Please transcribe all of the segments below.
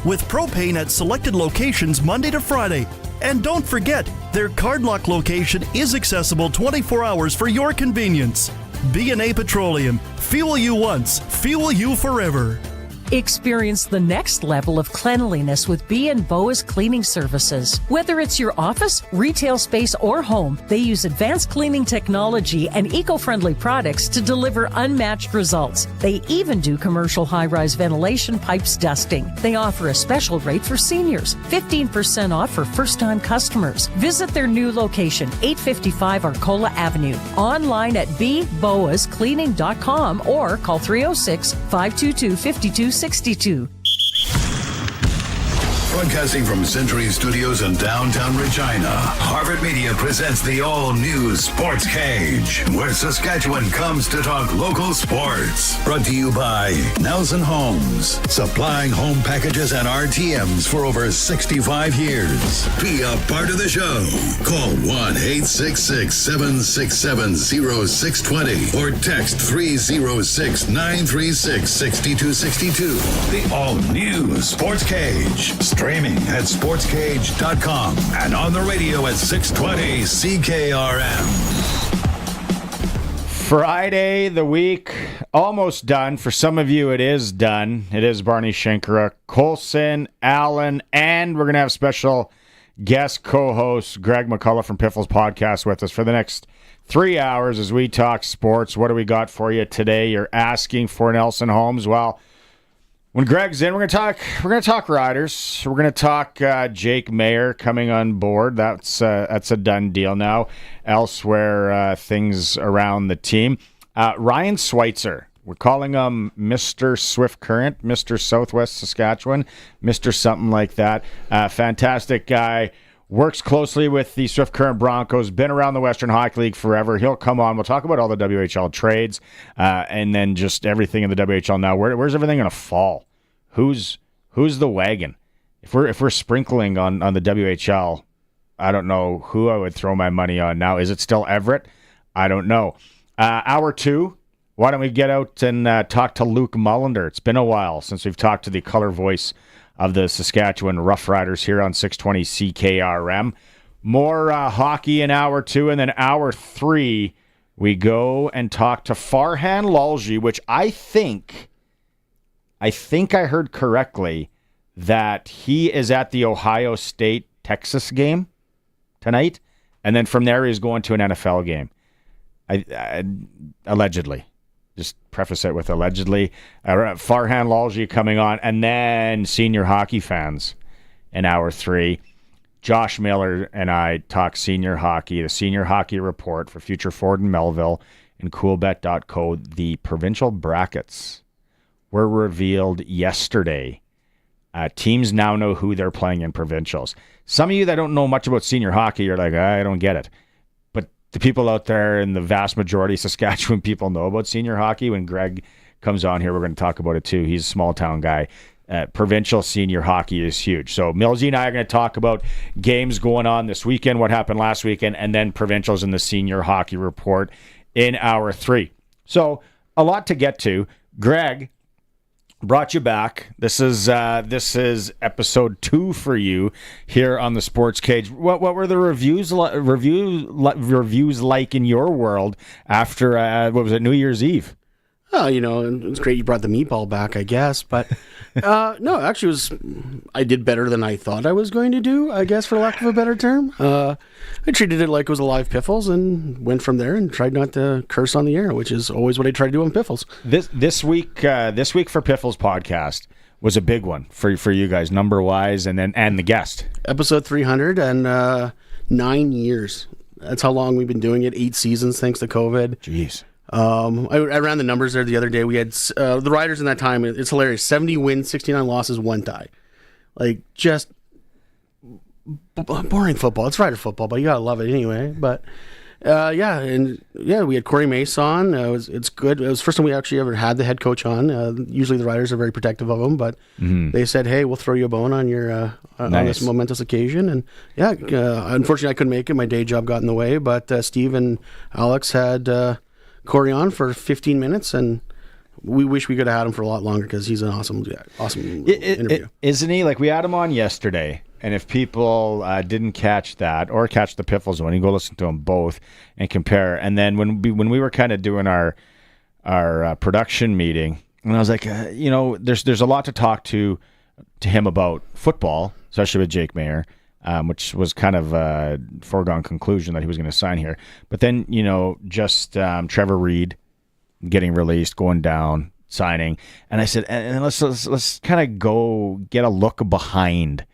with propane at selected locations Monday to Friday. And don't forget, their Cardlock location is accessible 24 hours for your convenience. B&A Petroleum. Fuel you once, fuel you forever. Experience the next level of cleanliness with B&Boa's cleaning services. Whether it's your office, retail space, or home, they use advanced cleaning technology and eco-friendly products to deliver unmatched results. They even do commercial high-rise ventilation pipes dusting. They offer a special rate for seniors, 15% off for first-time customers. Visit their new location, 855 Arcola Avenue, online at bboascleaning.com or call 306-522-5262. Broadcasting from Century Studios in downtown Regina, Harvard Media presents the all-new Sportscage, where Saskatchewan comes to talk local sports. Brought to you by Nelson Homes, supplying home packages and RTMs for over 65 years. Be a part of the show. Call 1-866-767-0620 or text 306-936-6262. The all-new Sportscage. Streaming at sportscage.com and on the radio at 620 CKRM. Friday, the week, almost done. For some of you, it is done. It is Barney Shinkara, Colson, Allen, and we're going to have special guest co-host Greg McCullough from Piffles Podcast with us for the next 3 hours as we talk sports. What do we got for you today? You're asking for Nelson Holmes. Well, when Greg's in, we're going to talk Riders. We're going to talk Jake Mayer coming on board. That's a done deal now. Elsewhere, things around the team. Ryan Swïtzer. We're calling him Mr. Swift Current, Mr. Southwest Saskatchewan, Mr. something like that. Fantastic guy. Works closely with the Swift Current Broncos. Been around the Western Hockey League forever. He'll come on. We'll talk about all the WHL trades and then just everything in the WHL now. Where's everything going to fall? Who's the wagon? If we're sprinkling on the WHL, I don't know who I would throw my money on now. Is it still Everett? I don't know. Hour 2. Why don't we get out and talk to Luc Mullinder? It's been a while since we've talked to the color voice of the Saskatchewan Roughriders here on 620 CKRM. More hockey in hour 2, and then hour 3, we go and talk to Farhan Lalji, which I think I heard correctly that he is at the Ohio State-Texas game tonight, and then from there he's going to an NFL game. Allegedly. Just preface it with allegedly. Farhan Lalji coming on, and then senior hockey fans in hour 3. Josh Miller and I talk senior hockey, the senior hockey report for Future Ford and Melville and coolbet.co. The provincial brackets were revealed yesterday. Teams now know who they're playing in provincials. Some of you that don't know much about senior hockey, you're like, I don't get it. The people out there, and the vast majority of Saskatchewan people know about senior hockey. When Greg comes on here, we're going to talk about it too. He's a small town guy. Provincial senior hockey is huge. So Millsy and I are going to talk about games going on this weekend, what happened last weekend, and then provincials in the senior hockey report in hour 3. So a lot to get to. Greg brought you back. This is episode 2 for you here on the Sports Cage. What were the reviews like in your world after what was it, New Year's Eve? Oh, it's great you brought the meatball back, I guess. But no, actually, I did better than I thought I was going to do, I guess, for lack of a better term. I treated it like it was a live Piffles and went from there and tried not to curse on the air, which is always what I try to do on Piffles. This week for Piffles podcast was a big one for you guys, number wise, and the guest. Episode 300 and 9 years. That's how long we've been doing it. 8 seasons, thanks to COVID. Jeez. I ran the numbers there the other day. We had the Riders in that time. It's hilarious. 70 wins, 69 losses, 1 tie. Like, just boring football. It's Rider football, but you gotta love it anyway. But we had Corey Mace on. It's good. It was the first time we actually ever had the head coach on. Usually the Riders are very protective of him, but they said, "Hey, we'll throw you a bone on your on this momentous occasion." And unfortunately, I couldn't make it. My day job got in the way. But Steve and Alex had Corey on for 15 minutes, and we wish we could have had him for a lot longer because he's an awesome interview. Isn't he? Like, we had him on yesterday, and if people didn't catch that or catch the Piffles one, you go listen to them both and compare. And then when we were kind of doing our production meeting, and I was like, there's a lot to talk to him about football, especially with Jake Maier. Which was kind of a foregone conclusion that he was going to sign here. But then, just Trevor Reed getting released, going down, signing. And I said, and let's kind of go get a look behind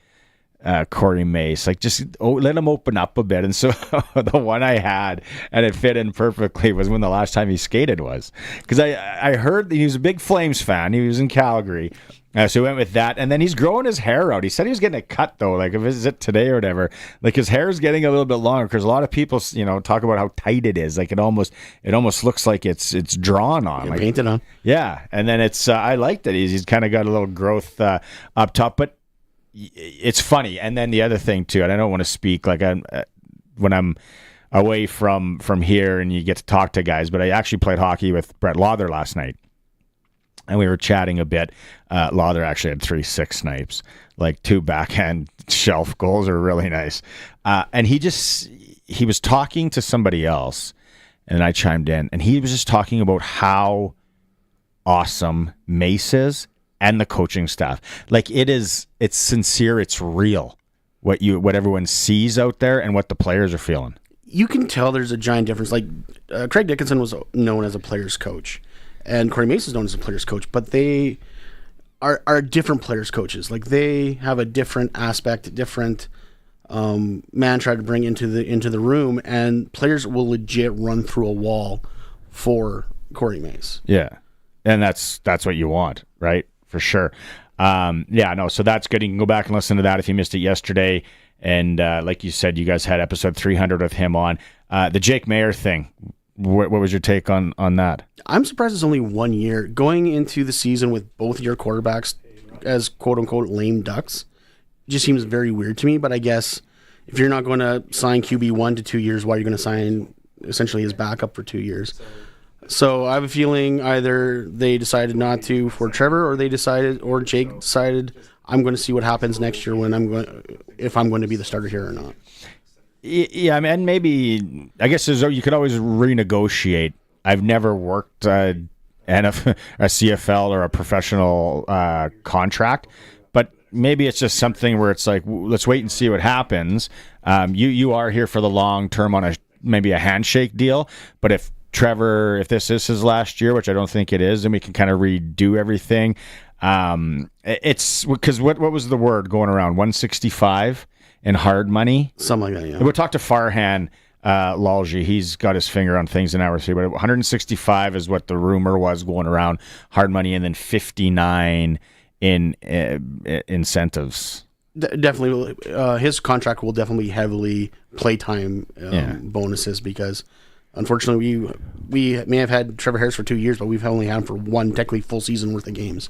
Corey Mace. Like, just let him open up a bit. And so the one I had, and it fit in perfectly, was when the last time he skated was. Because I heard he was a big Flames fan. He was in Calgary. So we went with that, and then he's growing his hair out. He said he was getting a cut, though, like if it's it today or whatever. Like, his hair is getting a little bit longer because a lot of people, talk about how tight it is. Like, it almost looks like it's drawn on, like painted on. Yeah, and then it's I liked it. He's kind of got a little growth up top, but it's funny. And then the other thing too, and I don't want to speak like when I'm away from here, and you get to talk to guys, but I actually played hockey with Brett Lawther last night. And we were chatting a bit. Lawther actually had 3 6 snipes, like 2 backhand shelf goals are really nice. And he was talking to somebody else, and I chimed in, and he was just talking about how awesome Mace is and the coaching staff. Like, it's sincere, it's real. What everyone sees out there and what the players are feeling. You can tell there's a giant difference. Like, Craig Dickinson was known as a player's coach. And Corey Mace is known as a player's coach, but they are different players' coaches. Like, they have a different aspect, different man try to bring into the room, and players will legit run through a wall for Corey Mace. Yeah, and that's what you want, right? For sure. So that's good. You can go back and listen to that if you missed it yesterday. And like you said, you guys had episode 300 of him on. The Jake Maier thing. What was your take on that? I'm surprised it's only 1 year. Going into the season with both your quarterbacks as quote-unquote lame ducks just seems very weird to me, but I guess if you're not going to sign QB 1 to 2 years, why are you going to sign essentially his backup for 2 years? So I have a feeling either they decided not to for Trevor, or Jake decided, I'm going to see what happens next year if I'm going to be the starter here or not. Yeah, I mean, maybe, I guess you could always renegotiate. I've never worked a CFL or a professional contract, but maybe it's just something where it's like, let's wait and see what happens. You are here for the long term on maybe a handshake deal, but if this is his last year, which I don't think it is, then we can kind of redo everything. It's because what was the word going around? 165 in hard money, something like that. Yeah. We'll talk to Farhan Lalji. He's got his finger on things in hour 3, but 165 is what the rumor was going around hard money, and then 59 in incentives. Definitely, his contract will definitely heavily playtime bonuses, because unfortunately we may have had Trevor Harris for 2 years, but we've only had him for one technically full season worth of games.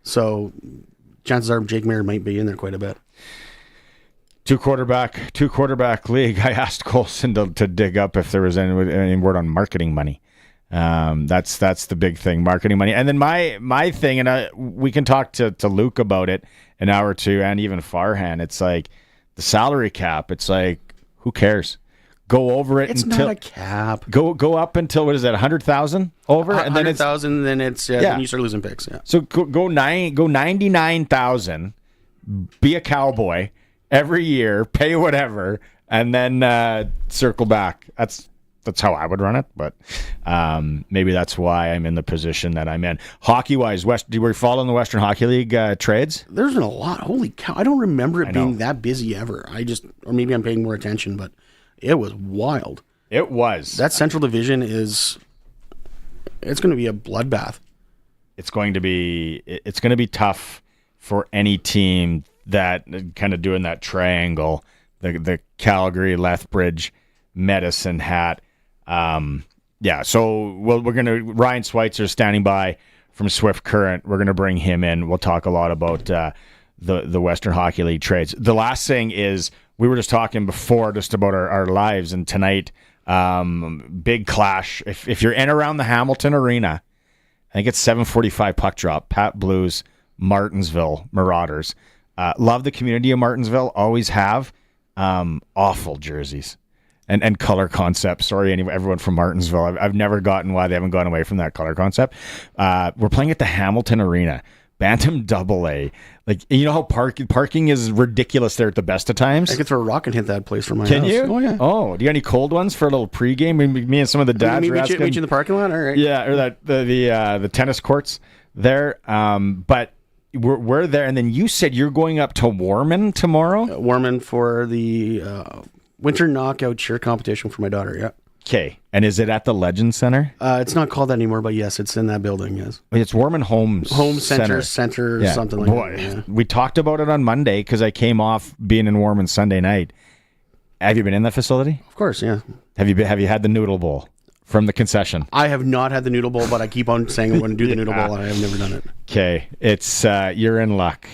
So chances are Jake Maier might be in there quite a bit. Two quarterback league. I asked Colson to dig up if there was any word on marketing money. That's the big thing, marketing money. And then my thing, and we can talk to Luc about it an hour or two, and even Farhan. It's like the salary cap. It's like, who cares? Go over it. It's until not a cap. Go up until, what is that, 100,000 over, and then 100,000. Then it's then you start losing picks. Yeah. So go 99,000. Be a Cowboy every year, pay whatever, and then circle back. That's how I would run it, but maybe that's why I'm in the position that I'm in. Hockey-wise, were you following the Western Hockey League trades? There's been a lot. Holy cow. I don't remember it being that busy ever. Or maybe I'm paying more attention, but it was wild. It was. That Central Division it's going to be a bloodbath. It's going to be tough for any team that kind of doing that triangle, the Calgary, Lethbridge, Medicine Hat. So we're going to, Ryan Swïtzer standing by from Swift Current. We're going to bring him in. We'll talk a lot about the Western Hockey League trades. The last thing is, we were just talking before just about our lives, and tonight, big clash. If you're in around the Hamilton Arena, I think it's 7:45 puck drop. Pat Blues, Martinsville Marauders. Love the community of Martinsville. Always have. Awful jerseys and color concept. Sorry, everyone from Martinsville. I've never gotten why they haven't gone away from that color concept. We're playing at the Hamilton Arena. Bantam AA. Like, you know how parking is ridiculous there at the best of times? I could throw a rock and hit that place from my house. Can you? Oh, yeah. Oh, do you got any cold ones for a little pregame? Me and some of the dads were asking. Meet you in the parking lot? All right. Yeah, or the tennis courts there. But we're there, and then you said you're going up to Warman tomorrow? Warman for the winter knockout cheer competition for my daughter, yeah. Okay. And is it at the Legend Center? It's not called that anymore, but yes, it's in that building, yes. It's Warman Home Center, yeah. something like that. Yeah. We talked about it on Monday because I came off being in Warman Sunday night. Have you been in that facility? Of course, yeah. Have you had the noodle bowl from the concession? I have not had the noodle bowl, but I keep on saying I'm going to do the noodle bowl, and I have never done it. Okay, it's you're in luck.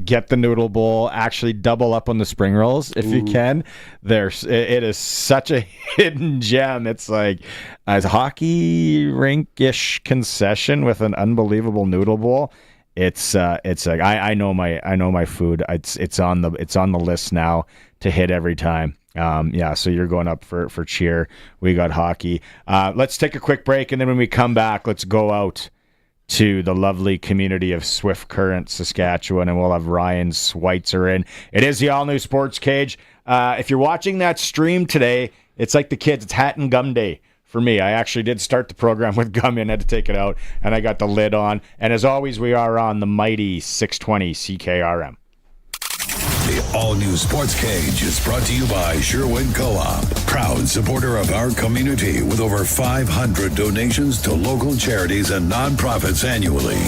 Get the noodle bowl. Actually, double up on the spring rolls if you can. It is such a hidden gem. It's like a hockey rink-ish concession with an unbelievable noodle bowl. It's like I know my food. It's on the list now to hit every time. So you're going up for cheer. We got hockey. Let's take a quick break, and then when we come back, let's go out to the lovely community of Swift Current, Saskatchewan, and we'll have Ryan Swïtzer in. It is the all-new Sports Cage. If you're watching that stream today, it's like the kids. It's hat and gum day for me. I actually did start the program with gum in, had to take it out, and I got the lid on. And as always, we are on the mighty 620 CKRM. The all-new Sports Cage is brought to you by Sherwood Co-op, proud supporter of our community with over 500 donations to local charities and nonprofits annually.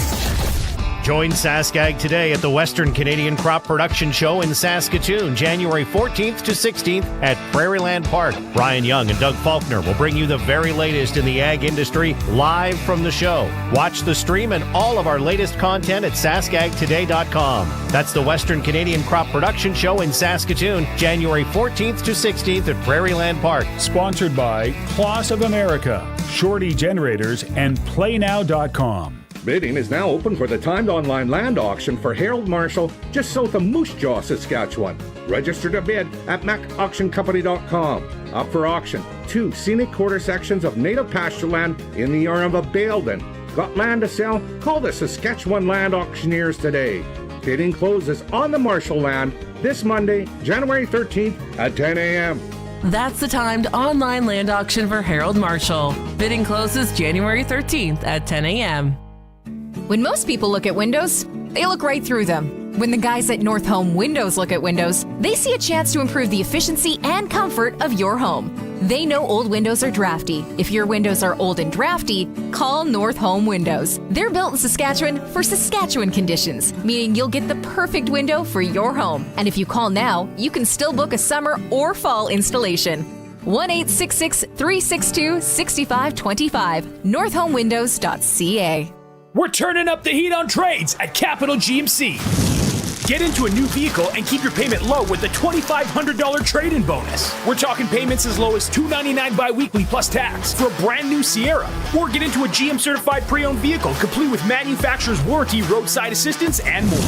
Join Saskag today at the Western Canadian Crop Production Show in Saskatoon, January 14th to 16th at Prairieland Park. Brian Young and Doug Faulkner will bring you the very latest in the ag industry live from the show. Watch the stream and all of our latest content at saskagtoday.com. That's the Western Canadian Crop Production Show in Saskatoon, January 14th to 16th at Prairieland Park. Sponsored by Kloss of America, Shorty Generators, and PlayNow.com. Bidding is now open for the timed online land auction for Harold Marshall, just south of Moose Jaw, Saskatchewan. Register to bid at macauctioncompany.com. Up for auction, 2 scenic quarter sections of native pasture land in the area of Baildon. Got land to sell? Call the Saskatchewan Land Auctioneers today. Bidding closes on the Marshall land this Monday, January 13th at 10 a.m. That's the timed online land auction for Harold Marshall. Bidding closes January 13th at 10 a.m. When most people look at windows, they look right through them. When the guys at North Home Windows look at windows, they see a chance to improve the efficiency and comfort of your home. They know old windows are drafty. If your windows are old and drafty, call North Home Windows. They're built in Saskatchewan for Saskatchewan conditions, meaning you'll get the perfect window for your home. And if you call now, you can still book a summer or fall installation. 1-866-362-6525, northhomewindows.ca. We're turning up the heat on trades at Capital GMC. Get into a new vehicle and keep your payment low with the $2,500 trade-in bonus. We're talking payments as low as $299 bi-weekly plus tax for a brand new Sierra. Or get into a GM-certified pre-owned vehicle complete with manufacturer's warranty, roadside assistance, and more.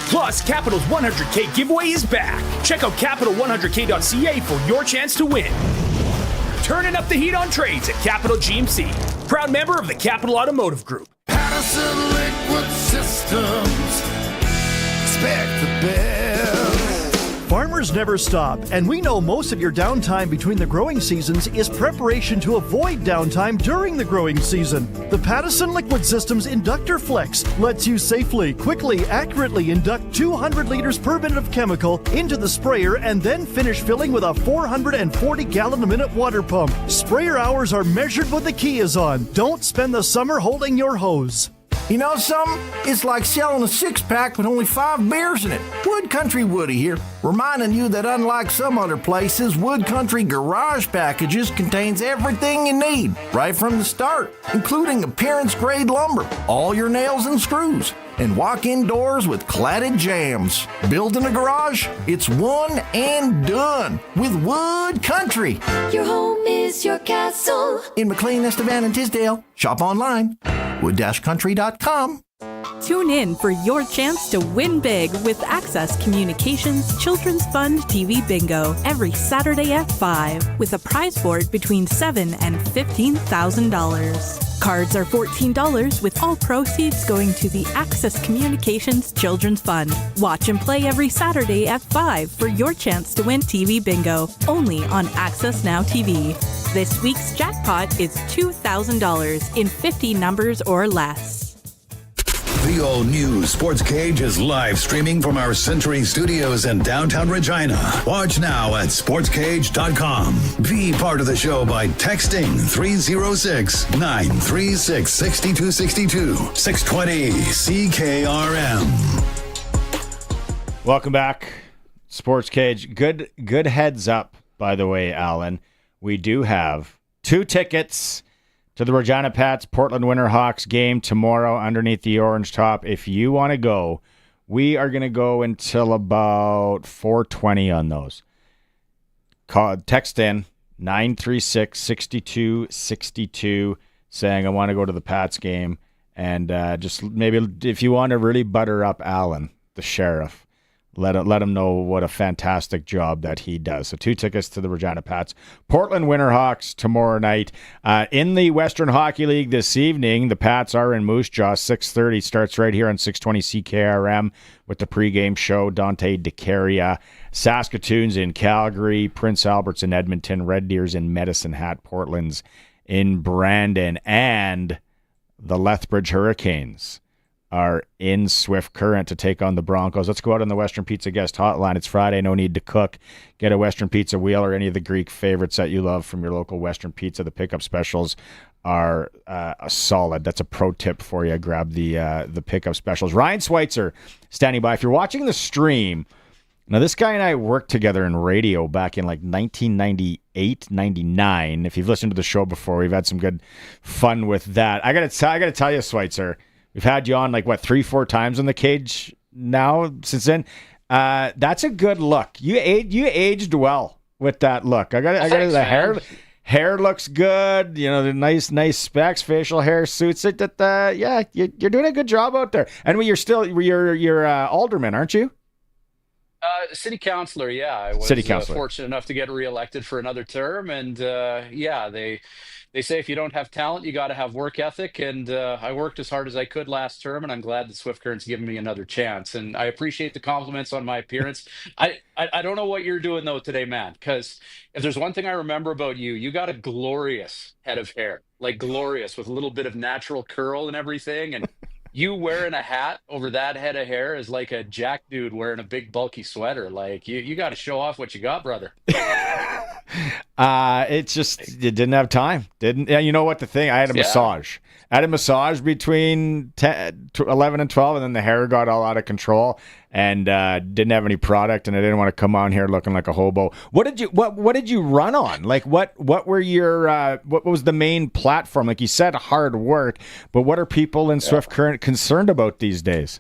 Plus, Capital's 100K giveaway is back. Check out capital100k.ca for your chance to win. Turning up the heat on trades at Capital GMC. Proud member of the Capital Automotive Group. Patterson Liquid Systems. Expect the best. Farmers never stop, and we know most of your downtime between the growing seasons is preparation to avoid downtime during the growing season. The Patterson Liquid Systems Inductor Flex lets you safely, quickly, accurately induct 200 liters per minute of chemical into the sprayer and then finish filling with a 440-gallon-a-minute water pump. Sprayer hours are measured when the key is on. Don't spend the summer holding your hose. You know something? It's like selling a six-pack with only 5 beers in it. Wood Country Woody here, reminding you that unlike some other places, Wood Country Garage Packages contains everything you need, right from the start, including appearance-grade lumber, all your nails and screws, and walk-in doors with cladded jambs. Building a garage? It's one and done with Wood Country. Your home is your castle. In McLean, Estevan, and Tisdale. Shop online. wood-country.com. Tune in for your chance to win big with Access Communications Children's Fund TV Bingo every Saturday at 5 with a prize board between $7,000 and $15,000. Cards are $14 with all proceeds going to the Access Communications Children's Fund. Watch and play every Saturday at 5 for your chance to win TV Bingo only on Access Now TV. This week's jackpot is $2,000 in 50 numbers or less. The all-new Sportscage is live streaming from our Century Studios in downtown Regina. Watch now at sportscage.com. Be part of the show by texting 306-936-6262. 620 CKRM. Welcome back, Sportscage. Good heads up, by the way, Alan. We do have 2 tickets to the Regina Pats Portland Winterhawks game tomorrow underneath the orange top. If you want to go, we are going to go until about 4:20 on those. Text in 936-6262 saying I want to go to the Pats game, and just maybe if you want to really butter up Alan, the sheriff, let him know what a fantastic job that he does. So 2 tickets to the Regina Pats Portland Winterhawks tomorrow night. In the Western Hockey League this evening, the Pats are in Moose Jaw. 6:30 starts right here on 620 CKRM with the pregame show. Dante DeCaria. Saskatoon's in Calgary. Prince Albert's in Edmonton. Red Deer's in Medicine Hat. Portland's in Brandon. And the Lethbridge Hurricanes are in Swift Current to take on the Broncos. Let's go out on the Western Pizza guest hotline. It's Friday, no need to cook. Get a Western Pizza wheel or any of the Greek favorites that you love from your local Western Pizza. The pickup specials are solid. That's a pro tip for you. Grab the pickup specials. Ryan Swïtzer standing by. If you're watching the stream, now this guy and I worked together in radio back in like 1998, 99. If you've listened to the show before, we've had some good fun with that. I gotta tell you, Swïtzer, we've had you on like 3-4 times on the cage now since then. That's a good look. You aged well with that look. I got the hair looks good. You know, the nice specs, facial hair suits it. Yeah, you're doing a good job out there. And you're alderman, aren't you? City councilor, yeah. I was fortunate enough to get reelected for another term, and they say if you don't have talent, you got to have work ethic, and I worked as hard as I could last term, and I'm glad that Swift Current's given me another chance, and I appreciate the compliments on my appearance. I don't know what you're doing, though, today, man, because if there's one thing I remember about you, you got a glorious head of hair, like glorious, with a little bit of natural curl and everything, and you wearing a hat over that head of hair is like a jack dude wearing a big bulky sweater. Like you got to show off what you got, brother. It's just you didn't have time. You know what the thing? I had a massage. I had a massage between 11 and 12, and then the hair got all out of control, and didn't have any product, and I didn't want to come on here looking like a hobo. What did you run on? Like what were your what was the main platform? Like you said, hard work, but what are people in Swift Current concerned about these days?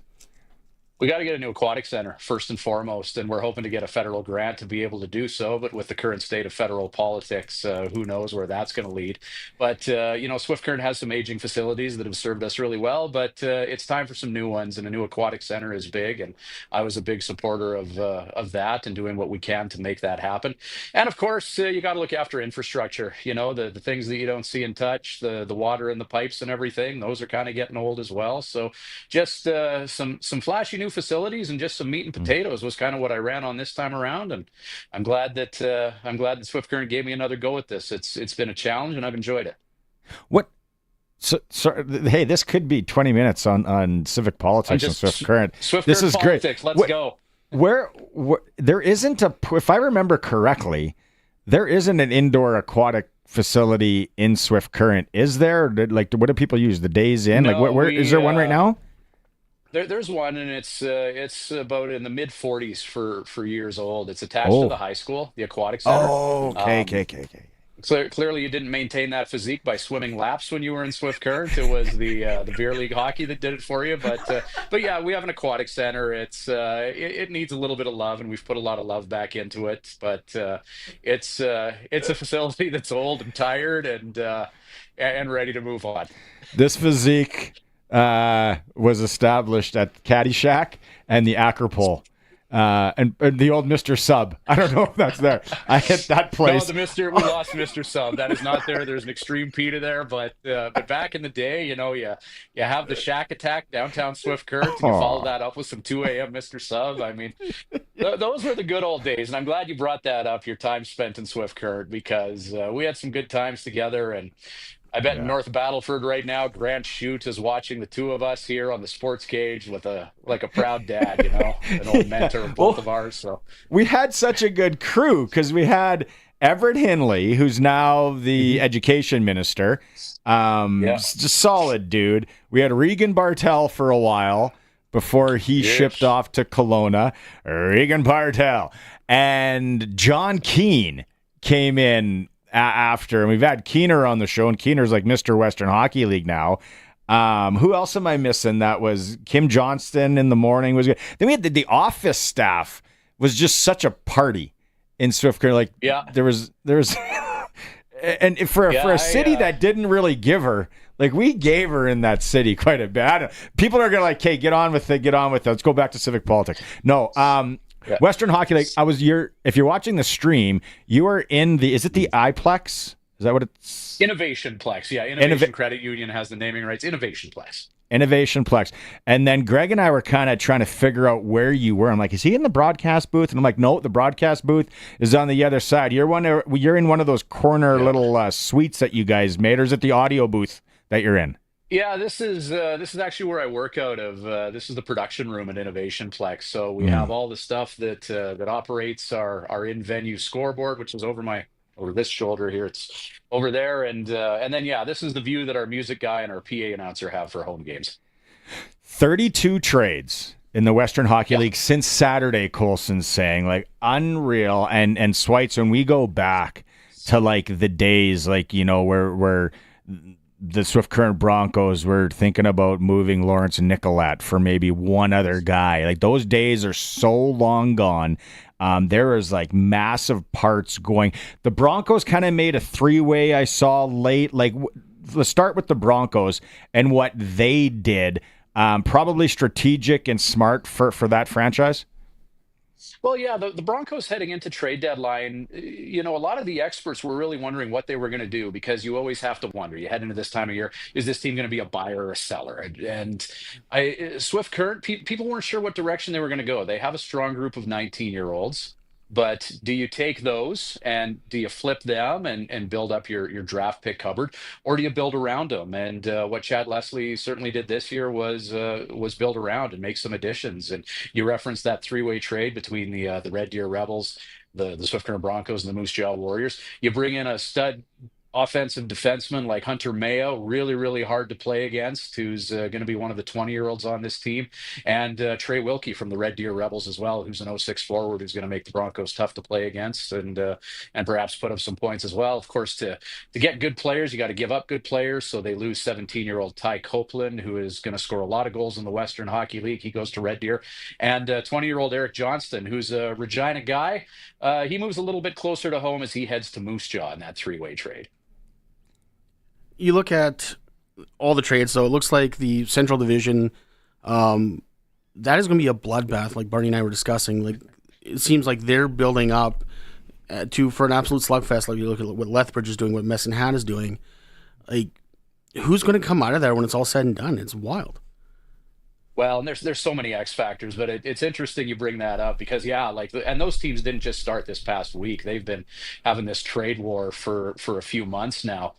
We got to get a new aquatic center first and foremost, and we're hoping to get a federal grant to be able to do so. But with the current state of federal politics, who knows where that's going to lead. But, Swift Current has some aging facilities that have served us really well, but it's time for some new ones, and a new aquatic center is big. And I was a big supporter of that and doing what we can to make that happen. And of course, you got to look after infrastructure, the things that you don't see and touch, the water in the pipes and everything. Those are kind of getting old as well. So just some flashy new facilities and just some meat and potatoes was kind of what I ran on this time around, and I'm glad that Swift Current gave me another go at this. It's been a challenge, and I've enjoyed it. What? So hey, this could be 20 minutes on civic politics and Swift Current. This is politics. Great. Let's go. Where there isn't if I remember correctly, there isn't an indoor aquatic facility in Swift Current, is there? Like, what do people use? The Days Inn? No, where is there one right now? There's one, and it's about in the mid 40s for years old. It's attached to the high school, the aquatic center. Oh, okay. Clearly, you didn't maintain that physique by swimming laps when you were in Swift Current. It was the beer league hockey that did it for you. But yeah, we have an aquatic center. It needs a little bit of love, and we've put a lot of love back into it. But it's a facility that's old and tired and ready to move on. This physique was established at Caddyshack and the Acropole. And the old Mr. Sub. I don't know if that's there. I hit that place. No, we lost Mr. Sub. That is not there. There's an extreme Pita there, but back in the day, you have the Shack Attack downtown Swift Current, and you follow that up with some 2 a.m. Mr. Sub. I mean, those were the good old days, and I'm glad you brought that up. Your time spent in Swift Current, because we had some good times together, and I bet in North Battleford right now, Grant Shute is watching the two of us here on the Sportscage with a proud dad, an old mentor of both of ours. So we had such a good crew because we had Everett Hinley, who's now the education minister, just solid dude. We had Regan Bartel for a while before he shipped off to Kelowna. Regan Bartel and John Keane came in after, and we've had Keener on the show, and Keener's like Mr. Western Hockey League now. Who else am I missing? That was Kim Johnston in the morning was good. Then we had the office staff was just such a party in Swift Current. Like there was and for a city that didn't really give her, like we gave her in that city quite a bit. People are gonna like, hey, get on with it. Let's go back to civic politics. No, Western Hockey League. If you're watching the stream, you are in is it the iPlex? Is that what it's? Innovation Plex. Yeah, Innovation Credit Union has the naming rights. Innovation Plex. Innovation Plex. And then Greg and I were kind of trying to figure out where you were. I'm like, is he in the broadcast booth? And I'm like, no, the broadcast booth is on the other side. You're in one of those corner little suites that you guys made, or is it the audio booth that you're in? Yeah, this is actually where I work out of. This is the production room at Innovation Plex. So we have all the stuff that operates our in-venue scoreboard, which is over this shoulder here. It's over there, and then this is the view that our music guy and our PA announcer have for home games. 32 trades in the Western Hockey League since Saturday. Colson's saying, like, unreal. And Swïtzer, when we go back to like the days, like where the Swift Current Broncos were thinking about moving Lawrence Nicolette for maybe one other guy. Like those days are so long gone. There is like massive parts going. The Broncos kind of made a three-way I saw late. Like let's start with the Broncos and what they did. Probably strategic and smart for that franchise. Well, yeah, the Broncos heading into trade deadline, a lot of the experts were really wondering what they were going to do, because you always have to wonder. You head into this time of year, is this team going to be a buyer or a seller? And Swift Current, people weren't sure what direction they were going to go. They have a strong group of 19-year-olds. But do you take those and do you flip them and build up your draft pick cupboard, or do you build around them? And what Chad Leslie certainly did this year was build around and make some additions. And you referenced that three-way trade between the Red Deer Rebels, the Swift Current Broncos, and the Moose Jaw Warriors. You bring in a stud offensive defenseman like Hunter Mayo, really, really hard to play against, who's going to be one of the 20-year-olds on this team, and Trey Wilkie from the Red Deer Rebels as well, who's an 06 forward who's going to make the Broncos tough to play against and perhaps put up some points as well. Of course, to get good players, you got to give up good players, so they lose 17-year-old Ty Copeland, who is going to score a lot of goals in the Western Hockey League. He goes to Red Deer. And 20-year-old Eric Johnston, who's a Regina guy, he moves a little bit closer to home as he heads to Moose Jaw in that three-way trade. You look at all the trades, so it looks like the Central Division, that is going to be a bloodbath, like Barney and I were discussing. Like it seems like they're building up for an absolute slugfest. Like you look at what Lethbridge is doing, what Messinhat is doing. Like who's going to come out of there when it's all said and done? It's wild. Well, and there's so many X factors, but it's interesting you bring that up because and those teams didn't just start this past week. They've been having this trade war for a few months now.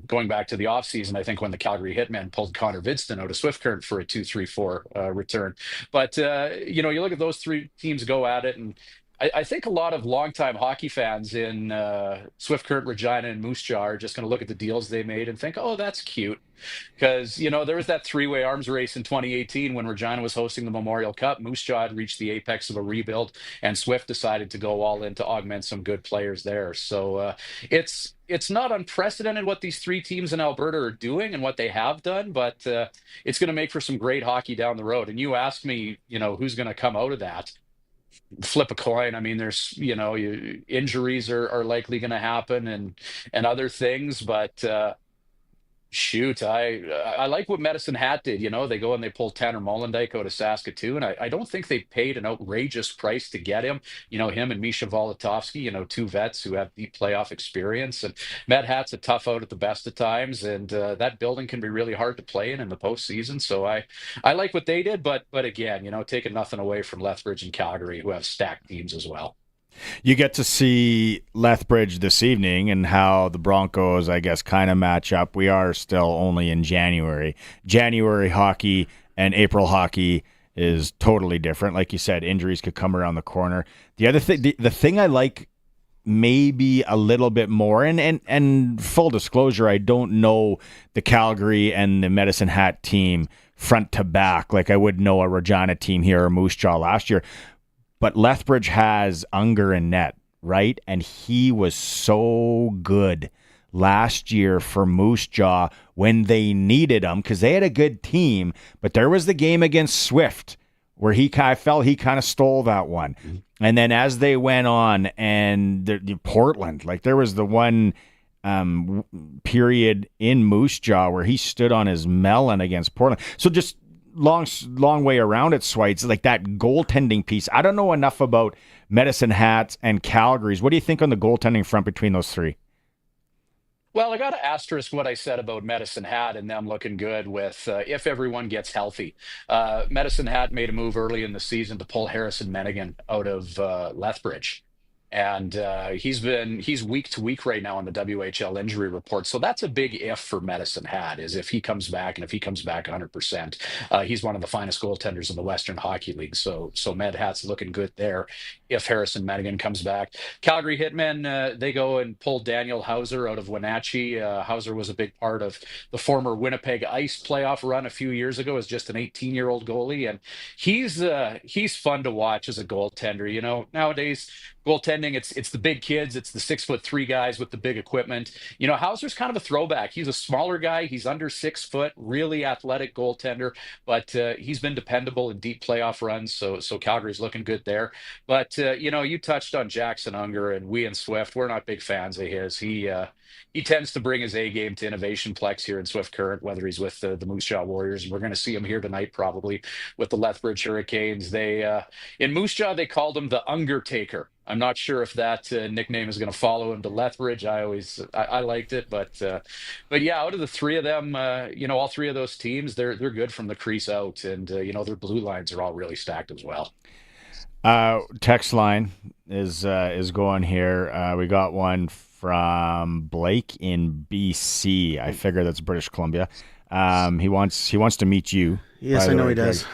Going back to the offseason, I think when the Calgary Hitmen pulled Connor Vidston out of Swift Current for a 2-3-4 return. But you look at those three teams go at it, and I think a lot of longtime hockey fans in Swift Current, Regina, and Moose Jaw are just going to look at the deals they made and think, oh, that's cute. Because, there was that three-way arms race in 2018 when Regina was hosting the Memorial Cup. Moose Jaw had reached the apex of a rebuild, and Swift decided to go all in to augment some good players there. So it's it's not unprecedented what these three teams in Alberta are doing and what they have done, but it's going to make for some great hockey down the road. And you asked me, who's going to come out of that? Flip a coin. I mean, there's, injuries are likely going to happen and other things, but shoot, I like what Medicine Hat did. They go and they pull Tanner Mollendijk out of Saskatoon. I don't think they paid an outrageous price to get him. Him and Misha Volotovsky, two vets who have deep playoff experience. And Med Hat's a tough out at the best of times, and that building can be really hard to play in the postseason. So I like what they did, but again, taking nothing away from Lethbridge and Calgary, who have stacked teams as well. You get to see Lethbridge this evening and how the Broncos, I guess, kind of match up. We are still only in January. January hockey and April hockey is totally different. Like you said, injuries could come around the corner. The other thing, the thing I like maybe a little bit more, and full disclosure, I don't know the Calgary and the Medicine Hat team front to back like I would know a Regina team here or Moose Jaw last year. But Lethbridge has Unger in net, right? And he was so good last year for Moose Jaw when they needed him because they had a good team. But there was the game against Swift where I felt he kind of stole that one. And then as they went on and Portland, like there was the one period in Moose Jaw where he stood on his melon against Portland. So just long way around it, Swïtzer, like that goaltending piece. I don't know enough about Medicine Hats and Calgary's. What do you think on the goaltending front between those three? Well, I got to asterisk what I said about Medicine Hat and them looking good with if everyone gets healthy. Medicine Hat made a move early in the season to pull Harrison Mennigan out of Lethbridge. And he's week to week right now on the WHL injury report. So that's a big if for Medicine Hat, is if he comes back, and if he comes back 100%. He's one of the finest goaltenders in the Western Hockey League. So Med Hat's looking good there if Harrison Mennigan comes back. Calgary Hitmen, they go and pull Daniel Hauser out of Wenatchee. Hauser was a big part of the former Winnipeg Ice playoff run a few years ago as just an 18-year-old goalie. And he's fun to watch as a goaltender. Nowadays, goaltending, it's the big kids, it's the 6'3" guys with the big equipment. Hauser's kind of a throwback. He's a smaller guy. He's under 6 foot, really athletic goaltender, but he's been dependable in deep playoff runs. So Calgary's looking good there. But you touched on Jackson Unger, and we in Swift, we're not big fans of his. He tends to bring his A game to Innovation Plex here in Swift Current, whether he's with the Moose Jaw Warriors, and we're going to see him here tonight probably with the Lethbridge Hurricanes. They in Moose Jaw they called him the Unger Taker. I'm not sure if that nickname is going to follow him to Lethbridge. I liked it, but yeah, out of the three of them, all three of those teams, they're good from the crease out, and their blue lines are all really stacked as well. Text line is going here. We got one from Blake in BC. I figure that's British Columbia. He wants to meet you. Yes, I know he does.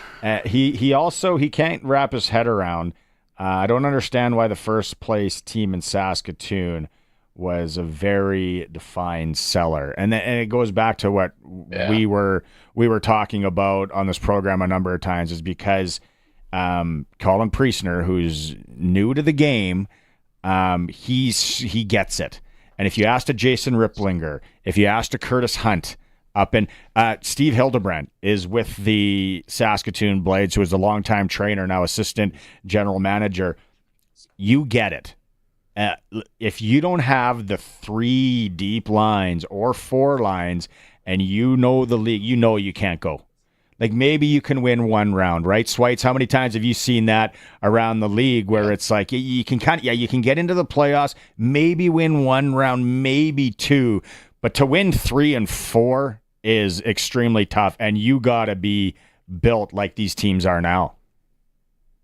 He can't wrap his head around. I don't understand why the first place team in Saskatoon was a very defined seller, and it goes back to what we were talking about on this program a number of times. Is because Colin Priestner, who's new to the game, he gets it. And if you asked a Jason Ripplinger, if you asked a Curtis Hunt, up in Steve Hildebrand is with the Saskatoon Blades, who is a longtime trainer, now assistant general manager. You get it. If you don't have the 3 deep lines or 4 lines, and you know the league, you can't go. Like maybe you can win one round, right? Swïtzer, how many times have you seen that around the league where it's like you can you can get into the playoffs, maybe win one round, maybe 2, but to win 3 and 4 is extremely tough, and you got to be built like these teams are now.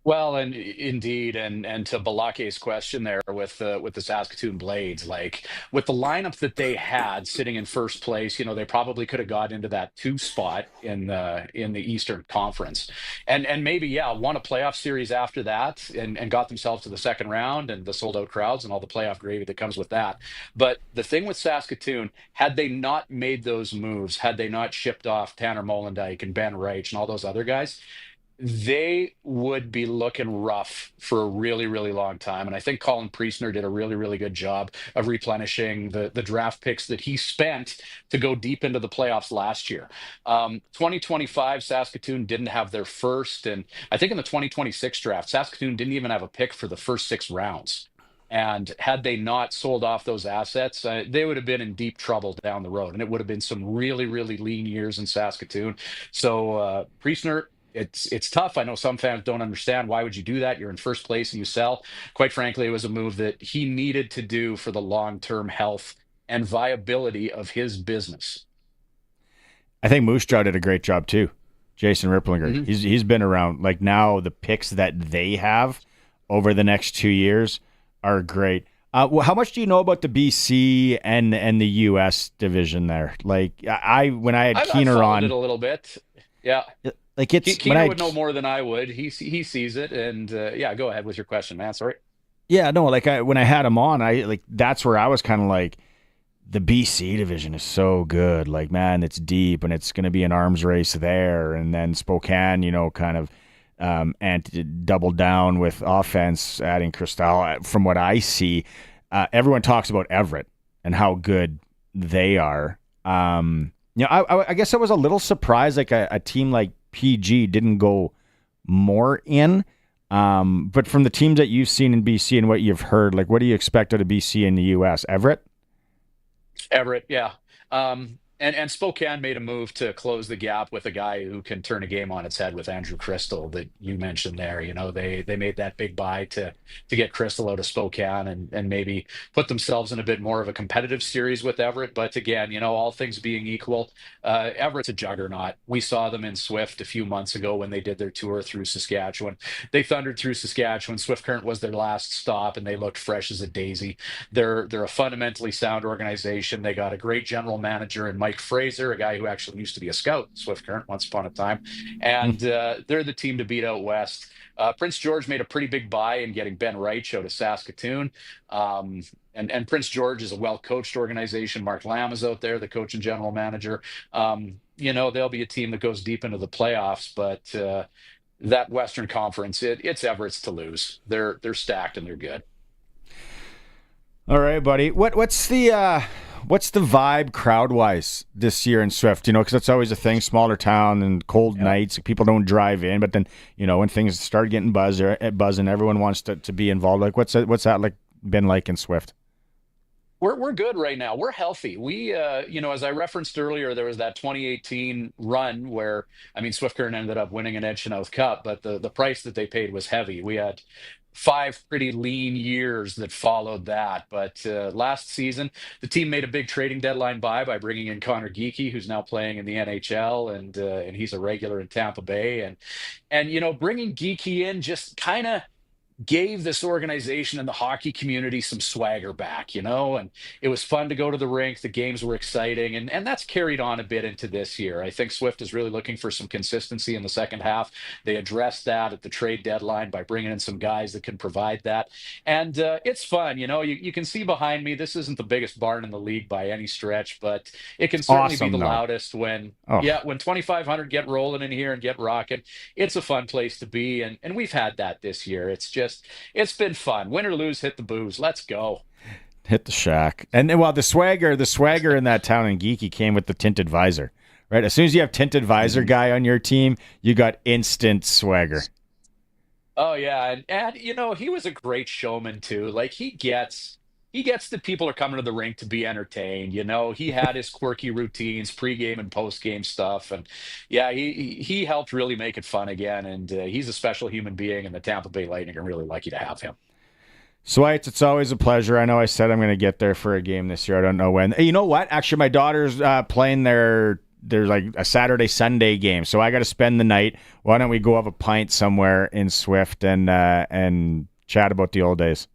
Well, and indeed, and to Balake's question there with the Saskatoon Blades, like with the lineup that they had sitting in first place, they probably could have got into that 2 spot in the Eastern Conference, and maybe won a playoff series after that, and got themselves to the second round and the sold out crowds and all the playoff gravy that comes with that. But the thing with Saskatoon, had they not made those moves, had they not shipped off Tanner Mollendijk and Ben Reich and all those other guys, they would be looking rough for a really, really long time. And I think Colin Priestner did a really, really good job of replenishing the draft picks that he spent to go deep into the playoffs last year. 2025, Saskatoon didn't have their first. And I think in the 2026 draft, Saskatoon didn't even have a pick for the first 6 rounds. And had they not sold off those assets, they would have been in deep trouble down the road. And it would have been some really, really lean years in Saskatoon. So Priestner, it's tough. I know some fans don't understand. Why would you do that? You're in first place and you sell. Quite frankly, it was a move that he needed to do for the long-term health and viability of his business. I think Moose Jaw did a great job too. Jason Ripplinger. Mm-hmm. He's been around. Like now, the picks that they have over the next 2 years are great. How much do you know about the BC and the US division there? Like when I had Keener on it a little bit. Yeah. Like it's Keener would know more than I would. He sees it, and yeah, go ahead with your question, man. Sorry. Yeah, no, like when I had him on, that's where I was kind of like, the BC division is so good. Like, man, it's deep, and it's going to be an arms race there. And then Spokane, kind of and double down with offense, adding Cristal. From what I see, everyone talks about Everett and how good they are. I guess I was a little surprised, like a team like PG didn't go more in. But from the teams that you've seen in BC and what you've heard, like what do you expect out of BC in the US? Everett, yeah. And Spokane made a move to close the gap with a guy who can turn a game on its head with Andrew Crystal that you mentioned there. They made that big buy to get Crystal out of Spokane and maybe put themselves in a bit more of a competitive series with Everett. But again, all things being equal, Everett's a juggernaut. We saw them in Swift a few months ago when they did their tour through Saskatchewan. They thundered through Saskatchewan. Swift Current was their last stop, and they looked fresh as a daisy. They're a fundamentally sound organization. They got a great general manager in Mike Fraser, a guy who actually used to be a scout in Swift Current once upon a time. And they're the team to beat out west. Prince George made a pretty big buy in getting Ben Reicho to Saskatoon. And Prince George is a well-coached organization. Mark Lamb is out there, the coach and general manager. They'll be a team that goes deep into the playoffs, but that Western Conference, it's Everett's to lose. They're stacked and they're good. All right, buddy. What's the vibe crowd-wise this year in Swift? Because that's always a thing, smaller town and cold nights. People don't drive in, but then, when things start getting buzzing, everyone wants to be involved. Like, what's that been like in Swift? We're good right now. We're healthy. We, as I referenced earlier, there was that 2018 run where, Swift Current ended up winning an Edge South Cup, but the price that they paid was heavy. We had 5 pretty lean years that followed that. But last season, the team made a big trading deadline buy by bringing in Connor Geekie, who's now playing in the NHL, and he's a regular in Tampa Bay. And bringing Geekie in just kind of gave this organization and the hockey community some swagger back, and it was fun to go to the rink. The games were exciting, and that's carried on a bit into this year. I think Swift is really looking for some consistency in the second half. They addressed that at the trade deadline by bringing in some guys that can provide that, and it's fun. You can see behind me, this isn't the biggest barn in the league by any stretch, but it can certainly be the loudest when 2,500 get rolling in here and get rocking. It's a fun place to be, and we've had that this year. It's been fun. Win or lose, hit the booze. Let's go. Hit the shack. And then, the swagger in that town in Geekie came with the tinted visor, right? As soon as you have tinted visor guy on your team, you got instant swagger. Oh yeah, and he was a great showman too. Like he gets the people are coming to the rink to be entertained. He had his quirky routines, pregame and postgame stuff, and yeah, he helped really make it fun again. And he's a special human being, and the Tampa Bay Lightning are really lucky to have him. Switzer, it's always a pleasure. I know I said I'm going to get there for a game this year. I don't know when. Hey, you know what? Actually, my daughter's playing there's like a Saturday, Sunday game, so I got to spend the night. Why don't we go have a pint somewhere in Swift and chat about the old days?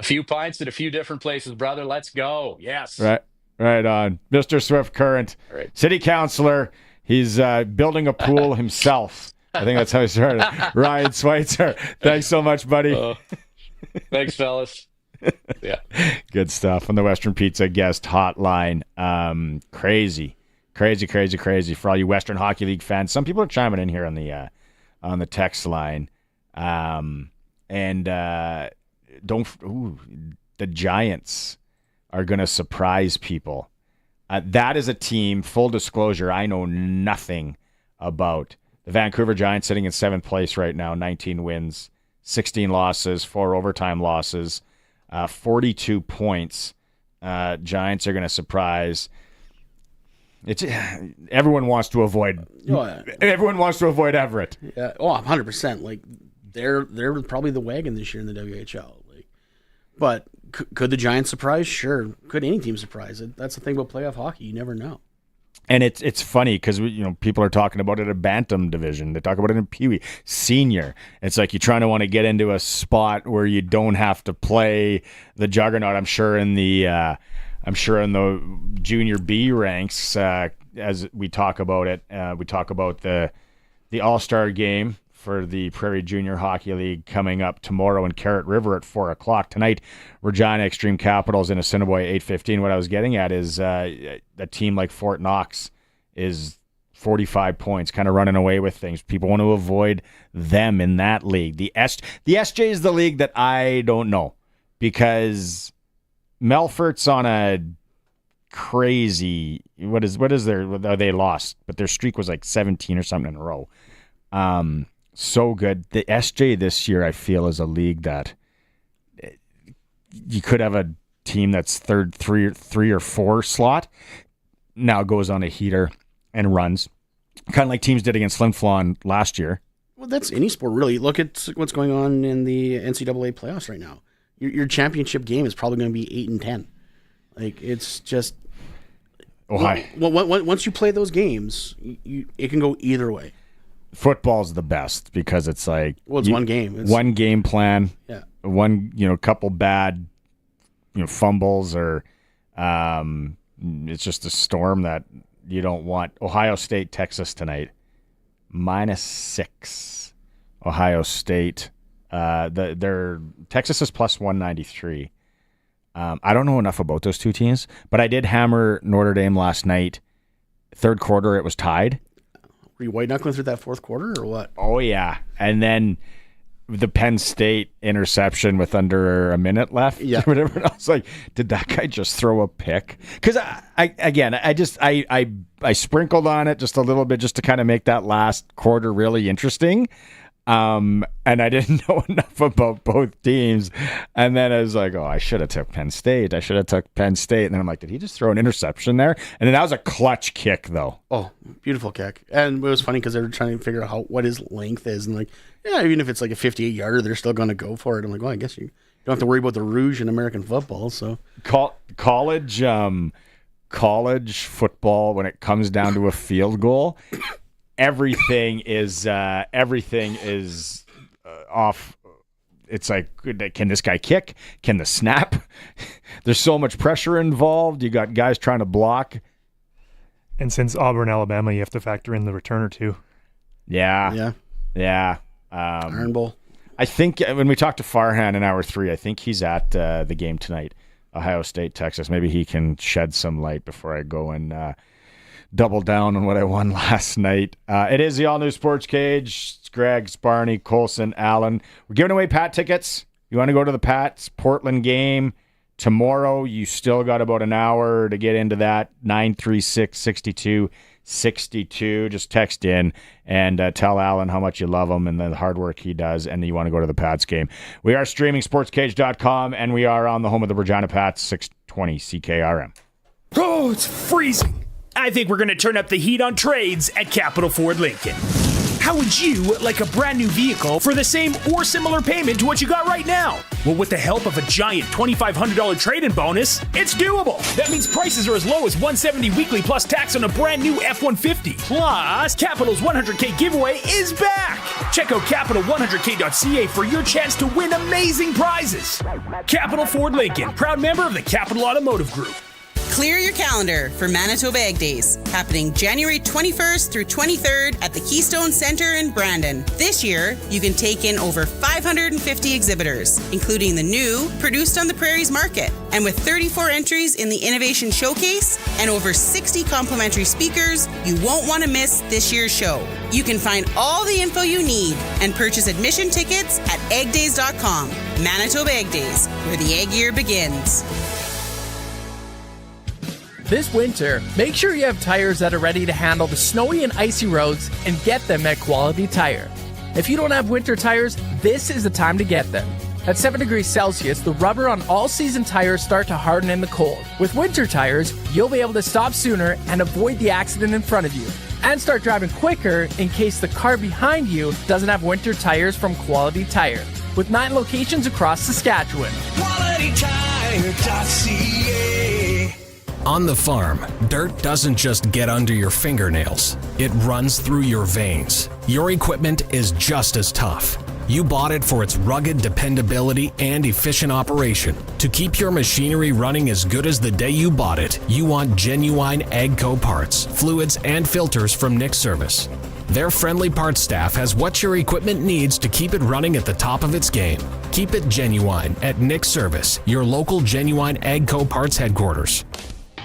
A few pints at a few different places, brother. Let's go. Yes. Right on. Mr. Swift Current, City Councilor. He's building a pool himself. I think that's how he started. Ryan Swïtzer, thanks so much, buddy. Thanks, fellas. Yeah. Good stuff on the Western Pizza guest hotline. Crazy for all you Western Hockey League fans. Some people are chiming in here on the on the text line. The Giants are going to surprise people. That is a team, full disclosure, I know nothing about. The Vancouver Giants sitting in 7th place right now, 19 wins, 16 losses, 4 overtime losses, 42 points. Giants are going to surprise. Everyone wants to avoid. Everyone wants to avoid Everett. Yeah. Oh, 100%. Like they're probably the wagon this year in the WHL. But could the Giants surprise? Sure. Could any team surprise? That's the thing about playoff hockey. You never know. And it's funny because people are talking about it in Bantam division. They talk about it in Pee Wee Senior. It's like you're trying to want to get into a spot where you don't have to play the juggernaut. I'm sure in the junior B ranks, as we talk about it, we talk about the All-Star game for the Prairie Junior Hockey League coming up tomorrow in Carrot River at 4:00 tonight. Regina Extreme Capitals in Assiniboia 8:15. What I was getting at is a team like Fort Knox is 45 points, kind of running away with things. People want to avoid them in that league. The SJ is the league that I don't know because Melfort's on a crazy what is they lost, but their streak was like 17 or something in a row. So good. The SJ this year, I feel, is a league that you could have a team that's third, three or four slot. Now goes on a heater and runs, kind of like teams did against Flin Flon last year. Well, that's any sport, really. Look at what's going on in the NCAA playoffs right now. Your championship game is probably going to be 8-10. Like it's just. Hi. Once you play those games, it can go either way. Football's the best because it's like it's one game. It's one game plan. Yeah. One couple bad fumbles or it's just a storm that you don't want. Ohio State, Texas tonight, -6. Ohio State. Their Texas is plus 193. I don't know enough about those two teams, but I did hammer Notre Dame last night. Third quarter, it was tied. Were you white knuckling through that fourth quarter or what? Oh, yeah. And then the Penn State interception with under a minute left. Yeah. Whatever. I was like, did that guy just throw a pick? Because, I sprinkled on it just a little bit just to kind of make that last quarter really interesting. And I didn't know enough about both teams. And then I was like, I should have took Penn State. And then I'm like, did he just throw an interception there? And then that was a clutch kick, though. Oh, beautiful kick. And it was funny because they were trying to figure out what his length is. And even if it's like a 58-yarder, they're still going to go for it. I'm like, I guess you don't have to worry about the rouge in American football. So college football, when it comes down to a field goal, everything is off. It's like, can this guy kick? Can the snap? There's so much pressure involved. You got guys trying to block. And since Auburn, Alabama, you have to factor in the returner too. Yeah. Iron Bowl. I think when we talked to Farhan in hour 3, I think he's at the game tonight, Ohio State, Texas. Maybe he can shed some light before I go and double down on what I won last night. It is the all-new Sports Cage. It's Greg, Barney, Colson, Allen. We're giving away Pat tickets. You want to go to the Pats Portland game tomorrow? You still got about an hour to get into that. 936-6262. Just text in and tell Allen how much you love him and the hard work he does, and you want to go to the Pats game. We are streaming sportscage.com, and we are on the home of the Regina Pats, 620 CKRM. Oh, it's freezing. I think we're going to turn up the heat on trades at Capital Ford Lincoln. How would you like a brand new vehicle for the same or similar payment to what you got right now? Well, with the help of a giant $2,500 trade-in bonus, it's doable. That means prices are as low as $170 weekly plus tax on a brand new F-150. Plus, Capital's 100K giveaway is back. Check out Capital100K.ca for your chance to win amazing prizes. Capital Ford Lincoln, proud member of the Capital Automotive Group. Clear your calendar for Manitoba Egg Days, happening January 21st through 23rd at the Keystone Centre in Brandon. This year, you can take in over 550 exhibitors, including the new Produced on the Prairies Market. And with 34 entries in the Innovation Showcase and over 60 complimentary speakers, you won't want to miss this year's show. You can find all the info you need and purchase admission tickets at eggdays.com. Manitoba Egg Days, where the egg year begins. This winter, make sure you have tires that are ready to handle the snowy and icy roads and get them at Quality Tire. If you don't have winter tires, this is the time to get them. At 7 degrees Celsius, the rubber on all season tires start to harden in the cold. With winter tires, you'll be able to stop sooner and avoid the accident in front of you. And start driving quicker in case the car behind you doesn't have winter tires from Quality Tire. With 9 locations across Saskatchewan. QualityTire.ca. On the farm, dirt doesn't just get under your fingernails. It runs through your veins. Your equipment is just as tough. You bought it for its rugged dependability and efficient operation. To keep your machinery running as good as the day you bought it, you want genuine AGCO parts, fluids, and filters from Nick Service. Their friendly parts staff has what your equipment needs to keep it running at the top of its game. Keep it genuine at Nick Service, your local genuine AGCO parts headquarters.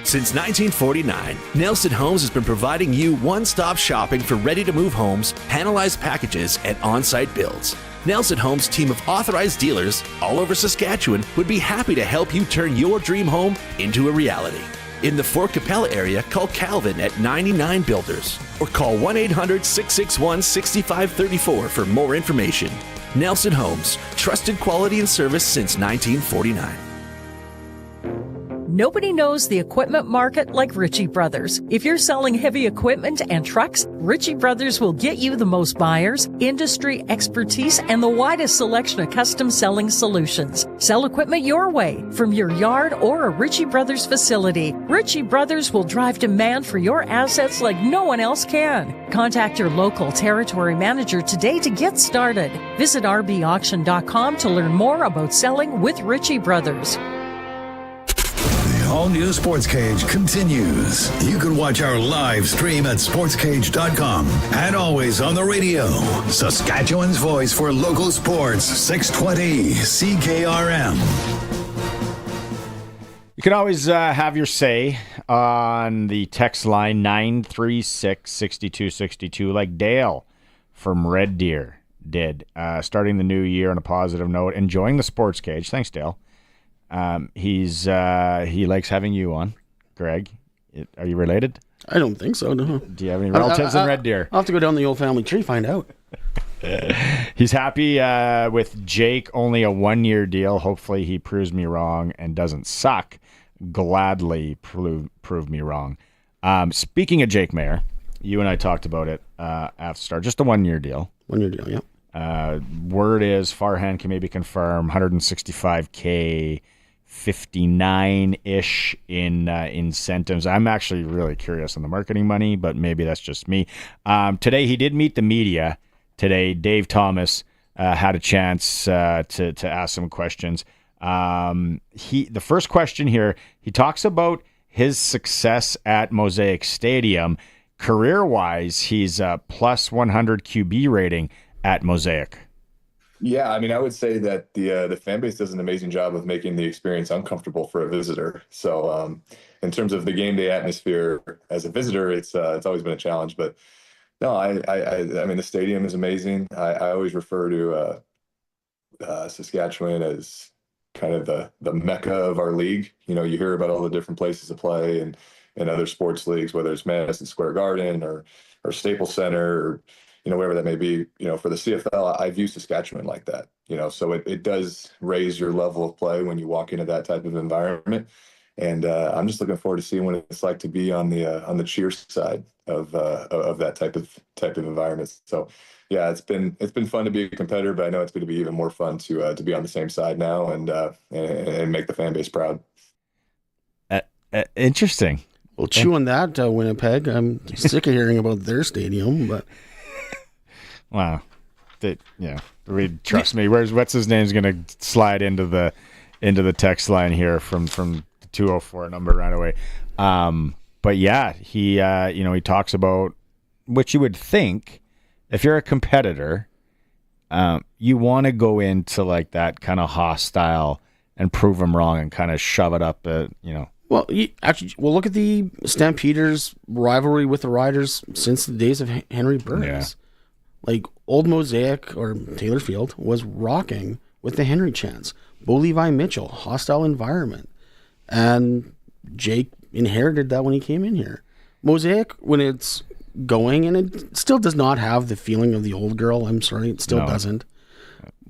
Since 1949, Nelson Homes has been providing you one-stop shopping for ready-to-move homes, panelized packages, and on-site builds. Nelson Homes' team of authorized dealers all over Saskatchewan would be happy to help you turn your dream home into a reality. In the Fort Capella area, call Calvin at 99 Builders or call 1-800-661-6534 for more information. Nelson Homes, trusted quality and service since 1949. Nobody knows the equipment market like Ritchie Brothers. If you're selling heavy equipment and trucks, Ritchie Brothers will get you the most buyers, industry expertise, and the widest selection of custom selling solutions. Sell equipment your way from your yard or a Ritchie Brothers facility. Ritchie Brothers will drive demand for your assets like no one else can. Contact your local territory manager today to get started. Visit rbauction.com to learn more about selling with Ritchie Brothers. All-new Sports Cage continues. You can watch our live stream at sportscage.com and always on the radio. Saskatchewan's voice for local sports, 620 CKRM. You can always have your say on the text line 936-6262 like Dale from Red Deer did. Starting the new year on a positive note, enjoying the Sports Cage. Thanks, Dale. He likes having you on, Greg. Are you related? I don't think so, no. Do you have any relatives in Red Deer? I'll have to go down the old family tree, find out. He's happy with Jake, only a 1-year deal. Hopefully he proves me wrong and doesn't suck. Gladly prove me wrong. Speaking of Jake Mayer, you and I talked about it after start. Just a 1-year deal. 1-year deal, yeah. Word is Farhan can maybe confirm $165K, 59-ish in incentives. I'm actually really curious on the marketing money, but maybe that's just me. Today he did meet the media. Today Dave Thomas had a chance to ask some questions. The first question here, he talks about his success at Mosaic Stadium. Career-wise, he's a plus 100 QB rating at Mosaic. Yeah, I mean, I would say that the fan base does an amazing job of making the experience uncomfortable for a visitor. So, in terms of the game day atmosphere as a visitor, it's always been a challenge. But no, I mean, the stadium is amazing. I always refer to Saskatchewan as kind of the mecca of our league. You know, you hear about all the different places to play and other sports leagues, whether it's Madison Square Garden or Staples Center or wherever that may be. For the CFL, I view Saskatchewan like that. So it does raise your level of play when you walk into that type of environment. And I'm just looking forward to seeing what it's like to be on the cheer side of that type of environment. So yeah, it's been fun to be a competitor, but I know it's going to be even more fun to be on the same side now and make the fan base proud. Interesting. Well, chew on that, Winnipeg. I'm sick of hearing about their stadium, but. Wow. Trust me. What's his name's going to slide into the text line here from 204 number right away. But yeah, he he talks about, which you would think if you're a competitor, you want to go into like that kind of hostile and prove them wrong and kind of shove it up, Well, look at the Stampeders' rivalry with the Riders since the days of Henry Burns. Yeah. Like, old Mosaic or Taylor Field was rocking with the Henry chants. Bo Levi Mitchell, hostile environment. And Jake inherited that when he came in here. Mosaic, when it's going, and it still does not have the feeling of the old girl, I'm sorry, it still doesn't.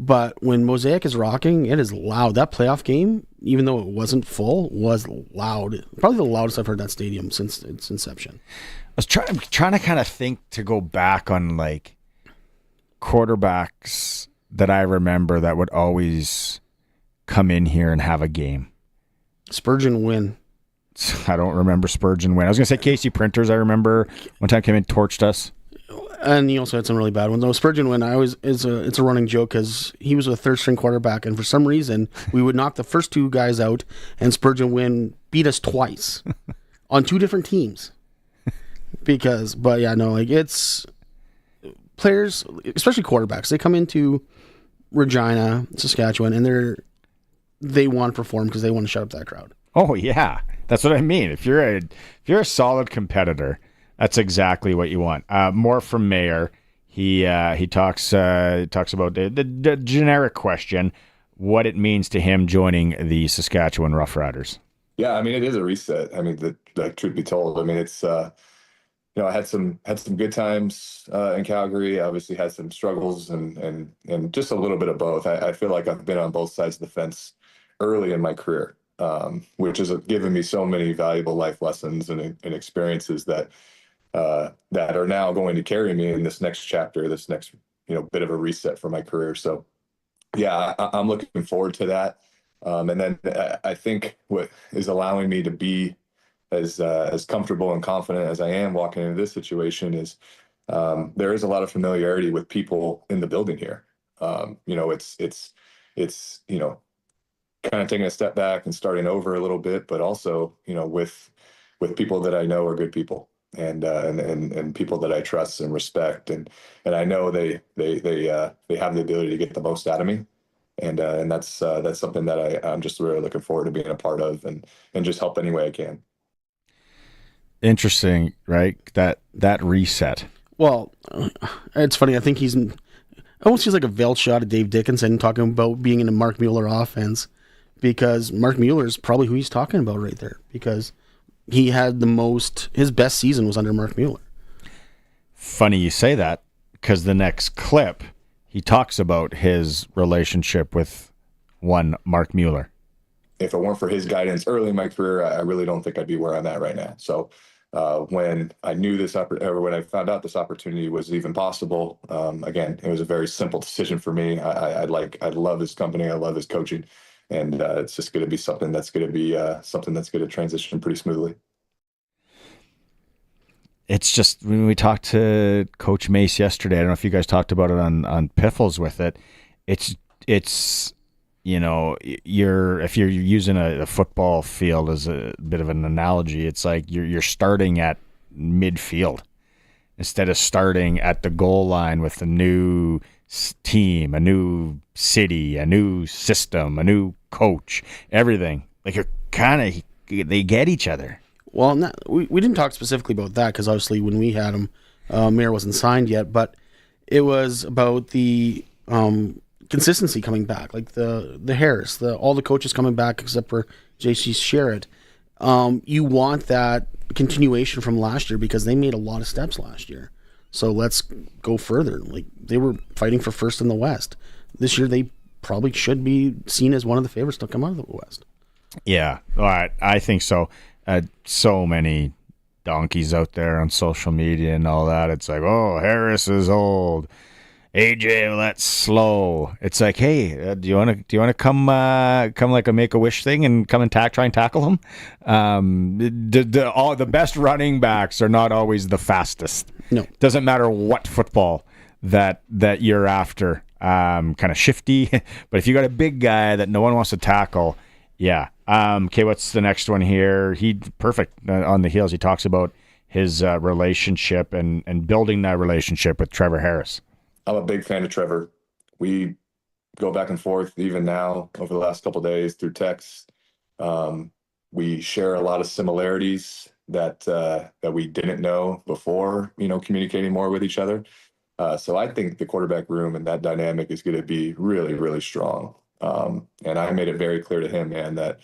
But when Mosaic is rocking, it is loud. That playoff game, even though it wasn't full, was loud. Probably the loudest I've heard that stadium since its inception. I was trying to kind of think to go back on like quarterbacks that I remember that would always come in here and have a game. Spurgeon Wynn. I don't remember Spurgeon Wynn. I was going to say Casey Printers. I remember one time came in, torched us. And he also had some really bad ones. No, Spurgeon Wynn, it's a running joke because he was a third-string quarterback, and for some reason, we would knock the first two guys out, and Spurgeon Wynn beat us twice on two different teams. It's players, especially quarterbacks, they come into Regina, Saskatchewan, and they want to perform because they want to shut up that crowd. Oh yeah, that's what I mean. If you're a solid competitor, that's exactly what you want. More from Mayer. He talks about the generic question, what it means to him joining the Saskatchewan Roughriders. Yeah, I mean, it is a reset. I mean, truth be told, I mean, it's I had some good times in Calgary. Obviously, had some struggles and just a little bit of both. I feel like I've been on both sides of the fence early in my career, which has given me so many valuable life lessons and experiences that are now going to carry me in this next chapter, this next bit of a reset for my career. So yeah, I'm looking forward to that. And then I think what is allowing me to be as comfortable and confident as I am walking into this situation is there is a lot of familiarity with people in the building here. It's kind of taking a step back and starting over a little bit, but also with people that I know are good people. And people that I trust and respect, and I know they have the ability to get the most out of me, and that's something that I'm just really looking forward to being a part of, and just help any way I can. Interesting, right? That reset. Well, it's funny. I think almost feels like a veiled shot at Dave Dickinson talking about being in a Mark Mueller offense, because Mark Mueller is probably who he's talking about right there, because he had his best season was under Mark Mueller. Funny you say that, because the next clip, he talks about his relationship with one Mark Mueller. If it weren't for his guidance early in my career, I really don't think I'd be where I'm at right now. So when I knew when I found out this opportunity was even possible, again, it was a very simple decision for me. I love his company. I love his coaching. And it's just going to be something that's going to transition pretty smoothly. It's just, When we talked to Coach Mace yesterday, I don't know if you guys talked about it on Piffles with it. It's if you're using a football field as a bit of an analogy, it's like you're starting at midfield instead of starting at the goal line with a new team, a new city, a new system, a new coach, everything. Like they get each other. Well, we didn't talk specifically about that because obviously when we had him, Mayer wasn't signed yet, but it was about the consistency coming back, like the Harris, all the coaches coming back except for JC Sherritt. You want that continuation from last year because they made a lot of steps last year. So let's go further. Like, they were fighting for first in the West. This year they probably should be seen as one of the favorites to come out of the West. Yeah, all right. I think so. So many donkeys out there on social media and all that. It's like, oh, Harris is old. AJ, well, that's slow. It's like, hey, do you want to come like a Make-A-Wish thing and come and try and tackle him? The best running backs are not always the fastest. No, doesn't matter what football that you're after. Kind of shifty, but if you got a big guy that no one wants to tackle, yeah, Okay, what's the next one here? Perfect on the heels. He talks about his relationship and building that relationship with Trevor Harris. I'm a big fan of Trevor. We go back and forth even now over the last couple of days through text. We share a lot of similarities that we didn't know before, communicating more with each other. So I think the quarterback room and that dynamic is going to be really, really strong. And I made it very clear to him, man, that,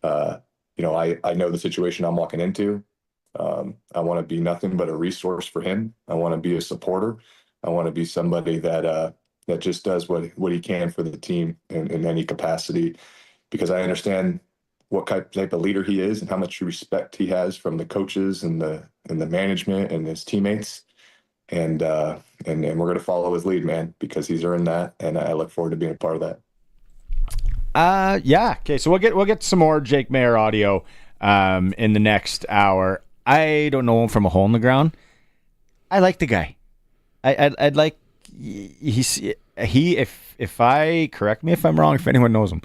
I know the situation I'm walking into. I want to be nothing but a resource for him. I want to be a supporter. I want to be somebody that just does what he can for the team in any capacity, because I understand what type of leader he is and how much respect he has from the coaches and the management and his teammates. And we're going to follow his lead, man, because he's earned that. And I look forward to being a part of that. Yeah. Okay. So we'll get some more Jake Maier audio in the next hour. I don't know him from a hole in the ground. I like the guy. I'd like if I correct me if I'm wrong, if anyone knows him,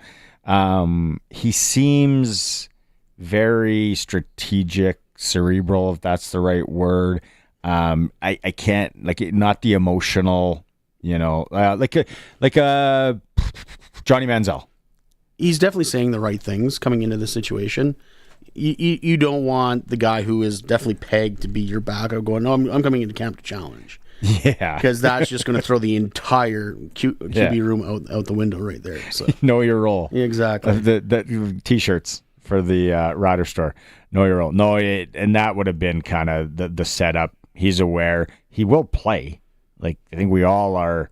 he seems very strategic, cerebral, if that's the right word. I can't not the emotional, like a Johnny Manziel. He's definitely saying the right things coming into the situation. You don't want the guy who is definitely pegged to be your backup going, no, I'm coming into camp to challenge. Yeah. Because that's just going to throw the entire QB room out the window right there. So. Know your role. Exactly. The T-shirts for the Rider store. Know your role. No, and that would have been kind of the setup. He's aware. He will play. I think we all are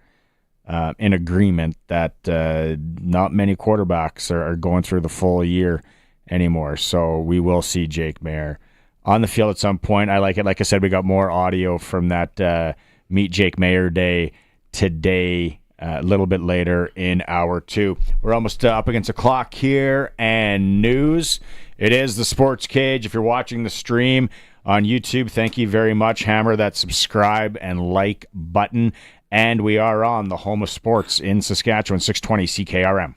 in agreement that not many quarterbacks are going through the full year anymore. So we will see Jake Maier on the field at some point. I like it. Like I said, we got more audio from that Meet Jake Maier Day today, a little bit later in hour 2. We're almost up against the clock here, and news. It is the Sports Cage. If you're watching the stream on YouTube, thank you very much. Hammer that subscribe and like button. And we are on the home of sports in Saskatchewan, 620 CKRM.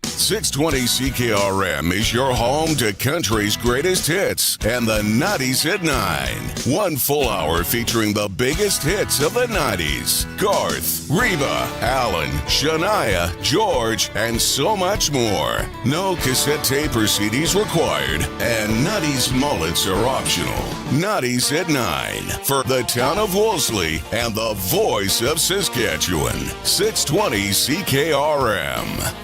620 CKRM is your home to country's greatest hits and the 90s at 9. One full hour featuring the biggest hits of the 90s. Garth, Reba, Alan, Shania, George, and so much more. No cassette tape or CDs required, and 90s mullets are optional. 90s at 9 for the town of Wolseley and the voice of Saskatchewan. 620 CKRM.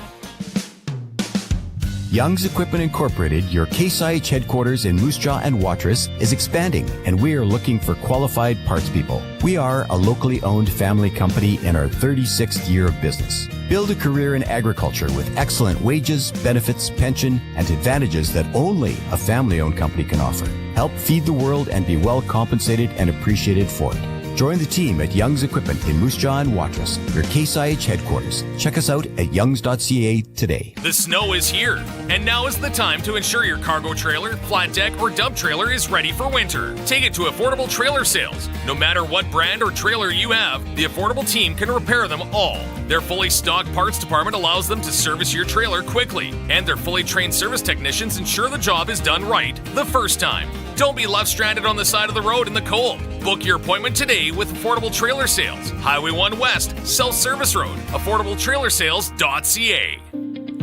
Young's Equipment Incorporated, your Case IH headquarters in Moose Jaw and Watrous, is expanding, and we are looking for qualified parts people. We are a locally owned family company in our 36th year of business. Build a career in agriculture with excellent wages, benefits, pension, and advantages that only a family-owned company can offer. Help feed the world and be well compensated and appreciated for it. Join the team at Young's Equipment in Moose Jaw and Watrous, your Case IH headquarters. Check us out at youngs.ca today. The snow is here, and now is the time to ensure your cargo trailer, flat deck, or dump trailer is ready for winter. Take it to Affordable Trailer Sales. No matter what brand or trailer you have, the Affordable team can repair them all. Their fully stocked parts department allows them to service your trailer quickly, and their fully trained service technicians ensure the job is done right the first time. Don't be left stranded on the side of the road in the cold. Book your appointment today with Affordable Trailer Sales, Highway 1 West, South Service Road, affordabletrailersales.ca.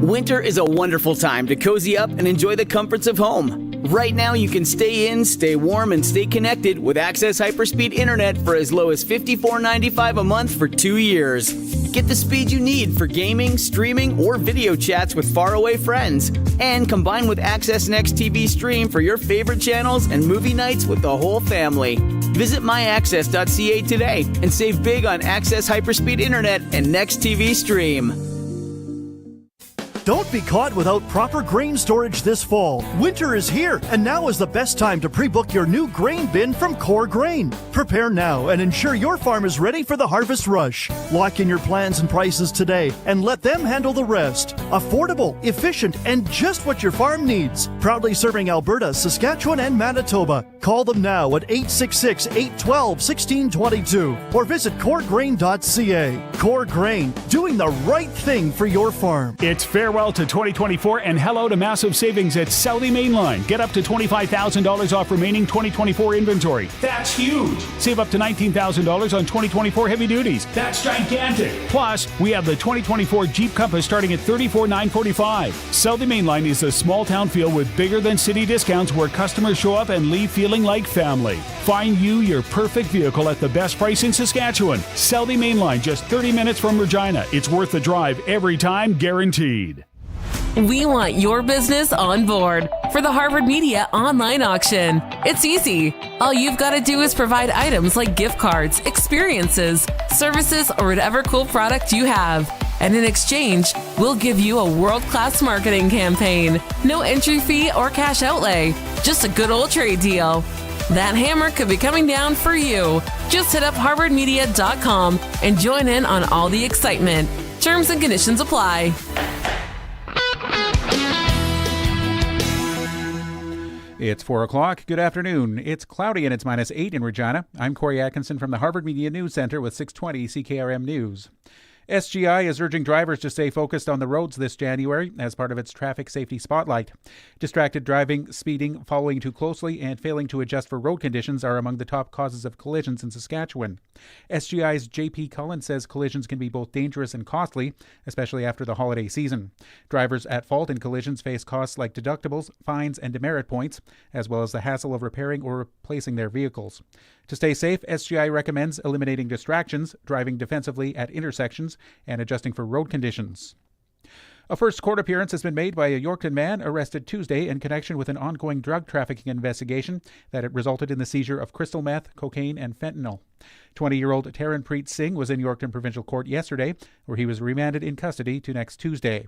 Winter is a wonderful time to cozy up and enjoy the comforts of home. Right now, you can stay in, stay warm, and stay connected with Access Hyperspeed Internet for as low as $54.95 a month for 2 years. Get the speed you need for gaming, streaming, or video chats with faraway friends. And combine with Access Next TV Stream for your favorite channels and movie nights with the whole family. Visit myaccess.ca today and save big on Access Hyperspeed Internet and Next TV Stream. Don't be caught without proper grain storage this fall. Winter is here, and now is the best time to pre-book your new grain bin from Core Grain. Prepare now and ensure your farm is ready for the harvest rush. Lock in your plans and prices today and let them handle the rest. Affordable, efficient, and just what your farm needs. Proudly serving Alberta, Saskatchewan, and Manitoba. Call them now at 866-812-1622 or visit coregrain.ca. Core Grain, doing the right thing for your farm. It's farewell to 2024 and hello to massive savings at Southie Mainline. Get up to $25,000 off remaining 2024 inventory. That's huge. Save up to $19,000 on 2024 heavy duties. That's gigantic. Plus, we have the 2024 Jeep Compass starting at $34,945. Southie Mainline is a small town feel with bigger than city discounts where customers show up and leave feeling like family. Find you your perfect vehicle at the best price in Saskatchewan. Southie Mainline, just 30 minutes from Regina. It's worth the drive every time, guaranteed. We want your business on board for the Harvard Media online auction. It's easy. All you've got to do is provide items like gift cards, experiences, services, or whatever cool product you have. And in exchange, we'll give you a world-class marketing campaign. No entry fee or cash outlay. Just a good old trade deal. That hammer could be coming down for you. Just hit up harvardmedia.com and join in on all the excitement. Terms and conditions apply. It's 4 o'clock. Good afternoon. It's cloudy and it's -8 in Regina. I'm Corey Atkinson from the Harvard Media News Center with 620 CKRM News. SGI is urging drivers to stay focused on the roads this January as part of its traffic safety spotlight. Distracted driving, speeding, following too closely, and failing to adjust for road conditions are among the top causes of collisions in Saskatchewan. SGI's JP Cullen says collisions can be both dangerous and costly, especially after the holiday season. Drivers at fault in collisions face costs like deductibles, fines, and demerit points, as well as the hassle of repairing or replacing their vehicles. To stay safe, SGI recommends eliminating distractions, driving defensively at intersections, and adjusting for road conditions. A first court appearance has been made by a Yorkton man arrested Tuesday in connection with an ongoing drug trafficking investigation that resulted in the seizure of crystal meth, cocaine, and fentanyl. 20-year-old Taranpreet Singh was in Yorkton Provincial Court yesterday, where he was remanded in custody to next Tuesday.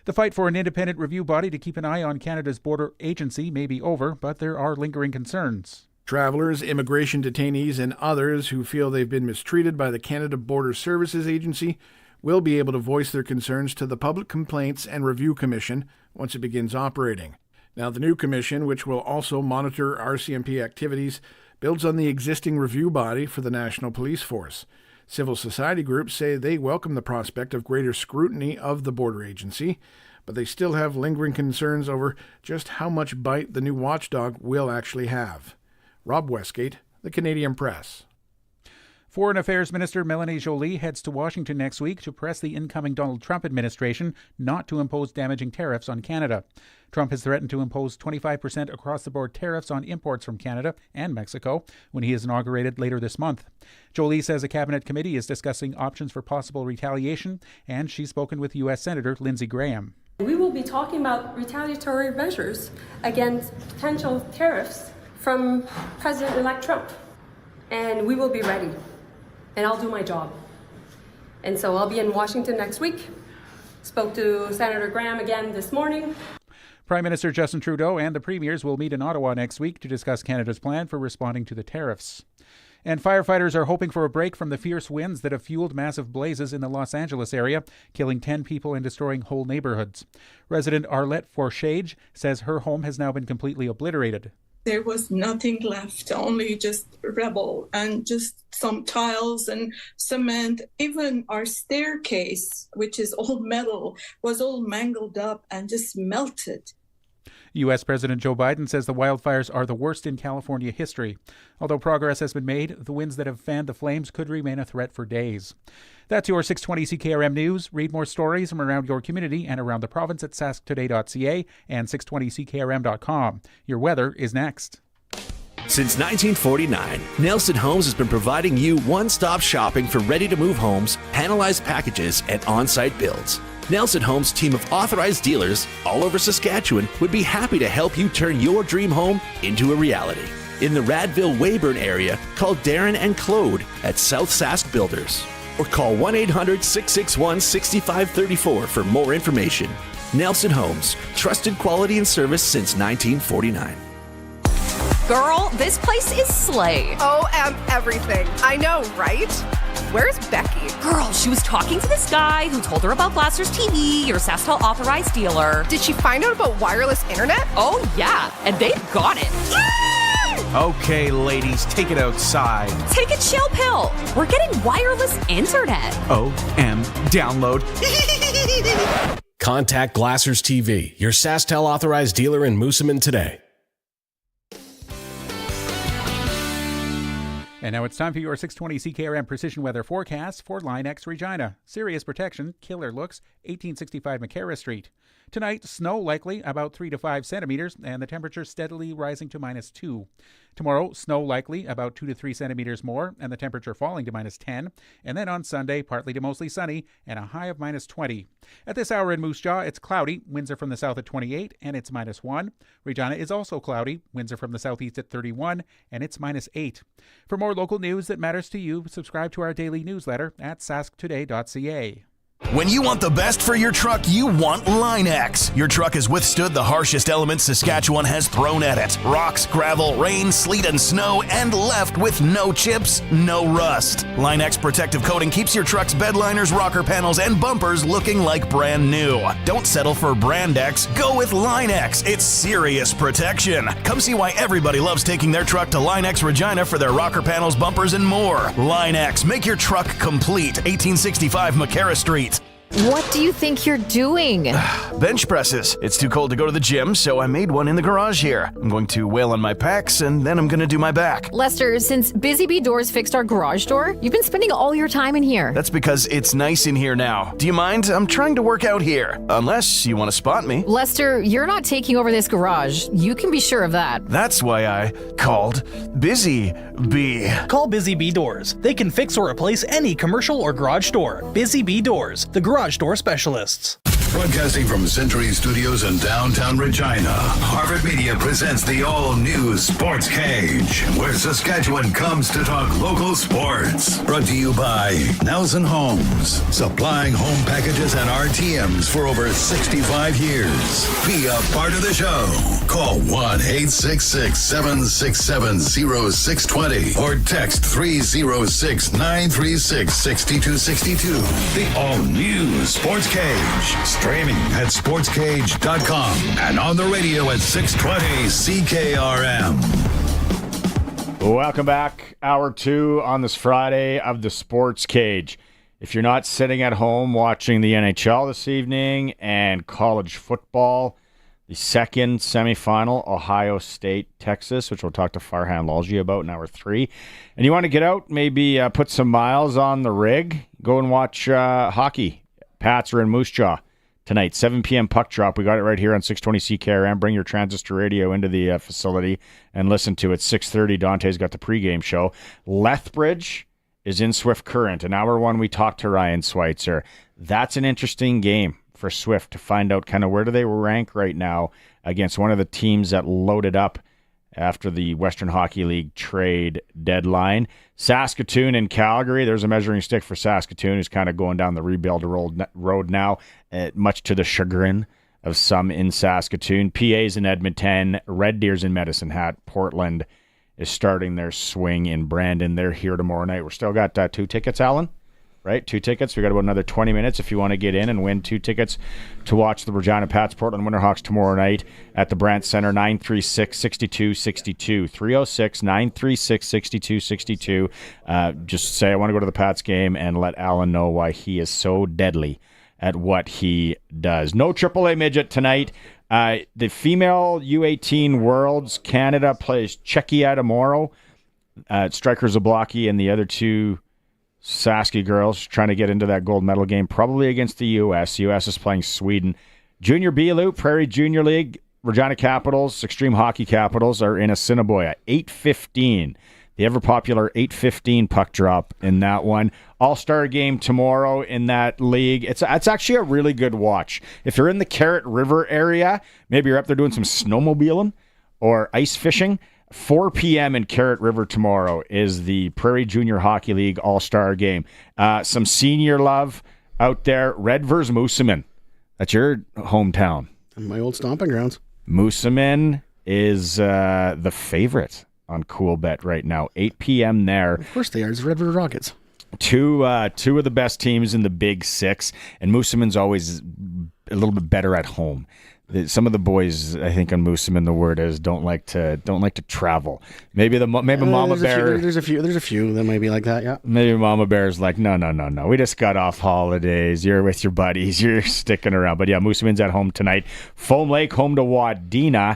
The fight for an independent review body to keep an eye on Canada's border agency may be over, but there are lingering concerns. Travelers, immigration detainees, and others who feel they've been mistreated by the Canada Border Services Agency will be able to voice their concerns to the Public Complaints and Review Commission once it begins operating. Now, the new commission, which will also monitor RCMP activities, builds on the existing review body for the National Police Force. Civil society groups say they welcome the prospect of greater scrutiny of the border agency, but they still have lingering concerns over just how much bite the new watchdog will actually have. Rob Westgate, The Canadian Press. Foreign Affairs Minister Melanie Joly heads to Washington next week to press the incoming Donald Trump administration not to impose damaging tariffs on Canada. Trump has threatened to impose 25% across-the-board tariffs on imports from Canada and Mexico when he is inaugurated later this month. Joly says a cabinet committee is discussing options for possible retaliation, and she's spoken with U.S. Senator Lindsey Graham. We will be talking about retaliatory measures against potential tariffs from President-elect Trump, and we will be ready, and I'll do my job. And so I'll be in Washington next week. Spoke to Senator Graham again this morning. Prime Minister Justin Trudeau and the premiers will meet in Ottawa next week to discuss Canada's plan for responding to the tariffs. And firefighters are hoping for a break from the fierce winds that have fueled massive blazes in the Los Angeles area, killing 10 people and destroying whole neighborhoods. Resident Arlette Forshage says her home has now been completely obliterated. There was nothing left, only just rubble and just some tiles and cement. Even our staircase, which is all metal, was all mangled up and just melted. U.S. President Joe Biden says the wildfires are the worst in California history. Although progress has been made, the winds that have fanned the flames could remain a threat for days. That's your 620 CKRM News. Read more stories from around your community and around the province at sasktoday.ca and 620ckrm.com. Your weather is next. Since 1949, Nelson Homes has been providing you one-stop shopping for ready-to-move homes, panelized packages, and on-site builds. Nelson Homes' team of authorized dealers all over Saskatchewan would be happy to help you turn your dream home into a reality. In the Radville-Weyburn area, call Darren and Claude at South Sask Builders. Or call 1-800-661-6534 for more information. Nelson Homes, trusted quality and service since 1949. Girl, this place is slay. Everything. I know, right? Where's Becky? Girl, she was talking to this guy who told her about Blasters TV, your SaskTel authorized dealer. Did she find out about wireless internet? Oh, yeah, and they've got it. Okay, ladies, take it outside. Take a chill pill. We're getting wireless internet. OM download. Contact Glassers TV, your SaskTel authorized dealer in Moosomin today. And now it's time for your 620 CKRM Precision Weather Forecast for Line X Regina. Serious protection, killer looks, 1865 McCarra Street. Tonight, snow likely about 3 to 5 centimeters, and the temperature steadily rising to -2. Tomorrow, snow likely about 2 to 3 centimeters more, and the temperature falling to -10. And then on Sunday, partly to mostly sunny, and a high of -20. At this hour in Moose Jaw, it's cloudy. Winds are from the south at 28, and it's -1. Regina is also cloudy. Winds are from the southeast at 31, and it's -8. For more local news that matters to you, subscribe to our daily newsletter at sasktoday.ca. When you want the best for your truck, you want Line X. Your truck has withstood the harshest elements Saskatchewan has thrown at it. Rocks, gravel, rain, sleet, and snow, and left with no chips, no rust. Line X protective coating keeps your truck's bed liners, rocker panels, and bumpers looking like brand new. Don't settle for Brand X. Go with Line X. It's serious protection. Come see why everybody loves taking their truck to Line X Regina for their rocker panels, bumpers, and more. Line X. Make your truck complete. 1865 McCarra Street. What do you think you're doing? Bench presses. It's too cold to go to the gym, so I made one in the garage here. I'm going to wail on my pecs, and then I'm going to do my back. Lester, since Busy Bee Doors fixed our garage door, you've been spending all your time in here. That's because it's nice in here now. Do you mind? I'm trying to work out here. Unless you want to spot me. Lester, you're not taking over this garage. You can be sure of that. That's why I called Busy Bee. Call Busy Bee Doors. They can fix or replace any commercial or garage door. Busy Bee Doors, the garage door specialists. Broadcasting from Century Studios in downtown Regina, Harvard Media presents the all-new Sportscage, where Saskatchewan comes to talk local sports. Brought to you by Nelson Homes, supplying home packages and RTMs for over 65 years. Be a part of the show. Call 1-866-767-0620 or text 306-936-6262. The all-new Sportscage. Streaming at sportscage.com and on the radio at 620 CKRM. Welcome back. Hour 2 on this Friday of the Sports Cage. If you're not sitting at home watching the NHL this evening and college football, the second semifinal, Ohio State, Texas, which we'll talk to Farhan Lalji about in hour 3. And you want to get out, maybe put some miles on the rig, go and watch hockey. Pats are in Moose Jaw tonight, 7 p.m. puck drop. We got it right here on 620 CKRM. Bring your transistor radio into the facility and listen to it. 6:30, Dante's got the pregame show. Lethbridge is in Swift Current. In hour 1, we talked to Ryan Swïtzer. That's an interesting game for Swift to find out kind of where do they rank right now against one of the teams that loaded up after the Western Hockey League trade deadline. Saskatoon and Calgary, there's a measuring stick for Saskatoon, who's kind of going down the rebuild road now, much to the chagrin of some in Saskatoon. PA's in Edmonton, Red Deer's in Medicine Hat, Portland is starting their swing in Brandon. They're here tomorrow night. We're still got 2 tickets, Alan? Right, 2 tickets. We got about another 20 minutes if you want to get in and win 2 tickets to watch the Regina Pats Portland Winterhawks tomorrow night at the Brandt Center. 936-6262 306-936-6262. Just say I want to go to the Pats game and let Alan know why he is so deadly at what he does. No AAA midget tonight. The female U18 Worlds, Canada plays Czechia tomorrow. Striker Zablocki and the other 2 Sasky girls trying to get into that gold medal game, probably against the U.S. U.S. is playing Sweden. Junior B Loop, Prairie Junior League, Regina Capitals, Extreme Hockey Capitals are in Assiniboia. 8:15. The ever-popular 8:15 puck drop in that one. All-Star game tomorrow in that league. It's actually a really good watch. If you're in the Carrot River area, maybe you're up there doing some snowmobiling or ice fishing, 4 p.m. in Carrot River tomorrow is the Prairie Junior Hockey League All-Star Game. Some senior love out there. Red vs. Moosomin. That's your hometown. My old stomping grounds. Moosomin is the favorite on Cool Bet right now. 8 p.m. there. Of course they are. It's Red River Rockets. Two of the best teams in the Big Six, and Moosomin's always little bit better at home. Some of the boys, I think, on Moosomin, the word is don't like to travel. Maybe Mama Bear. There's a few that might be like that. Yeah. Maybe Mama Bear's like, no. We just got off holidays. You're with your buddies. You're sticking around. But yeah, Moosomin's at home tonight. Foam Lake home to Wadena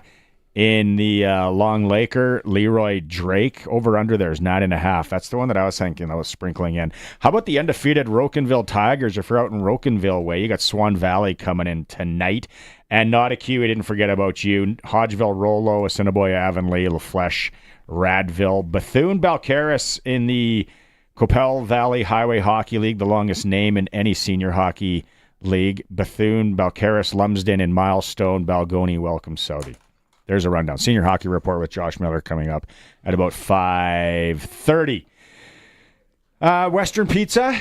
in the Long Laker. Leroy Drake over under there is 9.5. That's the one that I was thinking I was sprinkling in. How about the undefeated Rocanville Tigers? If you're out in Rocanville way, you got Swan Valley coming in tonight. And Nauticue, we didn't forget about you. Hodgeville, Rollo, Assiniboia, Avonlea, Lafleche, Radville, Bethune, Balcarres in the Coppell Valley Highway Hockey League, the longest name in any senior hockey league. Bethune, Balcarres, Lumsden, and Milestone, Balgony, Welcome Saudi. There's a rundown. Senior Hockey Report with Josh Miller coming up at about 5:30. Western Pizza.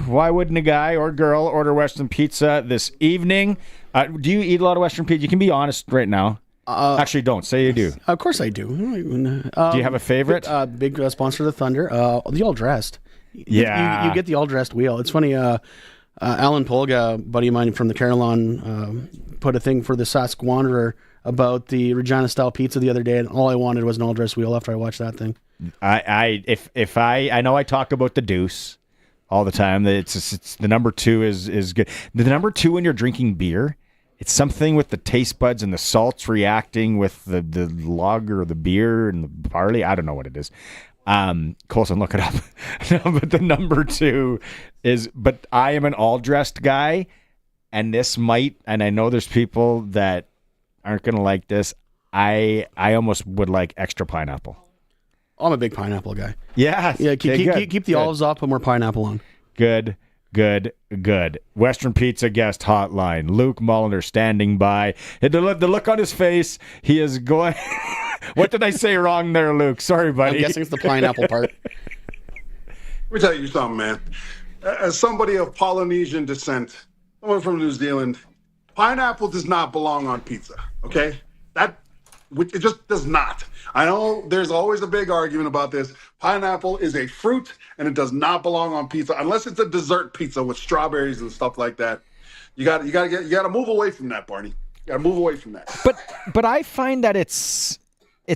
Why wouldn't a guy or girl order Western Pizza this evening? Do you eat a lot of Western Pizza? You can be honest right now. Actually, don't. Say you do. Of course I do. Do you have a favorite? Big sponsor of the Thunder. The All Dressed. Yeah. You get the All Dressed wheel. It's funny. Alan Polga, a buddy of mine from the Carillon, put a thing for the Sask Wanderer about the Regina style pizza the other day, and all I wanted was an All Dressed wheel after I watched that thing. I know I talk about the Deuce all the time. It's the number 2 is good. The number 2 when you're drinking beer, it's something with the taste buds and the salts reacting with the lager or the beer and the barley. I don't know what it is. Colson, look it up. No, but the number 2 is, but I am an all dressed guy, and this might, and I know there's people that aren't going to like this. I almost would like extra pineapple. I'm a big pineapple guy. Yeah. Keep the olives off, put more pineapple on. Good. Western Pizza guest hotline. Luc Mullinder standing by. The look on his face, he is going... What did I say wrong there, Luke? Sorry, buddy. I'm guessing it's the pineapple part. Let me tell you something, man. As somebody of Polynesian descent, someone from New Zealand, pineapple does not belong on pizza, okay? It just does not. I know there's always a big argument about this. Pineapple is a fruit, and it does not belong on pizza unless it's a dessert pizza with strawberries and stuff like that. You got to move away from that, Barney. You got to move away from that. But I find that it's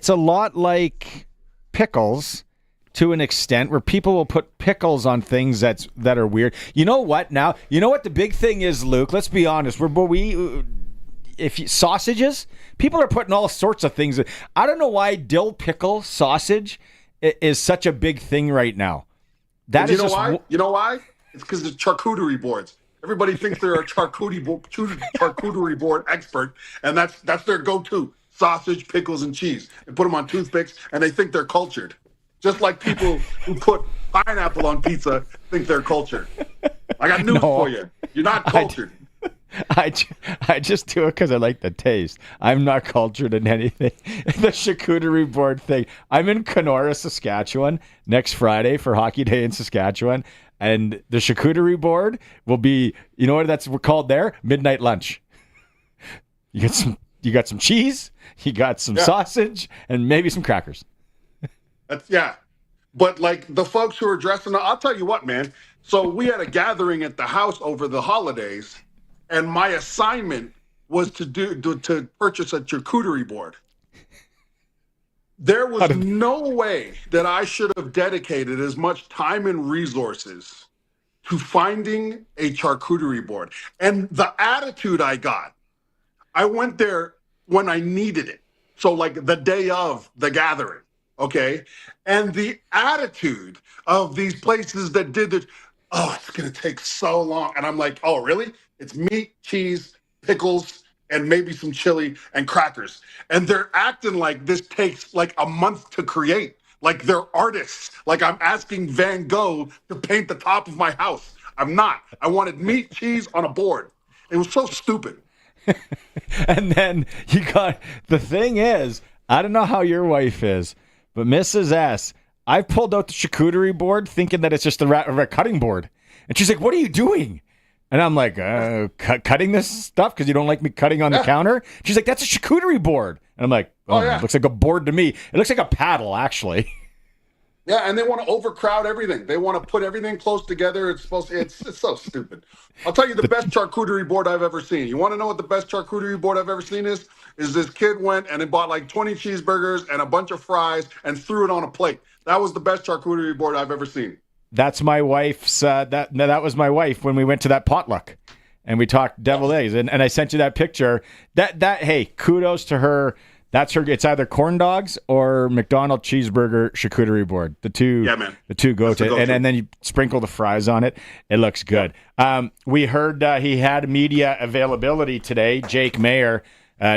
a lot like pickles to an extent, where people will put pickles on things that are weird. You know what? Now, you know what the big thing is, Luke. Let's be honest. Sausages, people are putting all sorts of things. I don't know why dill pickle sausage is such a big thing right now. You know why? It's because of charcuterie boards. Everybody thinks they're a charcuterie board expert, and that's their go-to: sausage, pickles, and cheese. They put them on toothpicks, and they think they're cultured. Just like people who put pineapple on pizza think they're cultured. I got news for you. You're not cultured. I just do it because I like the taste. I'm not cultured in anything. The charcuterie board thing. I'm in Kenora, Saskatchewan next Friday for Hockey Day in Saskatchewan. And the charcuterie board will be, you know what we're called there? Midnight lunch. You got some cheese, you got some sausage, and maybe some crackers. But like the folks who are dressing up, I'll tell you what, man. So we had a gathering at the house over the holidays, and my assignment was to purchase a charcuterie board. There was no way that I should have dedicated as much time and resources to finding a charcuterie board. And the attitude I got, I went there when I needed it. So like the day of the gathering, okay? And the attitude of these places that did it, it's going to take so long. And I'm like, oh, really? It's meat, cheese, pickles, and maybe some chili and crackers. And they're acting like this takes like a month to create. Like they're artists. Like I'm asking Van Gogh to paint the top of my house. I'm not. I wanted meat, cheese on a board. It was so stupid. And then the thing is, I don't know how your wife is, but Mrs. S, I pulled out the charcuterie board thinking that it's just a cutting board. And she's like, what are you doing? And I'm like, cutting this stuff because you don't like me cutting on the counter? She's like, that's a charcuterie board. And I'm like, it looks like a board to me. It looks like a paddle, actually. Yeah, and they want to overcrowd everything. They want to put everything close together. It's so stupid. I'll tell you the best charcuterie board I've ever seen. You want to know what the best charcuterie board I've ever seen is? Is this kid went and he bought like 20 cheeseburgers and a bunch of fries and threw it on a plate. That was the best charcuterie board I've ever seen. That's my wife's. That was my wife when we went to that potluck, and we talked deviled eggs, and I sent you that picture. Hey, kudos to her. That's her. It's either corn dogs or McDonald's cheeseburger charcuterie board. The two, yeah, man. The two go-to, and then you sprinkle the fries on it. It looks good. We heard he had media availability today. Jake Maier,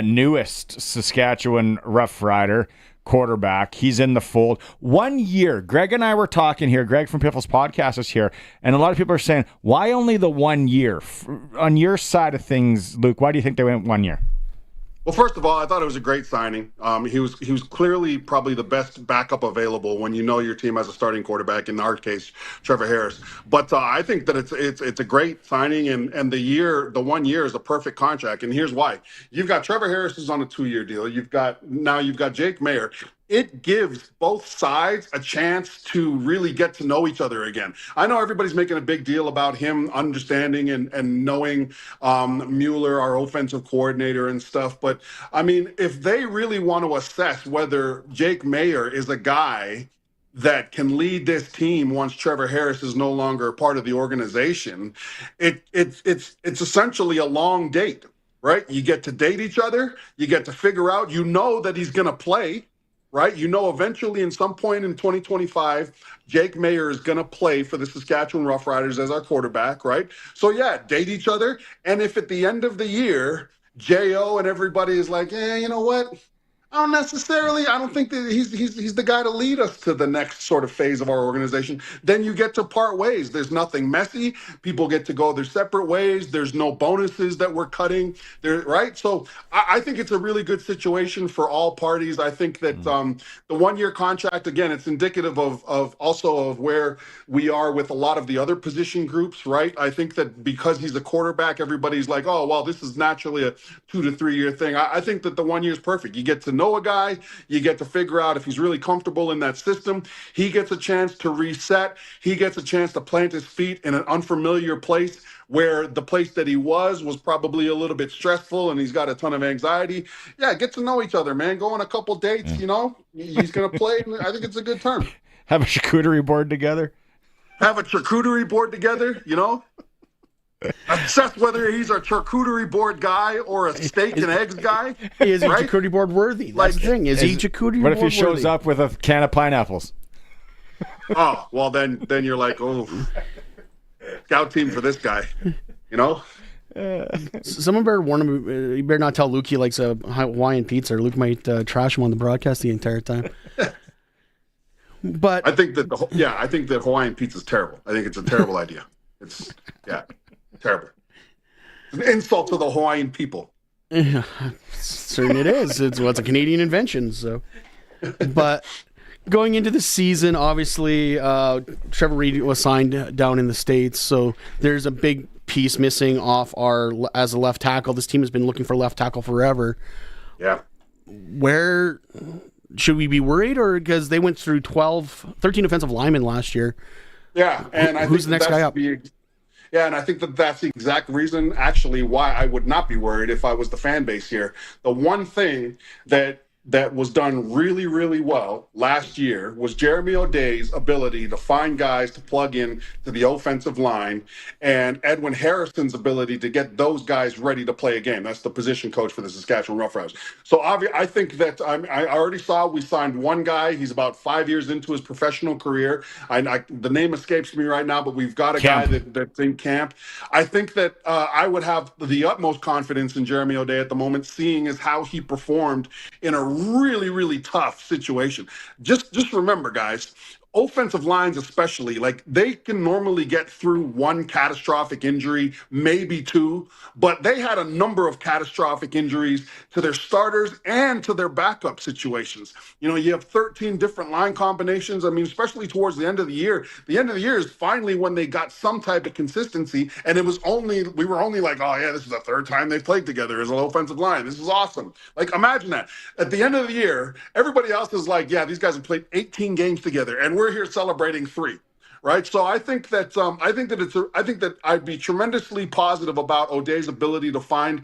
newest Saskatchewan Roughrider quarterback. He's in the fold. 1 year. Greg and I were talking here. Greg from Piffles Podcast is here, and a lot of people are saying, "Why only the 1 year?" On your side of things, Luke, why do you think they went 1 year? Well, first of all, I thought it was a great signing. He was clearly probably the best backup available when you know your team has a starting quarterback. In our case, Trevor Harris. But I think that it's a great signing, and the 1 year is a perfect contract. And here's why: you've got Trevor Harris is on a 2-year deal. You've got Jake Maier. It gives both sides a chance to really get to know each other again. I know everybody's making a big deal about him understanding and knowing Mueller, our offensive coordinator and stuff. But, I mean, if they really want to assess whether Jake Maier is a guy that can lead this team once Trevor Harris is no longer a part of the organization, it's essentially a long date, right? You get to date each other. You get to figure out, that he's going to play. Right? Eventually in some point in 2025, Jake Maier is going to play for the Saskatchewan Roughriders as our quarterback, right? So, yeah, date each other. And if at the end of the year, J.O. and everybody is like, you know what? I don't think that he's the guy to lead us to the next sort of phase of our organization. Then you get to part ways. There's nothing messy. People get to go their separate ways. There's no bonuses that we're cutting there, right? So I think it's a really good situation for all parties. I think that the 1 year contract, again, it's indicative of where we are with a lot of the other position groups, right? I think that because he's a quarterback, everybody's like, oh, well, this is naturally a 2 to 3 year thing. I think that the 1 year is perfect. You get to know a guy, you get to figure out if he's really comfortable in that system. He gets a chance to reset. He gets a chance to plant his feet in an unfamiliar place where the place that he was probably a little bit stressful and he's got a ton of anxiety. Yeah, get to know each other, man. Go on a couple dates, He's going to play. I think it's a good term. Have a charcuterie board together. Assess whether he's a charcuterie board guy or a steak and eggs guy. Is he charcuterie board worthy? That's the thing. Is he charcuterie board worthy? What if he shows up with a can of pineapples? Oh, well, then you're like, oh, scout team for this guy, Someone better warn him. You better not tell Luke he likes a Hawaiian pizza, or Luke might trash him on the broadcast the entire time. But I think that Hawaiian pizza is terrible. I think it's a terrible idea. It's terrible. It's an insult to the Hawaiian people. Yeah, certainly it is. It's a Canadian invention. So, but going into the season, obviously, Trevor Reed was signed down in the States, so there's a big piece missing off as a left tackle. This team has been looking for left tackle forever. Yeah. Where should we be worried, or because they went through 13 offensive linemen last year? Yeah, and I who's think the next guy up? Yeah, and I think that's the exact reason, actually, why I would not be worried if I was the fan base here. The one thing that was done really, really well last year was Jeremy O'Day's ability to find guys to plug in to the offensive line, and Edwin Harrison's ability to get those guys ready to play a game. That's the position coach for the Saskatchewan Roughriders. So I think that I already saw we signed one guy. He's about 5 years into his professional career. The name escapes me right now, but we've got a guy that's in camp. I think that I would have the utmost confidence in Jeremy O'Day at the moment, seeing as how he performed in a really, really tough situation. Just remember, guys, offensive lines especially, like, they can normally get through one catastrophic injury, maybe two, but they had a number of catastrophic injuries to their starters and to their backup situations. You have 13 different line combinations. I mean, especially towards the end of the year. The end of the year is finally when they got some type of consistency, and we were only like, oh yeah, this is the third time they've played together as an offensive line. This is awesome. Like, imagine that. At the end of the year, everybody else is like, yeah, these guys have played 18 games together, and we're here celebrating 3. Right, so I think that I'd be tremendously positive about O'Day's ability to find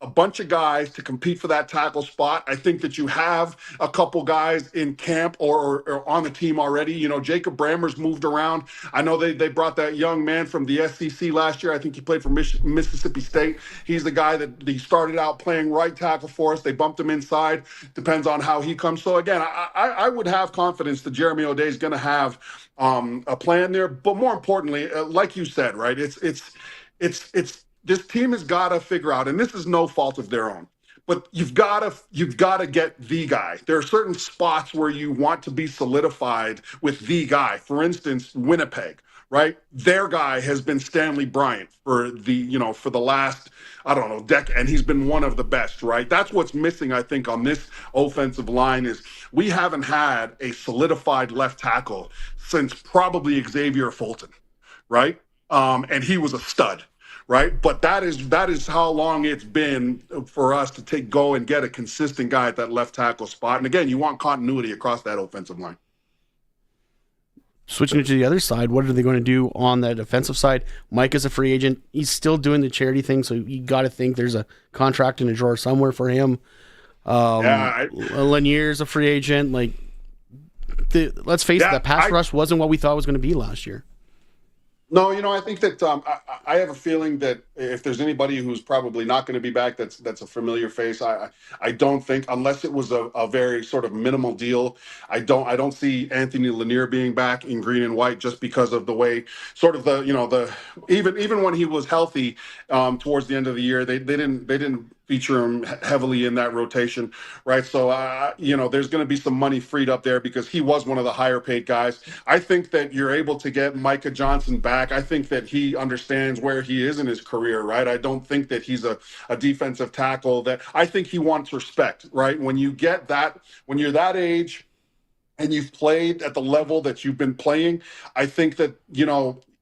a bunch of guys to compete for that tackle spot. I think that you have a couple guys in camp or on the team already. You know, Jacob Brammer's moved around. I know they brought that young man from the SEC last year. I think he played for Mississippi State. He's the guy that he started out playing right tackle for us. They bumped him inside. Depends on how he comes. So again, I would have confidence that Jeremy O'Day is going to have a plan there. But more importantly, like you said, right, it's this team has got to figure out, and this is no fault of their own, but you've got to get the guy. There are certain spots where you want to be solidified with the guy. For instance, Winnipeg, right? Their guy has been Stanley Bryant for the last, I don't know, decade, and he's been one of the best, right? That's what's missing, I think, on this offensive line is we haven't had a solidified left tackle since probably Xavier Fulton, right? And he was a stud. Right, but that is how long it's been for us to go and get a consistent guy at that left tackle spot. And again, you want continuity across that offensive line. Switching it to the other side, what are they going to do on that offensive side? Mike is a free agent. He's still doing the charity thing, so you got to think there's a contract in a drawer somewhere for him. Lanier's a free agent. Let's face it, the pass rush wasn't what we thought it was going to be last year. No, I think that I have a feeling that if there's anybody who's probably not going to be back, that's a familiar face. I don't think, unless it was a very sort of minimal deal, I don't see Anthony Lanier being back in green and white just because of the way sort of even when he was healthy towards the end of the year, they didn't feature him heavily in that rotation, right? So, there's going to be some money freed up there because he was one of the higher paid guys. I think that you're able to get Micah Johnson back. I think that he understands where he is in his career, right? I don't think that he's a defensive tackle that I think he wants respect, right? When you're that age and you've played at the level that you've been playing, I think that,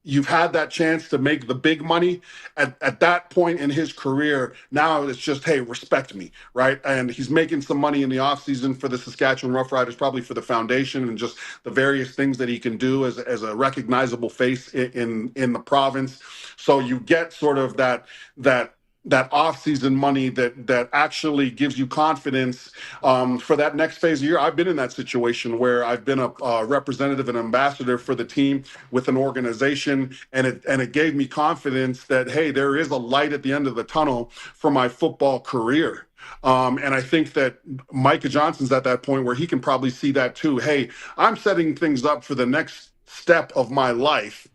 you've had that chance to make the big money at that point in his career. Now it's just, hey, respect me, right? And he's making some money in the offseason for the Saskatchewan Roughriders, probably for the foundation and just the various things that he can do as a recognizable face in the province. So you get sort of that off-season money that actually gives you confidence for that next phase of the year. I've been in that situation where I've been a representative and ambassador for the team with an organization, and it gave me confidence that, hey, there is a light at the end of the tunnel for my football career. And I think that Micah Johnson's at that point where he can probably see that too. Hey, I'm setting things up for the next step of my life,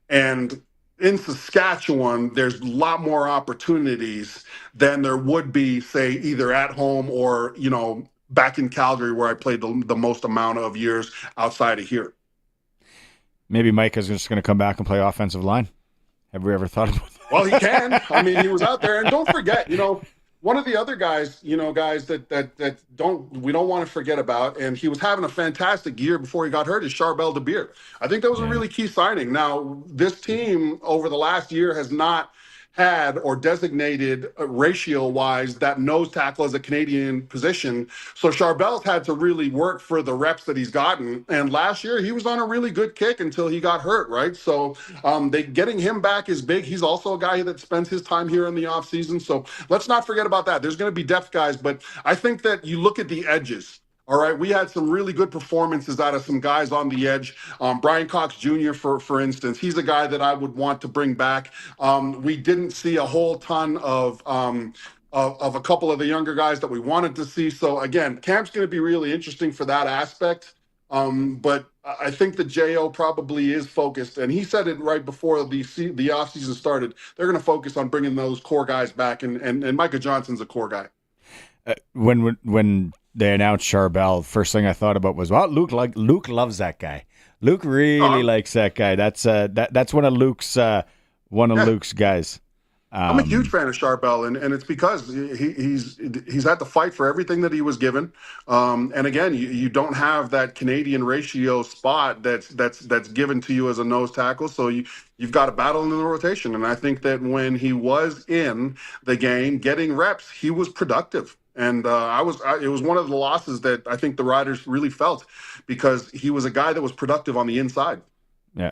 and in Saskatchewan, there's a lot more opportunities than there would be, say, either at home or, back in Calgary where I played the most amount of years outside of here. Maybe Mike is just going to come back and play offensive line. Have we ever thought about that? Well, he can. I mean, he was out there. And don't forget, one of the other guys, guys that we don't want to forget about, and he was having a fantastic year before he got hurt, is Charbel DeBeer. I think that was a really key signing. Now, this team over the last year has not had or designated ratio-wise that nose tackle as a Canadian position. So Charbel's had to really work for the reps that he's gotten. And last year, he was on a really good kick until he got hurt, right? So getting him back is big. He's also a guy that spends his time here in the offseason. So let's not forget about that. There's going to be depth guys, but I think that you look at the edges. All right, we had some really good performances out of some guys on the edge. Brian Cox Jr., for instance, he's a guy that I would want to bring back. We didn't see a whole ton of a couple of the younger guys that we wanted to see. So again, camp's going to be really interesting for that aspect. But I think the JO probably is focused, and he said it right before the offseason started. They're going to focus on bringing those core guys back, and Micah Johnson's a core guy. When they announced Charbel, first thing I thought about was, well, Luc loves that guy. Luc really likes that guy. That's one of Luc's guys. I'm a huge fan of Charbel, and it's because he's had to fight for everything that he was given. And again, you don't have that Canadian ratio spot that's given to you as a nose tackle, so you've got to battle in the rotation. And I think that when he was in the game getting reps, he was productive. And it was one of the losses that I think the Riders really felt because he was a guy that was productive on the inside. Yeah.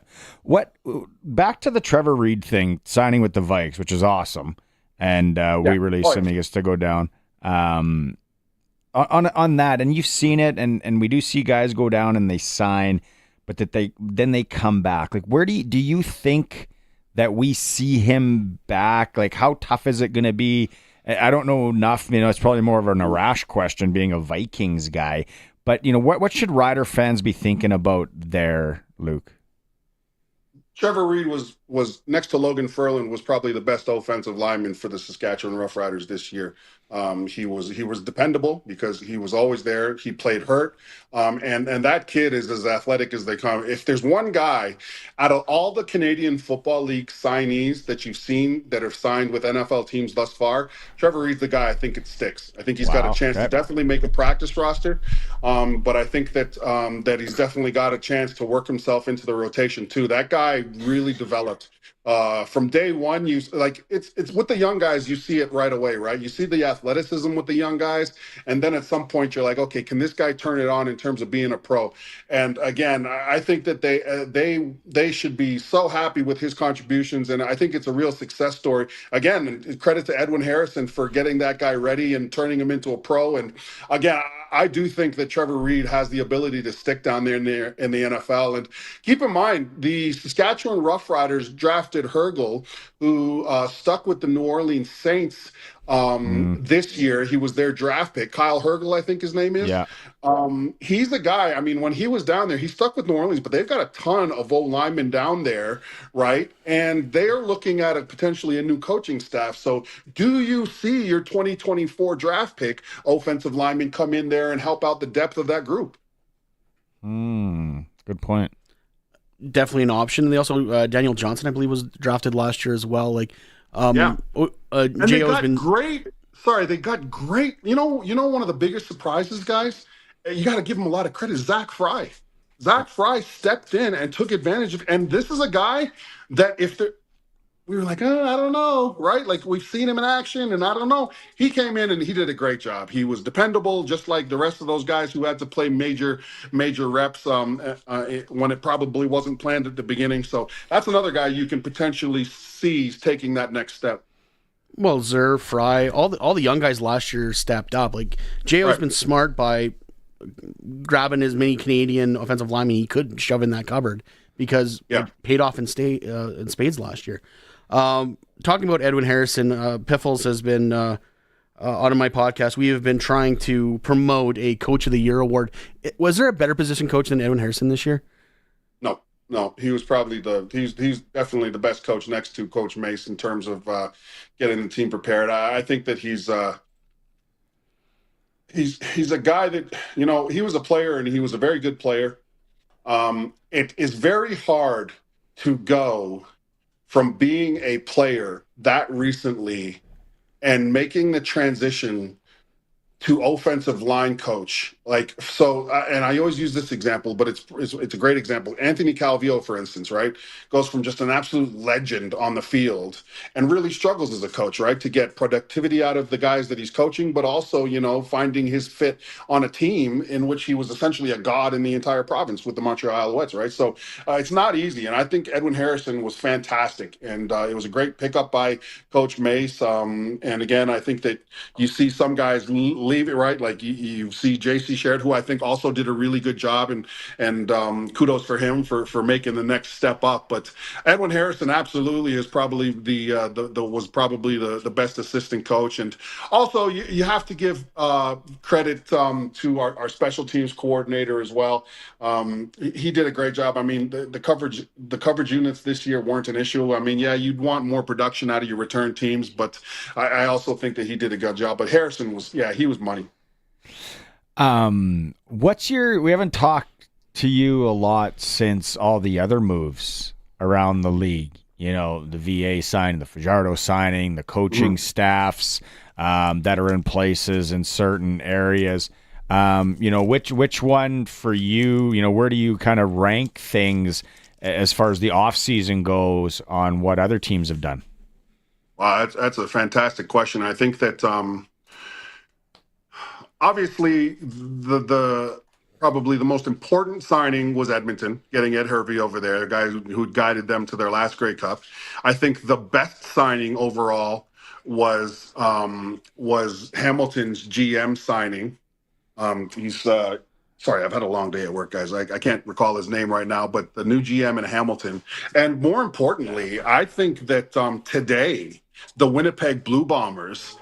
Back to the Trevor Reed thing, signing with the Vikes, which is awesome. And we released him. He gets to go down. On that, and you've seen it, and we do see guys go down and they sign, but that they come back. Like, where do you think that we see him back? Like, how tough is it going to be? I don't know enough. It's probably more of an Arash question, being a Vikings guy. But what should Rider fans be thinking about there, Luke? Trevor Reed was next to Logan Ferland, was probably the best offensive lineman for the Saskatchewan Roughriders this year. He was dependable because he was always there. He played hurt, and that kid is as athletic as they come. If there's one guy out of all the Canadian Football League signees that you've seen that have signed with NFL teams thus far, Trevor Reed's the guy. I think it sticks. I think he's got a chance to definitely make a practice roster, but I think that he's definitely got a chance to work himself into the rotation too. That guy really developed. From day one, it's with the young guys, you see it right away, right? You see the athleticism with the young guys, and then at some point you're like, okay, can this guy turn it on in terms of being a pro? And again, I think that they should be so happy with his contributions, and I think it's a real success story. Again, credit to Edwin Harrison for getting that guy ready and turning him into a pro. And again, I do think that Trevor Reed has the ability to stick down there in the NFL. And keep in mind, the Saskatchewan Roughriders drafted Hergel, who stuck with the New Orleans Saints this year. He was their draft pick. Kyle Hergel, I think his name is. Yeah. He's the guy. I mean, when he was down there, he stuck with New Orleans, but they've got a ton of old linemen down there, right? And they're looking at potentially a new coaching staff. So do you see your 2024 draft pick offensive lineman come in there and help out the depth of that group? Good point. Definitely an option. They also Daniel Johnson, I believe, was drafted last year as well. Like, and they J.O.'s got been great. Sorry, they got great. You know, one of the biggest surprises, guys. You got to give him a lot of credit. Zach Fry. Zach Fry stepped in and took advantage of. And this is a guy that we were like, I don't know, right? Like, we've seen him in action, and I don't know. He came in and he did a great job. He was dependable, just like the rest of those guys who had to play major reps when it probably wasn't planned at the beginning. So that's another guy you can potentially see taking that next step. Well, Zer, Fry, all the young guys last year stepped up. Like, J.O.'s been smart by grabbing as many Canadian offensive linemen he could shove in that cupboard because it paid off in spades last year. Talking about Edwin Harrison, Piffles has been on my podcast. We have been trying to promote a Coach of the Year award. Was there a better position coach than Edwin Harrison this year? No, he was probably he's definitely the best coach next to Coach Mace in terms of getting the team prepared. I think that he's a guy that, he was a player and he was a very good player. It is very hard to go from being a player that recently and making the transition to offensive line coach. And I always use this example, but it's a great example. Anthony Calvillo, for instance, right, goes from just an absolute legend on the field and really struggles as a coach, right, to get productivity out of the guys that he's coaching, but also, finding his fit on a team in which he was essentially a god in the entire province with the Montreal Alouettes, right? So it's not easy. And I think Edwin Harrison was fantastic. And it was a great pickup by Coach Mace. And again, I think that you see some guys leave it, right? Like you see J.C. Sherrod, who I think also did a really good job, and kudos for him for making the next step up. But Edwin Harrison absolutely is probably the best assistant coach. And also you have to give credit to our special teams coordinator as well. He did a great job. I mean, the coverage units this year weren't an issue. I mean, yeah, you'd want more production out of your return teams, but I also think that he did a good job. But Harrison he was money. We haven't talked to you a lot since all the other moves around the league, the VA signing, the Fajardo signing, the coaching staffs that are in places in certain areas. Which one for you, where do you kind of rank things as far as the off season goes on what other teams have done? Wow, that's a fantastic question. I think that obviously the probably the most important signing was Edmonton, getting Ed Hervey over there, a guy who guided them to their last Grey Cup. I think the best signing overall was Hamilton's GM signing. He's sorry, I've had a long day at work, guys. I can't recall his name right now, but the new GM in Hamilton. And more importantly, I think that today the Winnipeg Blue Bombers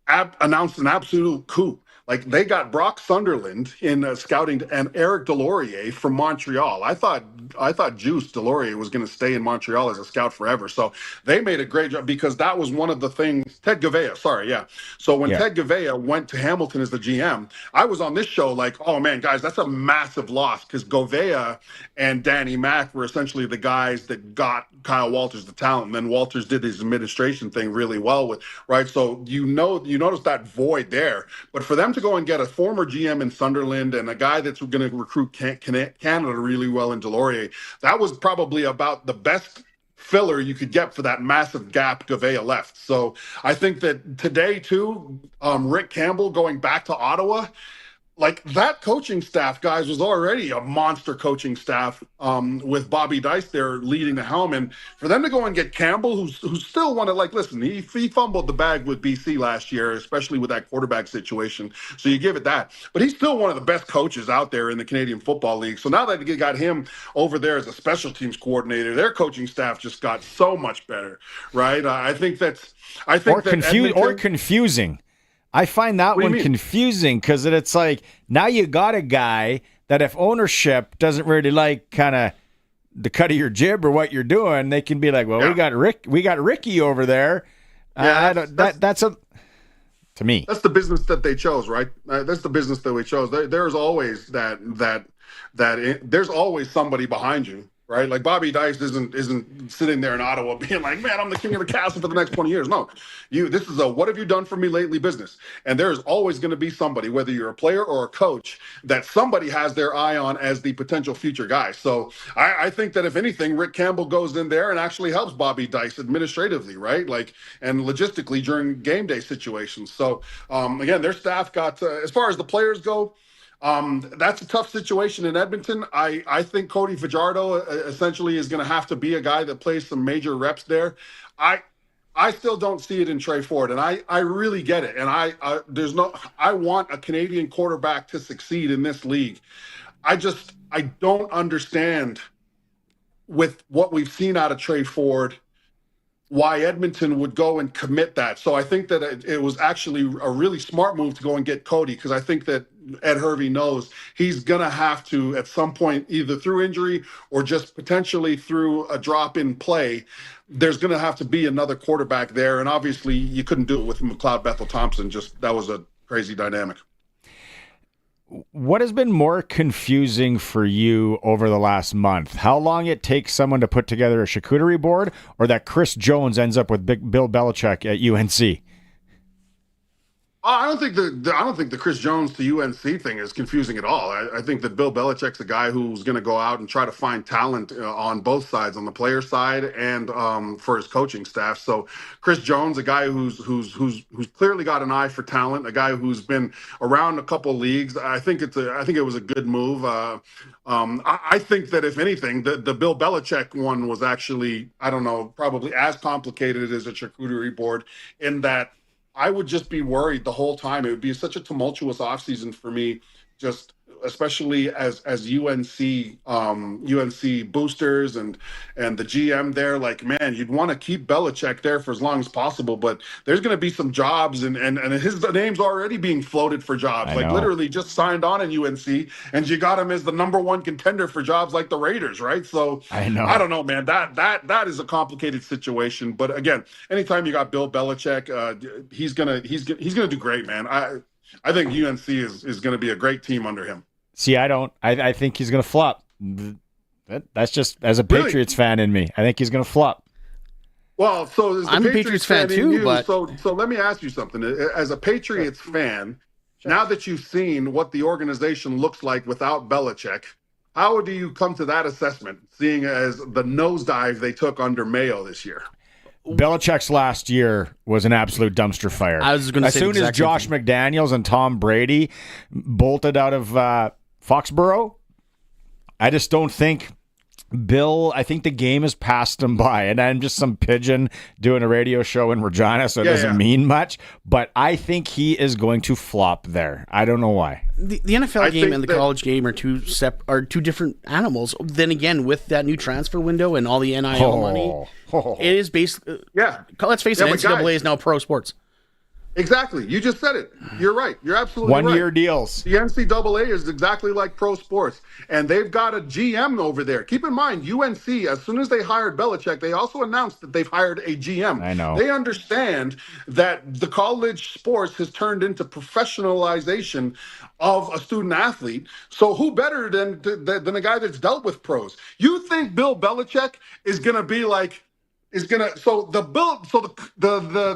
announced an absolute coup. Like, they got Brock Sunderland in scouting and Eric Deslauriers from Montreal. I thought Juice Deslauriers was going to stay in Montreal as a scout forever. So they made a great job, because that was one of the things. Ted Gavea, sorry, yeah. So when Ted Gavea went to Hamilton as the GM, I was on this show like, oh man, guys, that's a massive loss, because Gavea and Danny Mack were essentially the guys that got Kyle Walters the talent. And then Walters did his administration thing really well with, right? So you notice that void there. But for them to go and get a former GM in Sunderland and a guy that's going to recruit Canada really well in Deslauriers, that was probably about the best filler you could get for that massive gap Gavea left. So I think that today too, Rick Campbell going back to Ottawa, like, that coaching staff, guys, was already a monster coaching staff with Bobby Dice there leading the helm. And for them to go and get Campbell, who's still one of, like, listen, he fumbled the bag with BC last year, especially with that quarterback situation. So you give it that. But he's still one of the best coaches out there in the Canadian Football League. So now that they got him over there as a special teams coordinator, their coaching staff just got so much better, right? I think confusing. I find that one confusing, because it's like, now you got a guy that if ownership doesn't really like kind of the cut of your jib or what you're doing, they can be like, well, we got Ricky over there. That's to me. That's the business that they chose, right? That's the business that we chose. There's always there's always somebody behind you. Right, like Bobby Dice isn't sitting there in Ottawa being like, man, I'm the king of the castle for the next 20 years. No, this is a what have you done for me lately business. And there's always going to be somebody, whether you're a player or a coach, that somebody has their eye on as the potential future guy. So I think that if anything, Rick Campbell goes in there and actually helps Bobby Dice administratively, right? Like, and logistically during game day situations. So again, their staff got as far as the players go. That's a tough situation in Edmonton. I think Cody Fajardo essentially is going to have to be a guy that plays some major reps there. I still don't see it in Trey Ford, and I really get it. And I want a Canadian quarterback to succeed in this league. I don't understand, with what we've seen out of Trey Ford, why Edmonton would go and commit that. So I think that it was actually a really smart move to go and get Cody, because I think that Ed Hervey knows he's going to have to, at some point, either through injury or just potentially through a drop in play, there's going to have to be another quarterback there. And obviously you couldn't do it with McLeod Bethel-Thompson. That was a crazy dynamic. What has been more confusing for you over the last month? How long it takes someone to put together a charcuterie board, or that Chris Jones ends up with Bill Belichick at UNC? I don't think the Chris Jones to UNC thing is confusing at all. I think that Bill Belichick's a guy who's going to go out and try to find talent on both sides, on the player side and for his coaching staff. So Chris Jones, a guy who's clearly got an eye for talent, a guy who's been around a couple leagues. I think it was a good move. I think that if anything, the Bill Belichick one was actually, I don't know, probably as complicated as a charcuterie board, in that I would just be worried the whole time. It would be such a tumultuous offseason for me, just especially as UNC boosters and the GM there. Like, man, you'd want to keep Belichick there for as long as possible, but there's going to be some jobs, and his name's already being floated for jobs. Like, literally just signed on in UNC, and you got him as the number one contender for jobs like the Raiders, right? So I don't know, man. That is a complicated situation. But again, anytime you got Bill Belichick, he's gonna do great, man. I think UNC is going to be a great team under him. See, I don't. I think he's going to flop. That's just as a Patriots fan in me. I think he's going to flop. Well, so I'm a Patriots fan too. But so let me ask you something. As a Patriots fan, now that you've seen what the organization looks like without Belichick, how do you come to that assessment, seeing as the nosedive they took under Mayo this year? Belichick's last year was an absolute dumpster fire. I was going to say as soon as Josh McDaniels and Tom Brady bolted out of Foxborough, I just don't think Bill, I think the game has passed him by, and I'm just some pigeon doing a radio show in Regina, so it doesn't mean much, but I think he is going to flop there. I don't know why. The NFL game and the college game are two different animals. Then again, with that new transfer window and all the NIL money, it is basically... let's face it, NCAA is now pro sports. Exactly. You just said it. You're right. You're absolutely right. 1-year deals. The NCAA is exactly like pro sports, and they've got a GM over there. Keep in mind, UNC, as soon as they hired Belichick, they also announced that they've hired a GM. I know. They understand that the college sports has turned into professionalization of a student athlete. So who better than a guy that's dealt with pros? You think Bill Belichick is going to be like, the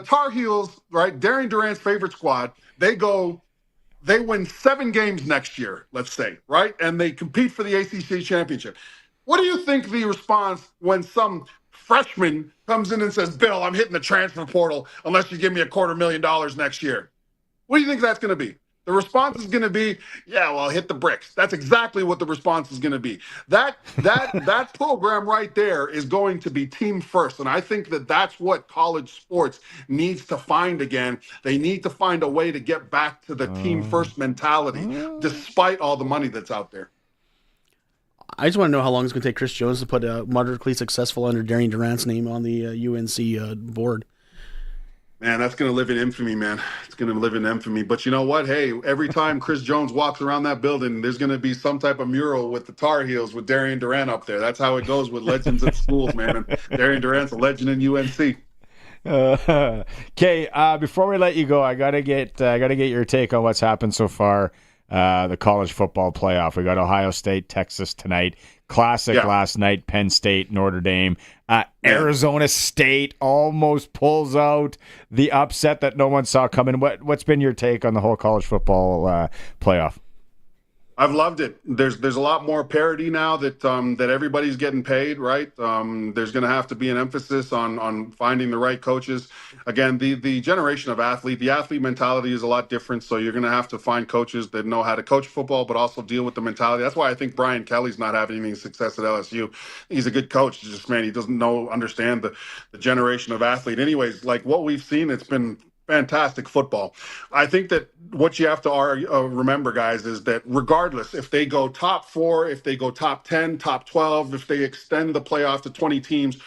Tar Heels, right? Darian Durant's favorite squad. They win 7 games next year, let's say, right? And they compete for the ACC championship. What do you think the response when some freshman comes in and says, "Bill, I'm hitting the transfer portal unless you give me $250,000 next year"? What do you think that's going to be? The response is going to be, "Yeah, well, hit the bricks." That's exactly what the response is going to be. That program right there is going to be team first, and I think that's what college sports needs to find again. They need to find a way to get back to the team first mentality, despite all the money that's out there. I just want to know how long it's going to take Chris Jones to put moderately successful under Darian Durant's name on the UNC board. Man, that's going to live in infamy, man. It's going to live in infamy. But you know what? Hey, every time Chris Jones walks around that building, there's going to be some type of mural with the Tar Heels with Darian Durant up there. That's how it goes with legends at schools, man. And Darian Durant's a legend in UNC. Okay, before we let you go, I gotta get your take on what's happened so far. The college football playoff. We got Ohio State, Texas tonight. Classic last night. Penn State, Notre Dame. Arizona State almost pulls out the upset that no one saw coming. What's been your take on the whole college football playoff? I've loved it. There's a lot more parity now that everybody's getting paid, right? There's going to have to be an emphasis on finding the right coaches. Again, the generation of the athlete mentality is a lot different. So you're going to have to find coaches that know how to coach football, but also deal with the mentality. That's why I think Brian Kelly's not having any success at LSU. He's a good coach. It's just, man, he doesn't understand the generation of athlete. Anyways, like what we've seen, it's been fantastic football. I think that what you have to remember, guys, is that regardless if they go top 4, if they go top 10, top 12, if they extend the playoff to 20 teams,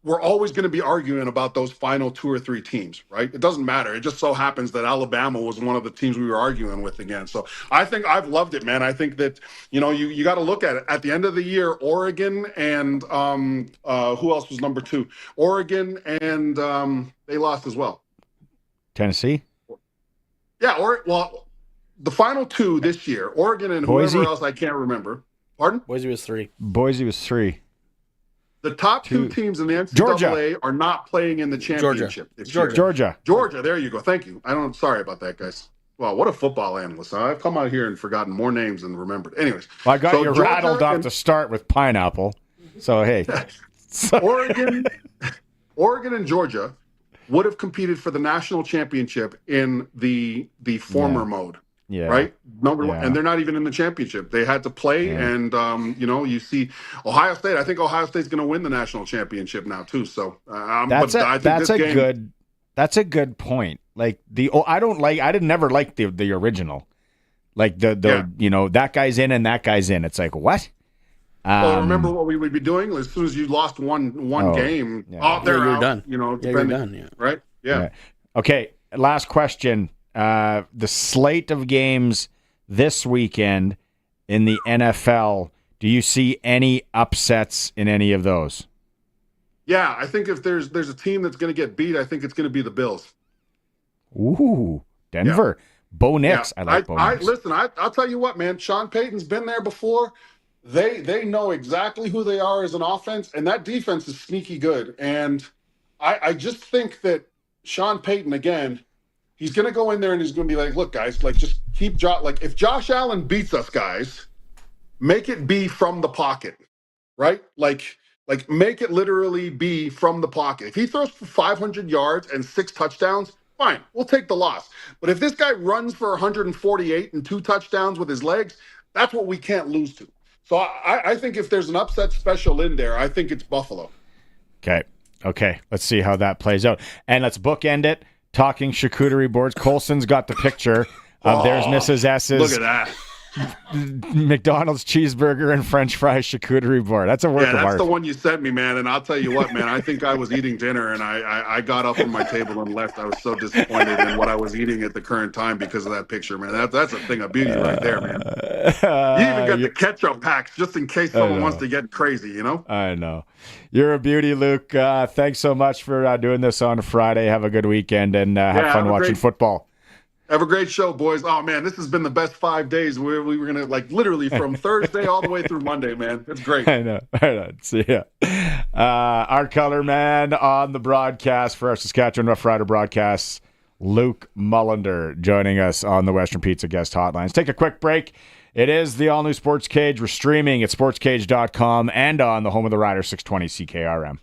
we're always going to be arguing about those final 2 or 3 teams, right? It doesn't matter. It just so happens that Alabama was one of the teams we were arguing with again. So I think I've loved it, man. I think that, you got to look at it. At the end of the year, Oregon and who else was number 2? Oregon and they lost as well. Tennessee? Yeah, the final 2 this year, Oregon and Boise? whoever else I can't remember. Pardon? Boise was 3. The top 2 teams in the NCAA are not playing in the championship. Georgia. There you go. Thank you. Sorry about that, guys. Well, what a football analyst. Huh? I've come out here and forgotten more names than remembered. Anyways. Well, I got you rattled off to start with pineapple. So, hey. Oregon and Georgia would have competed for the national championship in the former mode. Yeah. Right? Number 1. And they're not even in the championship. They had to play, and, you see Ohio State. I think Ohio State's going to win the national championship now, too. So, that's a good point. Like, I didn't never like the original. Like, that guy's in and that guy's in. It's like, what? Well, remember what we would be doing? As soon as you lost one game, you're done. You're done. Yeah. Right? Yeah. Okay. Last question. The slate of games this weekend in the NFL. Do you see any upsets in any of those? Yeah, I think if there's a team that's going to get beat, I think it's going to be the Bills. Ooh, Denver. Yeah. Bo Nix. Yeah. I like Bo Nix. Listen, I'll tell you what, man. Sean Payton's been there before. They know exactly who they are as an offense, and that defense is sneaky good. And I just think that Sean Payton, again, he's going to go in there and he's going to be like, look, guys, like just keep if Josh Allen beats us, guys, make it be from the pocket, right? Like Like, make it literally be from the pocket. If he throws for 500 yards and 6 touchdowns, fine, we'll take the loss. But if this guy runs for 148 and 2 touchdowns with his legs, that's what we can't lose to. So I think if there's an upset special in there, I think it's Buffalo. Okay. Let's see how that plays out. And let's bookend it. Talking charcuterie boards. Colson's got the picture. There's Mrs. S's. Look at that. McDonald's cheeseburger and French fries charcuterie board. That's a work of art. Yeah, that's the one you sent me, man. And I'll tell you what, man, I think I was eating dinner and I got up from my table and left. I was so disappointed in what I was eating at the current time because of that picture, man. That's a thing of beauty right there, man. You even got the ketchup packs just in case someone wants to get crazy, you know? I know. You're a beauty, Luke. Thanks so much for doing this on Friday. Have a good weekend and have fun watching football. Have a great show, boys. Oh, man, this has been the best 5 days. We were going to, like, literally from Thursday all the way through Monday, man. It's great. I know. All right, see ya. Our color man on the broadcast for our Saskatchewan Roughrider broadcasts, Luc Mullinder, joining us on the Western Pizza guest hotline. Let's take a quick break. It is the all-new Sports Cage. We're streaming at sportscage.com and on the home of the Rider, 620 CKRM.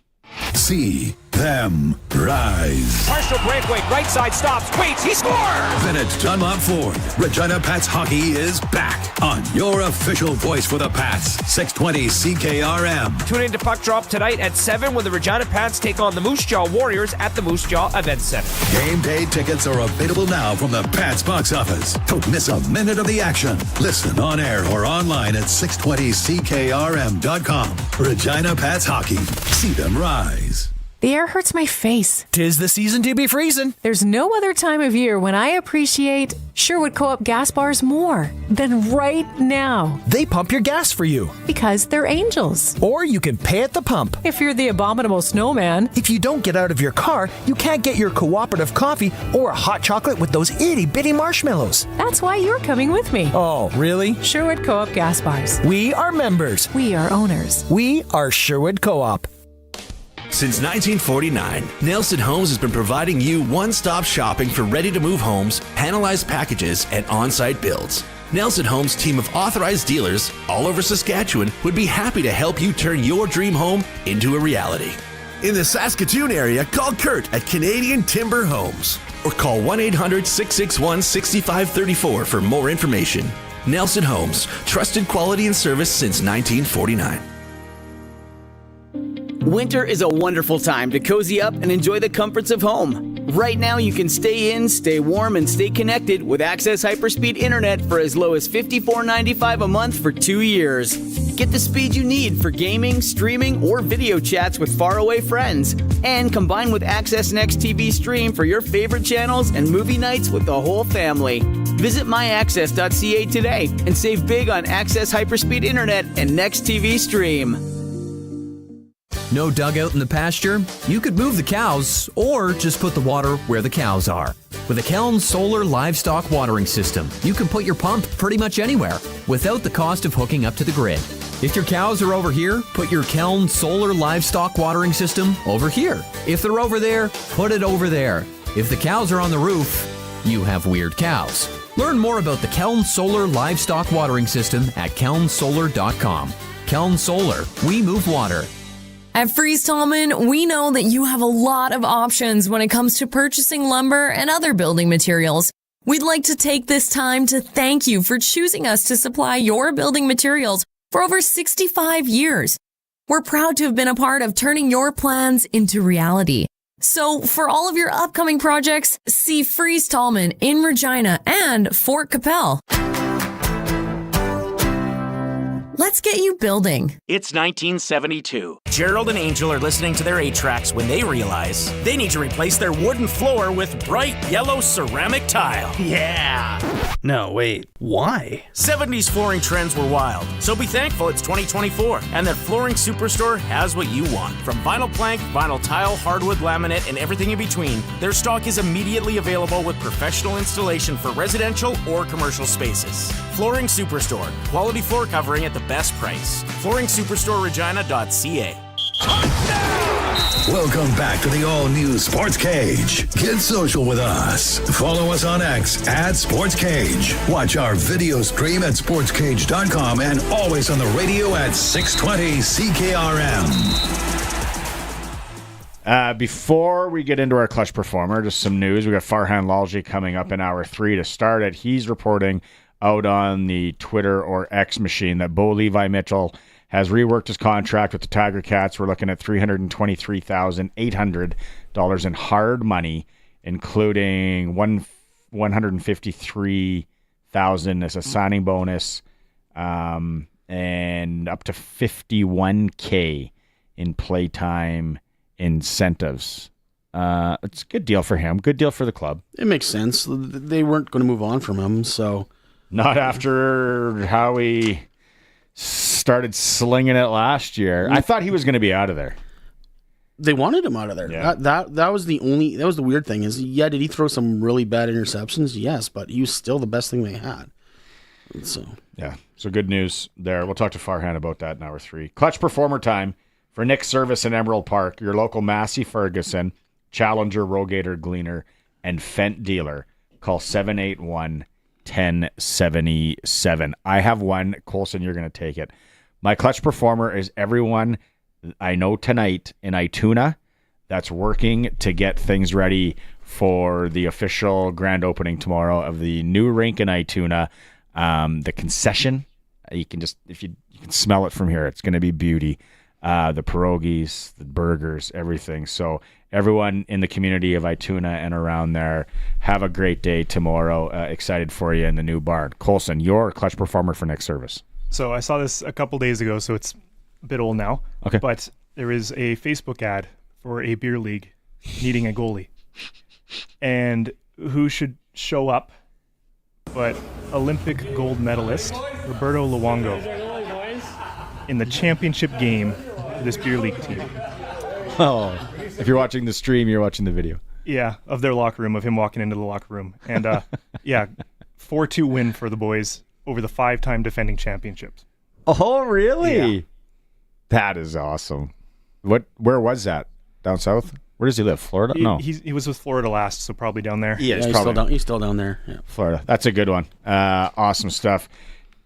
See them rise. Partial breakaway, right side stops, waits, he scores! Then it's Dunlop Ford. Regina Pats hockey is back on your official voice for the Pats, 620 CKRM. Tune in to Puck Drop tonight at 7 when the Regina Pats take on the Moose Jaw Warriors at the Moose Jaw Event Center. Game day tickets are available now from the Pats box office. Don't miss a minute of the action. Listen on air or online at 620CKRM.com. Regina Pats hockey. See them rise. The air hurts my face. 'Tis the season to be freezing. There's no other time of year when I appreciate Sherwood Co-op gas bars more than right now. They pump your gas for you. Because they're angels. Or you can pay at the pump. If you're the abominable snowman. If you don't get out of your car, you can't get your cooperative coffee or a hot chocolate with those itty-bitty marshmallows. That's why you're coming with me. Oh, really? Sherwood Co-op gas bars. We are members. We are owners. We are Sherwood Co-op. Since 1949, Nelson Homes has been providing you one-stop shopping for ready-to-move homes, panelized packages, and on-site builds. Nelson Homes' team of authorized dealers all over Saskatchewan would be happy to help you turn your dream home into a reality. In the Saskatoon area, call Kurt at Canadian Timber Homes or call 1-800-661-6534 for more information. Nelson Homes, trusted quality and service since 1949. Winter is a wonderful time to cozy up and enjoy the comforts of home. Right now, you can stay in, stay warm, and stay connected with Access Hyperspeed Internet for as low as $54.95 a month for 2 years. Get the speed you need for gaming, streaming, or video chats with faraway friends. And combine with Access Next TV Stream for your favorite channels and movie nights with the whole family. Visit myaccess.ca today and save big on Access Hyperspeed Internet and Next TV Stream. No dugout in the pasture? You could move the cows or just put the water where the cows are. With a Keln Solar Livestock Watering System, you can put your pump pretty much anywhere without the cost of hooking up to the grid. If your cows are over here, put your Keln Solar Livestock Watering System over here. If they're over there, put it over there. If the cows are on the roof, you have weird cows. Learn more about the Keln Solar Livestock Watering System at kelnsolar.com. Keln Solar, we move water. At Freeze Tallman, we know that you have a lot of options when it comes to purchasing lumber and other building materials. We'd like to take this time to thank you for choosing us to supply your building materials for over 65 years. We're proud to have been a part of turning your plans into reality. So for all of your upcoming projects, see Freeze Tallman in Regina and Fort Capel. Let's get you building. It's 1972. Gerald and Angel are listening to their 8-tracks when they realize they need to replace their wooden floor with bright yellow ceramic tile. Yeah! No, wait. Why? 70s flooring trends were wild, so be thankful it's 2024 and that Flooring Superstore has what you want. From vinyl plank, vinyl tile, hardwood laminate, and everything in between, their stock is immediately available with professional installation for residential or commercial spaces. Flooring Superstore. Quality floor covering at the best price. FlooringSuperstoreRegina.ca. Welcome back to the all-new Sports Cage. Get social with us. Follow us on X at Sports Cage. Watch our video stream at sportscage.com and always on the radio at 620 CKRM. Before we get into our clutch performer, just some news. We got Farhan Lalji coming up in hour 3 to start it. He's reporting out on the Twitter or X machine that Bo Levi Mitchell has reworked his contract with the Tiger Cats. We're looking at $323,800 in hard money, including $153,000 as a signing bonus, and up to $51K in playtime incentives. It's a good deal for him. Good deal for the club. It makes sense. They weren't going to move on from him, so not after how he started slinging it last year. I thought he was going to be out of there. They wanted him out of there. Yeah. That was the weird thing is, yeah, did he throw some really bad interceptions? Yes, but he was still the best thing they had. So good news there. We'll talk to Farhan about that in hour 3. Clutch performer time for Nick Service in Emerald Park, your local Massey Ferguson, Challenger, Rogator, Gleaner, and Fent dealer. Call 781-1077. I have one. Colson, you're going to take it. My clutch performer is everyone I know tonight in Ituna that's working to get things ready for the official grand opening tomorrow of the new rink in Ituna. The concession, you can smell it from here. It's going to be beauty. The pierogies, the burgers, everything. So everyone in the community of Ituna and around there, have a great day tomorrow. Excited for you in the new barn. Colson, your clutch performer for next service. So I saw this a couple days ago, so it's a bit old now. Okay. But there is a Facebook ad for a beer league needing a goalie. And who should show up but Olympic gold medalist Roberto Luongo in the championship game for this beer league team. Oh, if you're watching the stream, you're watching the video. Yeah, of their locker room, of him walking into the locker room. And 4-2 win for the boys over the 5-time defending championships. Oh, really? Yeah. That is awesome. Where was that? Down south? Where does he live? Florida? No. He was with Florida last, so probably down there. Yeah, he's still down there. Yeah. Florida. That's a good one. Awesome stuff.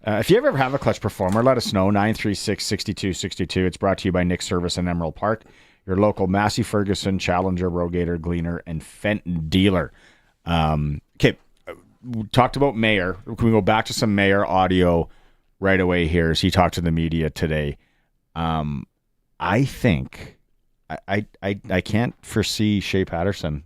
If you ever have a clutch performer, let us know. 936-6262. It's brought to you by Nick Service in Emerald Park, your local Massey Ferguson, Challenger, Rogator, Gleaner, and Fenton dealer. Okay, we talked about Mayer. Can we go back to some Mayer audio right away here as he talked to the media today? I think I can't foresee Shea Patterson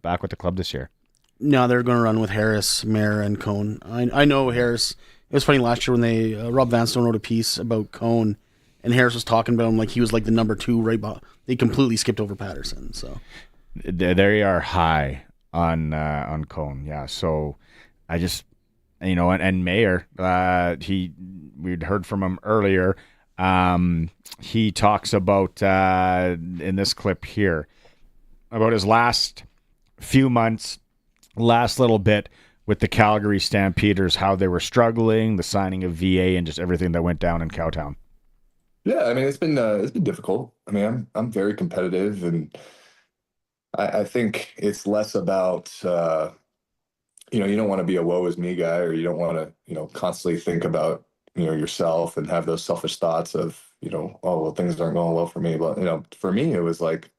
back with the club this year. No, they're going to run with Harris, Mayer, and Cone. I know Harris. It was funny last year when they Rob Vanstone wrote a piece about Cone, and Harris was talking about him like he was like the number 2 right behind. They completely skipped over Patterson. So they are high on Cone. Yeah, so I just and Mayer, we'd heard from him earlier. He talks about in this clip here about his last few months, last little bit with the Calgary Stampeders, how they were struggling, the signing of VA, and just everything that went down in Cowtown. Yeah, I mean it's been difficult. I mean I'm very competitive, and I think it's less about you don't want to be a woe is me guy, or you don't want to constantly think about yourself and have those selfish thoughts of oh well, things aren't going well for me. But for me it was like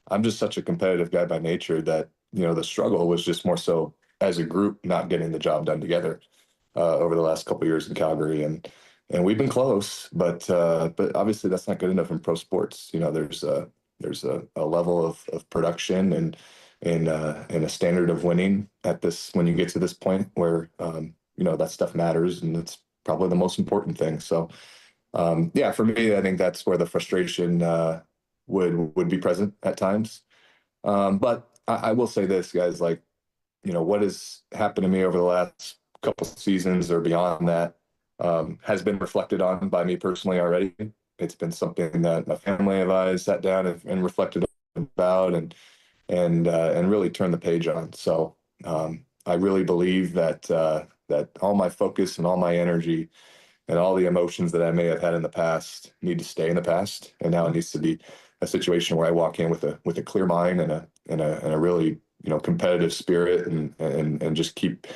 I'm just such a competitive guy by nature that the struggle was just more so as a group not getting the job done together over the last couple of years in Calgary, and we've been close, but obviously that's not good enough in pro sports. There's a level of production and a standard of winning when you get to this point where that stuff matters, and it's probably the most important thing. So for me, I think that's where the frustration would be present at times. But I will say this, guys, like what has happened to me over the last couple of seasons or beyond that has been reflected on by me personally already. It's been something that my family and I sat down and reflected about and really turned the page on. So I really believe that all my focus and all my energy and all the emotions that I may have had in the past need to stay in the past, and now it needs to be a situation where I walk in with a clear mind and a really, competitive spirit and just keep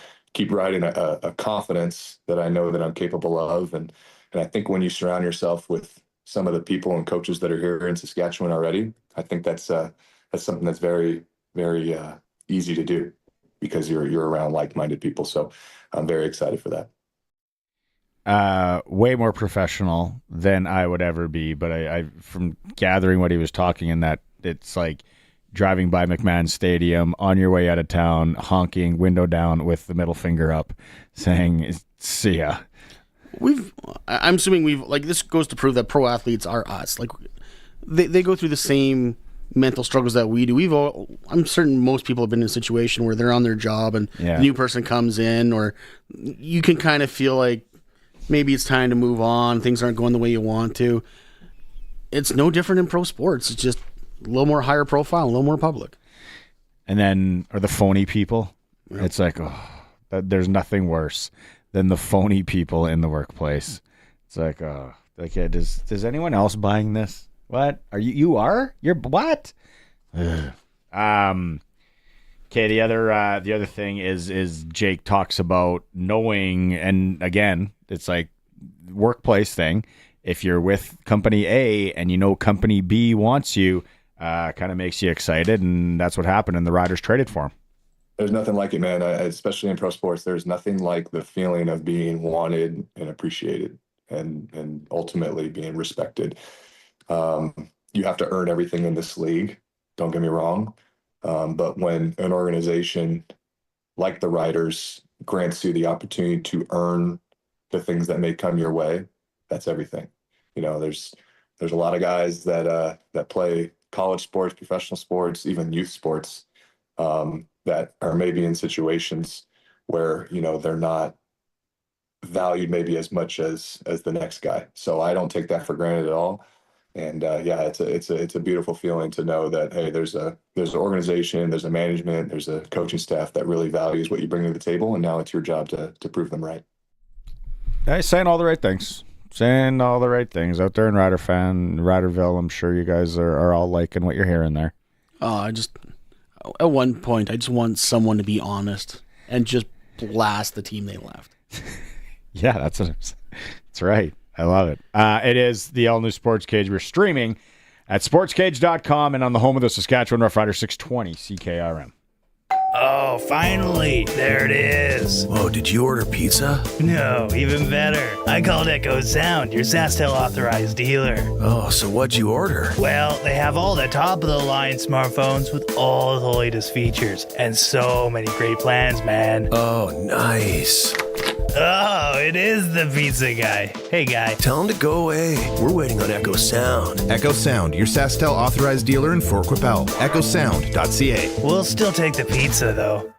riding a confidence that I know that I'm capable of. And I think when you surround yourself with some of the people and coaches that are here in Saskatchewan already, I think that's something that's very, very easy to do because you're around like-minded people. So I'm very excited for that. Way more professional than I would ever be, but I from gathering what he was talking in that, it's like driving by McMahon Stadium on your way out of town, honking, window down with the middle finger up, saying, "See ya." I'm assuming this goes to prove that pro athletes are us. Like they go through the same mental struggles that we do. I'm certain most people have been in a situation where they're on their job and a new person comes in, or you can kind of feel like maybe it's time to move on. Things aren't going the way you want to. It's no different in pro sports. It's just a little more higher profile, a little more public. And then are the phony people. Yep. It's like, there's nothing worse than the phony people in the workplace. It's like, does anyone else buying this? What are you are? You're what? Okay, the other thing is Jake talks about knowing, and again, it's like workplace thing. If you're with company A and you know company B wants you, kind of makes you excited, and that's what happened, and the Riders traded for him. There's nothing like it, man. Especially in pro sports, there's nothing like the feeling of being wanted and appreciated and ultimately being respected. You have to earn everything in this league. Don't get me wrong. But when an organization like the Riders grants you the opportunity to earn the things that may come your way, that's everything. There's a lot of guys that play college sports, professional sports, even youth sports, that are maybe in situations where, they're not valued maybe as much as the next guy. So I don't take that for granted at all. And it's a beautiful feeling to know that, hey, there's an organization, there's a management, there's a coaching staff that really values what you bring to the table, and now it's your job to prove them right. Hey, saying all the right things. Saying all the right things out there in Riderville. I'm sure you guys are all liking what you're hearing there. At one point, I just want someone to be honest and just blast the team they left. Yeah, that's right. I love it. It is the all-new Sportscage. We're streaming at sportscage.com and on the home of the Saskatchewan Roughriders, 620 CKRM. Oh, finally. There it is. Whoa, did you order pizza? No, even better. I called Echo Sound, your SaskTel authorized dealer. Oh, so what'd you order? Well, they have all the top-of-the-line smartphones with all the latest features and so many great plans, man. Oh, nice. Oh, it is the pizza guy. Hey, guy. Tell him to go away. We're waiting on Echo Sound. Echo Sound, your SaskTel authorized dealer in Fort Quipel. EchoSound.ca. We'll still take the pizza, though.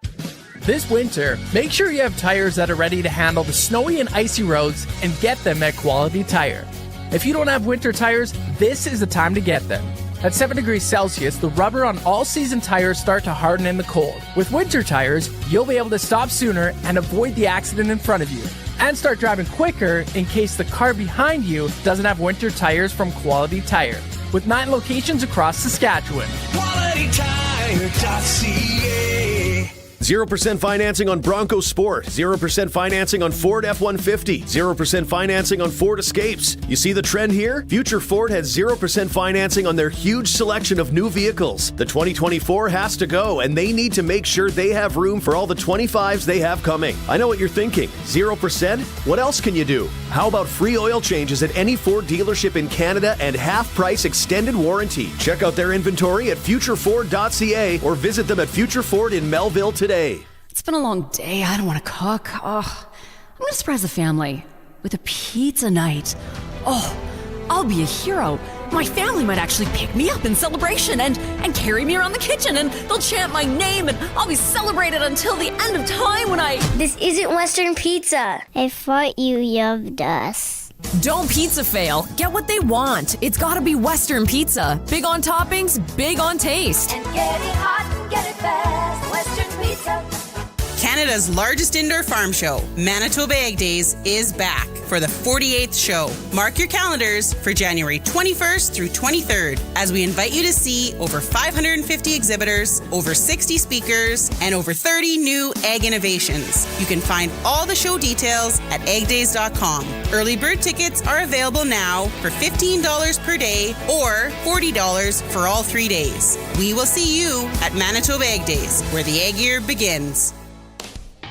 This winter, make sure you have tires that are ready to handle the snowy and icy roads and get them at Quality Tire. If you don't have winter tires, this is the time to get them. At 7 degrees Celsius, the rubber on all-season tires start to harden in the cold. With winter tires, you'll be able to stop sooner and avoid the accident in front of you. And start driving quicker in case the car behind you doesn't have winter tires from Quality Tire. With 9 locations across Saskatchewan. QualityTire.ca. 0% financing on Bronco Sport, 0% financing on Ford F-150, 0% financing on Ford Escapes. You see the trend here? Future Ford has 0% financing on their huge selection of new vehicles. The 2024 has to go, and they need to make sure they have room for all the 25s they have coming. I know what you're thinking. 0%? What else can you do? How about free oil changes at any Ford dealership in Canada and half-price extended warranty? Check out their inventory at futureford.ca or visit them at Future Ford in Melville today. It's been a long day. I don't want to cook. Oh, I'm going to surprise the family with a pizza night. Oh, I'll be a hero. My family might actually pick me up in celebration and carry me around the kitchen, and they'll chant my name, and I'll be celebrated until the end of time when I... This isn't Western Pizza. I thought you loved us. Don't pizza fail. Get what they want. It's gotta be Western Pizza. Big on toppings, big on taste. And get it hot and get it fast. Western Pizza. Canada's largest indoor farm show, Manitoba Egg Days, is back. for the 48th show. Mark your calendars for January 21st through 23rd as we invite you to see over 550 exhibitors, over 60 speakers, and over 30 new egg innovations. You can find all the show details at eggdays.com. Early bird tickets are available now for $15 per day or $40 for all 3 days. We will see you at Manitoba Egg Days, where the egg year begins.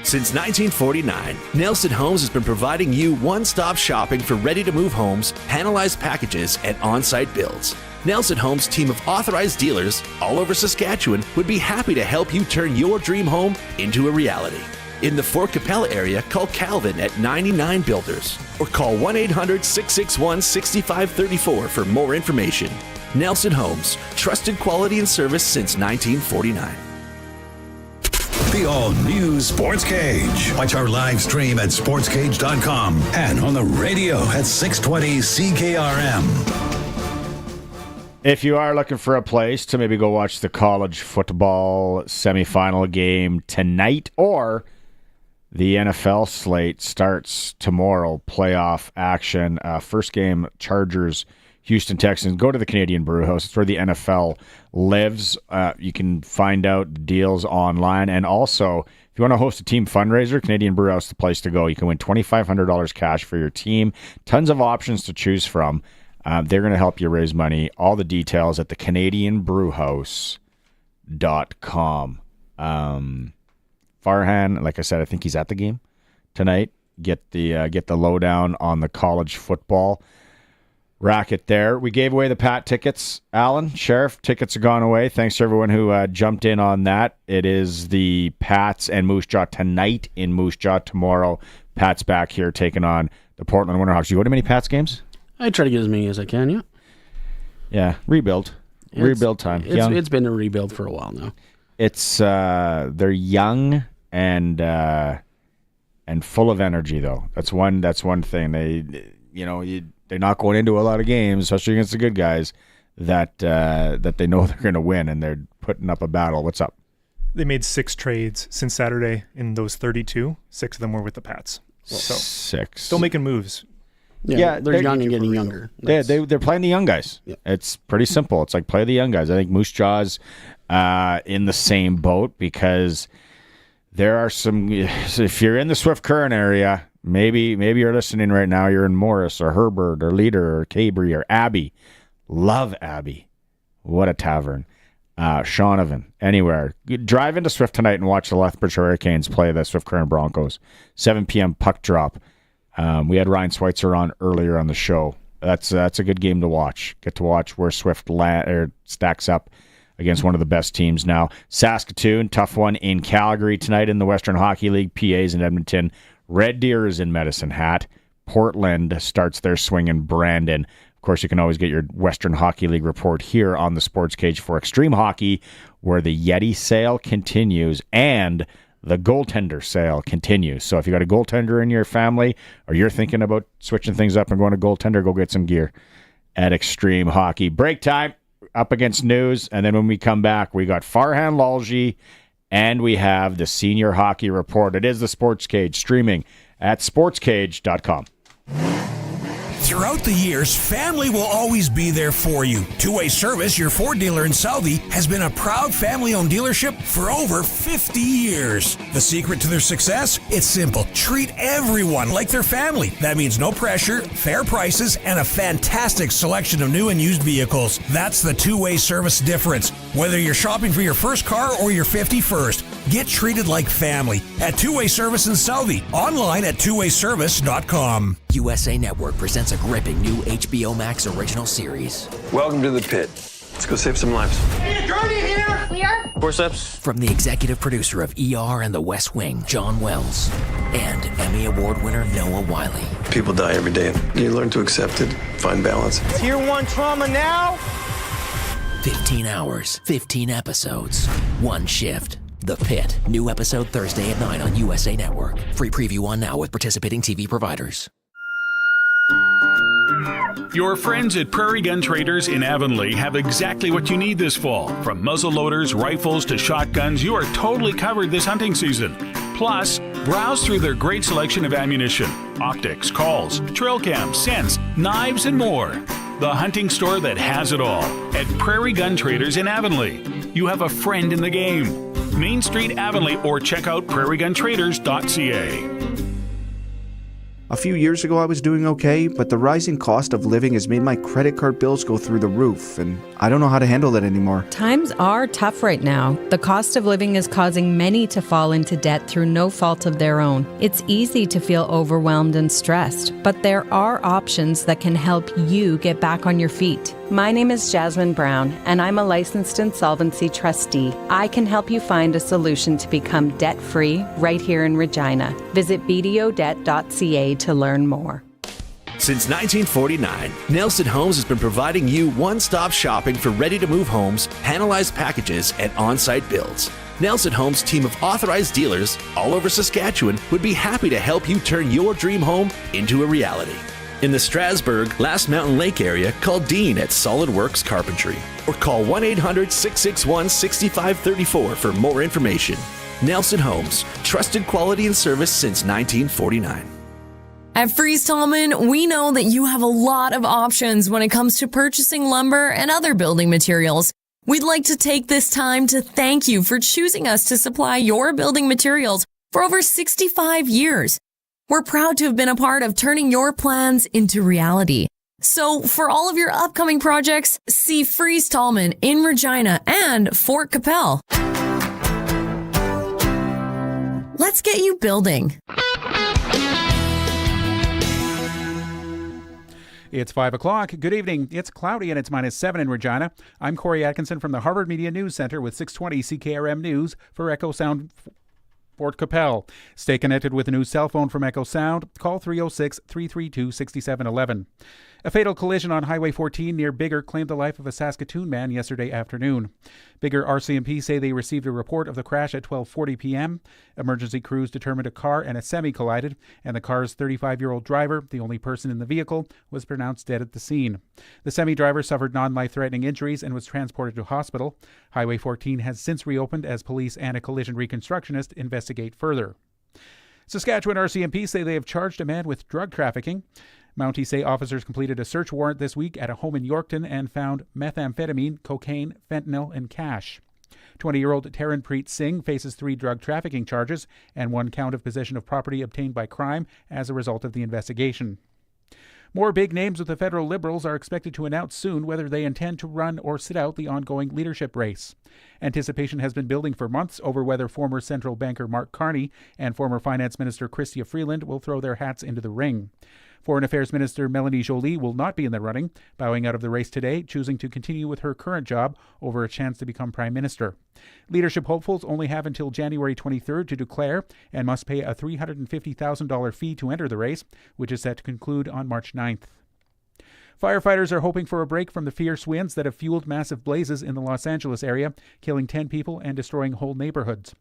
Since 1949, Nelson Homes has been providing you one-stop shopping for ready-to-move homes, panelized packages, and on-site builds. Nelson Homes' team of authorized dealers all over Saskatchewan would be happy to help you turn your dream home into a reality. In the Fort Capella area, call Calvin at 99 Builders or call 1-800-661-6534 for more information. Nelson Homes, trusted quality and service since 1949. The all-new Sportscage. Watch our live stream at sportscage.com and on the radio at 620 CKRM. If you are looking for a place to maybe go watch the college football semifinal game tonight, or the NFL slate starts tomorrow, playoff action. First game, Chargers, Houston Texans. Go to the Canadian Brewhouse. It's where the NFL lives. You can find out deals online. And also, if you want to host a team fundraiser, Canadian Brewhouse is the place to go. You can win $2,500 cash for your team. Tons of options to choose from. They're going to help you raise money. All the details at the CanadianBrewhouse.com. Farhan, like I said, I think he's at the game tonight. Get the lowdown on the college football racket there. We gave away the Pat tickets. Alan, Sheriff, tickets are gone away. Thanks to everyone who jumped in on that. It is the Pats and Moose Jaw tonight in Moose Jaw. Tomorrow, Pats back here taking on the Portland Winterhawks. You go to many Pats games? I try to get as many as I can, yeah. Yeah, rebuild time. It's been a rebuild for a while now. It's they're young and full of energy, though. That's one thing. They're not going into a lot of games, especially against the good guys, that they know they're going to win, and they're putting up a battle. What's up? They made 6 trades since Saturday. In those 32, 6 of them were with the Pats. So 6. Still making moves. Yeah, they're young and getting younger. They're playing the young guys. Yeah. It's pretty simple. It's like play the young guys. I think Moose Jaw's in the same boat, because there are some. If you're in the Swift Current area, maybe you're listening right now. You're in Morris or Herbert or Leader or Cabry or Abbey. Love Abbey. What a tavern. Shaunavon, anywhere. Drive into Swift tonight and watch the Lethbridge Hurricanes play the Swift Current Broncos. 7 p.m. puck drop. We had Ryan Swïtzer on earlier on the show. That's a good game to watch. Get to watch where Swift stacks up against one of the best teams now. Saskatoon, tough one in Calgary tonight in the Western Hockey League. PA's in Edmonton. Red Deer is in Medicine Hat. Portland starts their swing in Brandon. Of course, you can always get your Western Hockey League report here on the Sports Cage for Extreme Hockey, where the Yeti sale continues and the goaltender sale continues. So if you got a goaltender in your family, or you're thinking about switching things up and going to goaltender, go get some gear at Extreme Hockey. Break time, up against news, and then when we come back, we got Farhan Lalji, and we have the Senior Hockey Report. It is the Sports Cage, streaming at sportscage.com. Throughout the years, family will always be there for you. Two-Way Service, your Ford dealer in Southie, has been a proud family-owned dealership for over 50 years. The secret to their success? It's simple. Treat everyone like their family. That means no pressure, fair prices, and a fantastic selection of new and used vehicles. That's the Two-Way Service difference. Whether you're shopping for your first car or your 51st, get treated like family at Two-Way Service in Southie. Online at twowayservice.com. USA Network presents a gripping new HBO Max original series. Welcome to the pit. Let's go save some lives. Hey, attorney here! Clear? Forceps. From the executive producer of ER and The West Wing, John Wells, and Emmy Award winner Noah Wiley. People die every day. You learn to accept it, find balance. Tier 1 trauma now? 15 hours, 15 episodes, 1 shift. The Pit. New episode Thursday at 9 on USA Network. Free preview on now with participating TV providers. Your friends at Prairie Gun Traders in Avonlea have exactly what you need this fall. From muzzle loaders, rifles to shotguns, you are totally covered this hunting season. Plus, browse through their great selection of ammunition, optics, calls, trail cams, scents, knives, and more. The hunting store that has it all at Prairie Gun Traders in Avonlea. You have a friend in the game. Main Street, Avonlea, or check out prairieguntraders.ca. A few years ago I was doing okay, but the rising cost of living has made my credit card bills go through the roof, and I don't know how to handle that anymore. Times are tough right now. The cost of living is causing many to fall into debt through no fault of their own. It's easy to feel overwhelmed and stressed, but there are options that can help you get back on your feet. My name is Jasmine Brown, and I'm a licensed insolvency trustee. I can help you find a solution to become debt-free right here in Regina. Visit bdodebt.ca to learn more. Since 1949, Nelson Homes has been providing you one-stop shopping for ready-to-move homes, panelized packages, and on-site builds. Nelson Homes' team of authorized dealers all over Saskatchewan would be happy to help you turn your dream home into a reality. In the Strasbourg, Last Mountain Lake area, call Dean at Solid Works Carpentry or call 1-800-661-6534 for more information. Nelson Homes, trusted quality and service since 1949. At Freeze Tallman, we know that you have a lot of options when it comes to purchasing lumber and other building materials. We'd like to take this time to thank you for choosing us to supply your building materials for over 65 years. We're proud to have been a part of turning your plans into reality. So for all of your upcoming projects, see Freeze Tallman in Regina and Fort Capel. Let's get you building. It's 5 o'clock. Good evening. It's cloudy and it's -7 in Regina. I'm Corey Atkinson from the Harvard Media News Center with 620 CKRM News for Echo Sound Fort Capel. Stay connected with a new cell phone from Echo Sound. Call 306-332-6711. A fatal collision on Highway 14 near Biggar claimed the life of a Saskatoon man yesterday afternoon. Biggar RCMP say they received a report of the crash at 12:40 p.m. Emergency crews determined a car and a semi collided, and the car's 35-year-old driver, the only person in the vehicle, was pronounced dead at the scene. The semi driver suffered non-life-threatening injuries and was transported to hospital. Highway 14 has since reopened as police and a collision reconstructionist investigate further. Saskatchewan RCMP say they have charged a man with drug trafficking. Mounties say officers completed a search warrant this week at a home in Yorkton and found methamphetamine, cocaine, fentanyl, and cash. 20-year-old Taranpreet Singh faces 3 drug trafficking charges and 1 count of possession of property obtained by crime as a result of the investigation. More big names with the federal Liberals are expected to announce soon whether they intend to run or sit out the ongoing leadership race. Anticipation has been building for months over whether former central banker Mark Carney and former Finance Minister Chrystia Freeland will throw their hats into the ring. Foreign Affairs Minister Melanie Joly will not be in the running, bowing out of the race today, choosing to continue with her current job over a chance to become Prime Minister. Leadership hopefuls only have until January 23rd to declare and must pay a $350,000 fee to enter the race, which is set to conclude on March 9th. Firefighters are hoping for a break from the fierce winds that have fueled massive blazes in the Los Angeles area, killing 10 people and destroying whole neighborhoods.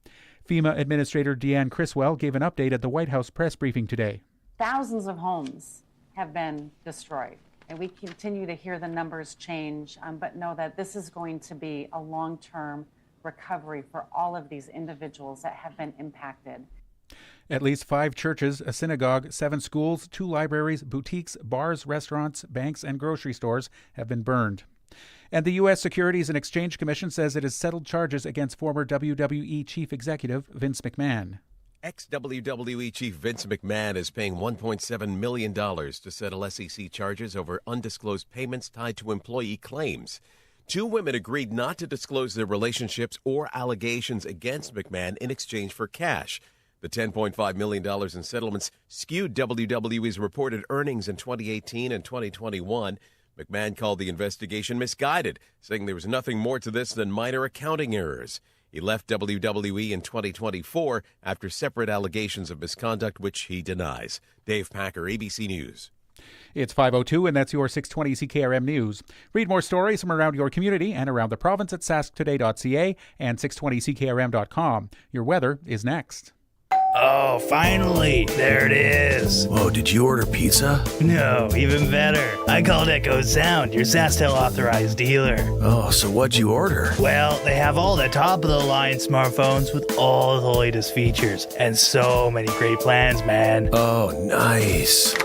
FEMA Administrator Deanne Criswell gave an update at the White House press briefing today. Thousands of homes have been destroyed, and we continue to hear the numbers change, but know that this is going to be a long-term recovery for all of these individuals that have been impacted. At least 5 churches, a synagogue, 7 schools, 2 libraries, boutiques, bars, restaurants, banks, and grocery stores have been burned. And the U.S. Securities and Exchange Commission says it has settled charges against former WWE chief executive Vince McMahon. Ex-WWE chief Vince McMahon is paying $1.7 million to settle SEC charges over undisclosed payments tied to employee claims. 2 women agreed not to disclose their relationships or allegations against McMahon in exchange for cash. The $10.5 million in settlements skewed WWE's reported earnings in 2018 and 2021. McMahon called the investigation misguided, saying there was nothing more to this than minor accounting errors. He left WWE in 2024 after separate allegations of misconduct, which he denies. Dave Packer, ABC News. It's 5:02, and that's your 620 CKRM News. Read more stories from around your community and around the province at sasktoday.ca and 620CKRM.com. Your weather is next. Oh, finally. There it is. Whoa, did you order pizza? No, even better. I called Echo Sound, your SaskTel authorized dealer. Oh, so what'd you order? Well, they have all the top-of-the-line smartphones with all the latest features. And so many great plans, man. Oh, nice.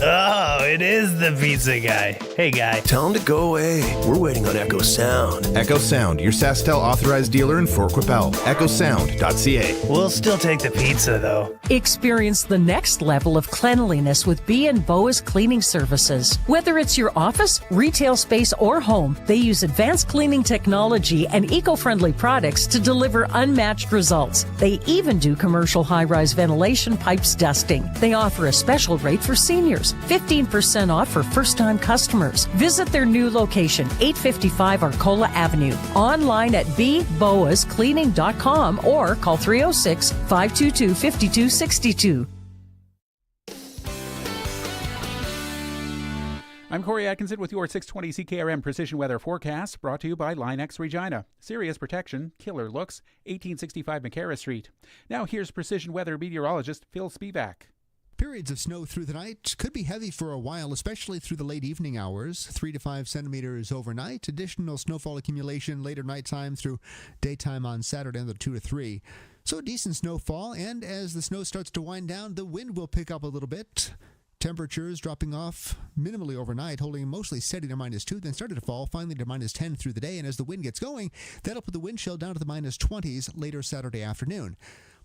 Oh, it is the pizza guy. Hey, guy. Tell him to go away. We're waiting on Echo Sound. Echo Sound, your SaskTel authorized dealer in Fort Qu'Appelle. EchoSound.ca. We'll still take the pizza, though. Experience the next level of cleanliness with B & Boa's cleaning services. Whether it's your office, retail space, or home, they use advanced cleaning technology and eco-friendly products to deliver unmatched results. They even do commercial high-rise ventilation pipes dusting. They offer a special rate for seniors, 15% off for first-time customers. Visit their new location, 855 Arcola Avenue, online at bboascleaning.com or call 306-522-5262. I'm Corey Atkinson with your 620 CKRM Precision Weather Forecast, brought to you by Line-X Regina. Serious protection, killer looks, 1865 McCarra Street. Now here's Precision Weather meteorologist Phil Spivak. Periods of snow through the night could be heavy for a while, especially through the late evening hours. 3 to 5 centimeters overnight. Additional snowfall accumulation later nighttime through daytime on Saturday, another 2 to 3. So decent snowfall, and as the snow starts to wind down, the wind will pick up a little bit. Temperatures dropping off minimally overnight, holding mostly steady to -2, then started to fall finally to -10 through the day. And as the wind gets going, that'll put the wind chill down to the -20s later Saturday afternoon.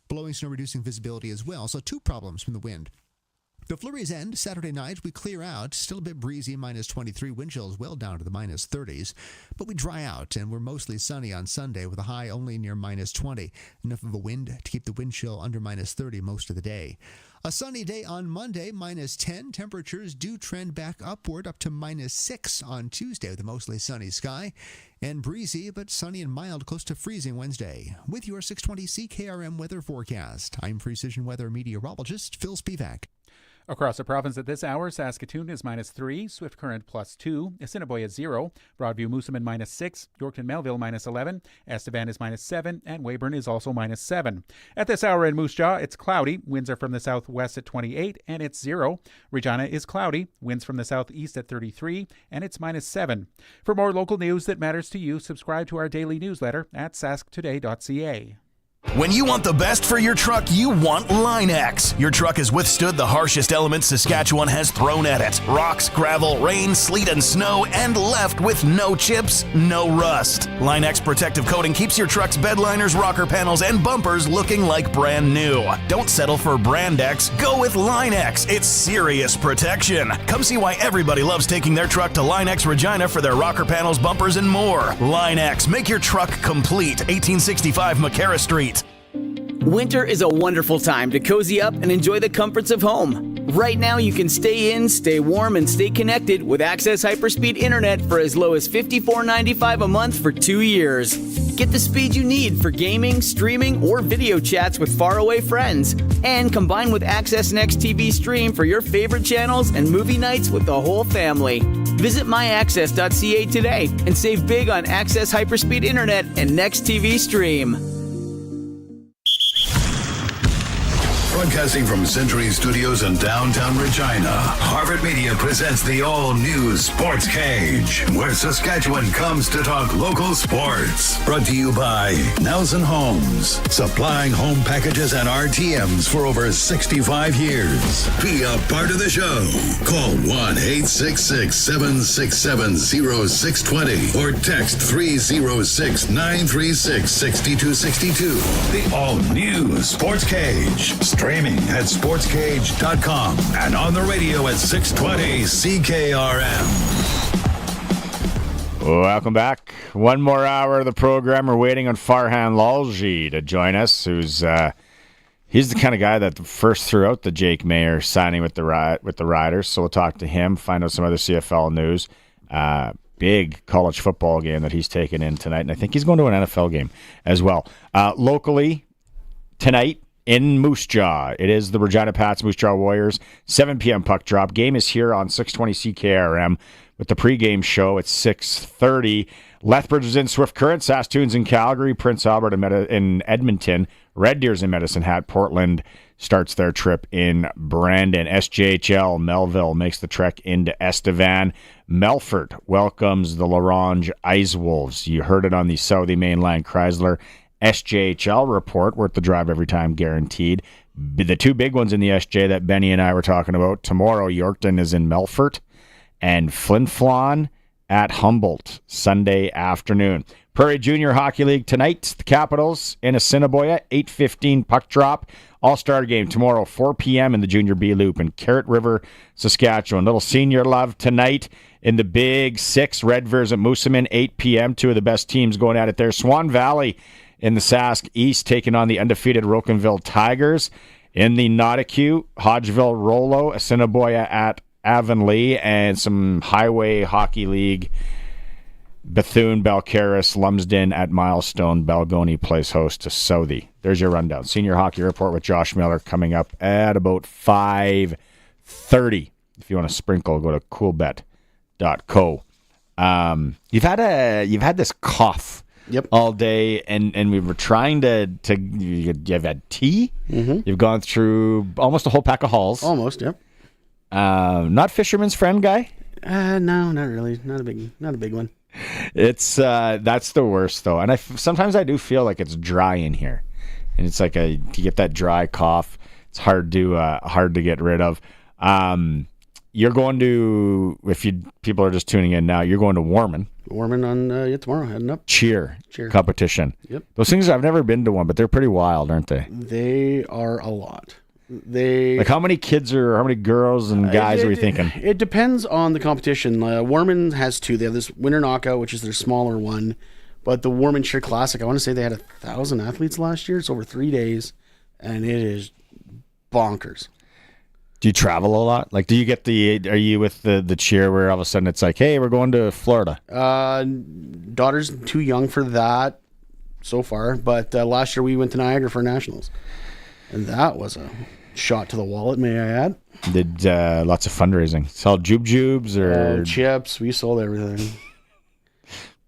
Blowing snow, reducing visibility as well. So 2 problems from the wind. The flurries end Saturday night. We clear out. Still a bit breezy, -23. Wind chills well down to the -30s. But we dry out, and we're mostly sunny on Sunday with a high only near -20. Enough of a wind to keep the wind chill under -30 most of the day. A sunny day on Monday, -10. Temperatures do trend back upward up to -6 on Tuesday with a mostly sunny sky. And breezy, but sunny and mild, close to freezing Wednesday. With your 620 CKRM weather forecast, I'm Precision Weather meteorologist Phil Spivak. Across the province at this hour, Saskatoon is -3, Swift Current +2, Assiniboia 0, Broadview Moosomin -6, Yorkton Melville -11, Estevan is -7, and Weyburn is also -7. At this hour in Moose Jaw, it's cloudy. Winds are from the southwest at 28, and it's 0. Regina is cloudy. Winds from the southeast at 33, and it's -7. For more local news that matters to you, subscribe to our daily newsletter at sasktoday.ca. When you want the best for your truck, you want Line-X. Your truck has withstood the harshest elements Saskatchewan has thrown at it. Rocks, gravel, rain, sleet, and snow, and left with no chips, no rust. Line-X protective coating keeps your truck's bed liners, rocker panels, and bumpers looking like brand new. Don't settle for Brand X. Go with Line-X. It's serious protection. Come see why everybody loves taking their truck to Line-X Regina for their rocker panels, bumpers, and more. Line-X. Make your truck complete. 1865 McCarra Street. Winter is a wonderful time to cozy up and enjoy the comforts of home. Right now, you can stay in, stay warm, and stay connected with Access Hyperspeed Internet for as low as $54.95 a month for 2 years. Get the speed you need for gaming, streaming, or video chats with faraway friends. And combine with Access Next TV Stream for your favorite channels and movie nights with the whole family. Visit myaccess.ca today and save big on Access Hyperspeed Internet and Next TV Stream. Broadcasting from Century Studios in downtown Regina, Harvard Media presents the all-new Sportscage, where Saskatchewan comes to talk local sports. Brought to you by Nelson Homes, supplying home packages and RTMs for over 65 years. Be a part of the show. Call 1-866-767-0620 or text 306-936-6262. The all-new Sportscage. Streaming at sportscage.com and on the radio at 620 CKRM. Welcome back. One more hour of the program. We're waiting on Farhan Lalji to join us, who's he's the kind of guy that first threw out the Jake Mayer signing with the Riders. So we'll talk to him, find out some other CFL news. Big college football game that he's taken in tonight, and I think he's going to an NFL game as well. Locally, tonight, in Moose Jaw, it is the Regina Pats Moose Jaw Warriors, 7 p.m. puck drop. Game is here on 620 CKRM. with the pregame show at 6:30. Lethbridge is in Swift Current, Saskatoon's in Calgary, Prince Albert in Edmonton, Red Deer's in Medicine Hat, Portland starts their trip in Brandon. SJHL, Melville makes the trek into Estevan. Melfort welcomes the Larange Ice Wolves. You heard it on the Southie Mainline Chrysler SJHL report, worth the drive every time guaranteed. The two big ones in the SJ that Benny and I were talking about. Tomorrow, Yorkton is in Melfort and Flin Flon at Humboldt Sunday afternoon. Prairie Junior Hockey League tonight, the Capitals in Assiniboia, 8:15 puck drop. All-Star game tomorrow, 4 p.m. in the Junior B Loop in Carrot River, Saskatchewan. Little senior love tonight in the Big Six. Redvers at Moosomin, 8 p.m. Two of the best teams going at it there. Swan Valley in the Sask East taking on the undefeated Rocanville Tigers. In the Nauticue, Hodgeville Rollo, Assiniboia at Avonlea, and some Highway Hockey League. Bethune, Belcaris, Lumsden at Milestone. Balgony plays host to Southie. There's your rundown. Senior Hockey Report with Josh Miller coming up at about 5:30. If you want to sprinkle, go to coolbet.co. You've had this cough all day, and we were trying to you've had tea. Mm-hmm. You've gone through almost a whole pack of Halls. Almost, yep. Not Fisherman's Friend guy? No, not really. Not a big one. It's that's the worst though, and sometimes I do feel like it's dry in here, and it's like you get that dry cough. It's hard to get rid of. You're going to, people are just tuning in now, you're going to Warman on tomorrow, heading up. Cheer competition. Yep. Those things, I've never been to one, but they're pretty wild, aren't they? They are a lot. Like how many kids or how many girls and guys are we thinking? It depends on the competition. Warman has two. They have this Winter Knockout, which is their smaller one, but the Warman Cheer Classic, I want to say they had 1,000 athletes last year. It's over 3 days, and it is bonkers. Do you travel a lot? Like, are you with the cheer where all of a sudden it's like, hey, we're going to Florida? Daughter's too young for that so far, but last year we went to Niagara for Nationals, and that was a shot to the wallet, may I add. Did lots of fundraising. Sell jubes or chips. We sold everything.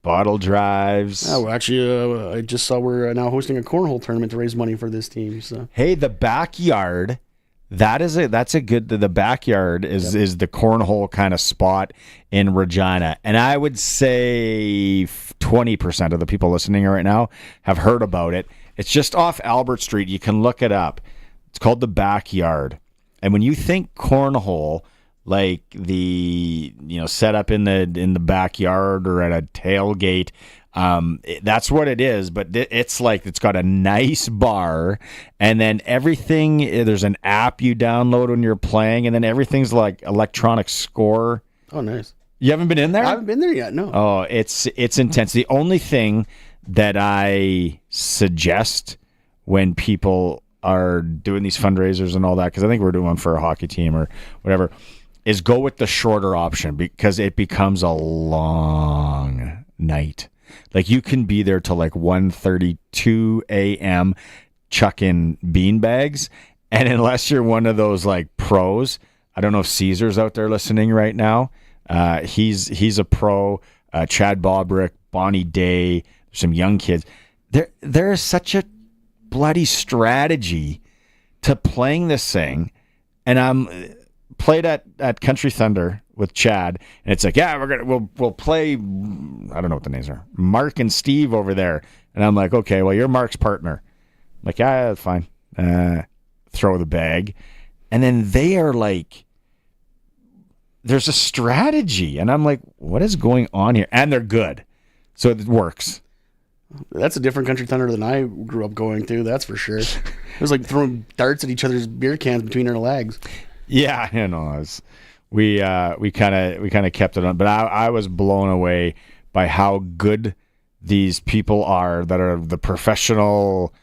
Bottle drives. Oh, actually, I just saw we're now hosting a cornhole tournament to raise money for this team. So hey, the backyard. That's a good. The backyard is the cornhole kind of spot in Regina, and I would say 20% of the people listening right now have heard about it. It's just off Albert Street. You can look it up. It's called the Backyard. And when you think cornhole, like the set up in the backyard or at a tailgate, that's what it is. But it's like it's got a nice bar, and then everything. There's an app you download when you're playing, and then everything's like electronic score. Oh, nice. You haven't been in there? I haven't been there yet. No. Oh, it's intense. The only thing that I suggest when people are doing these fundraisers and all that, because I think we're doing one for a hockey team or whatever, is go with the shorter option, because it becomes a long night. Like you can be there till like 1:32 a.m. chucking beanbags, and unless you're one of those like pros, I don't know if Caesar's out there listening right now. He's a pro. Chad Bobrick, Bonnie Day, some young kids. There is such a bloody strategy to playing this thing, and I'm played at Country Thunder with Chad, and it's like, yeah, we'll play. I don't know what the names are. Mark and Steve over there, and I'm like, okay, well, you're Mark's partner. I'm like, yeah, that's fine. Throw the bag, and then they are like, there's a strategy, and I'm like, what is going on here? And they're good, so it works. That's a different Country Thunder than I grew up going to, that's for sure. It was like throwing darts at each other's beer cans between our legs. Yeah, we kind of kept it on, but I was blown away by how good these people are that are the professional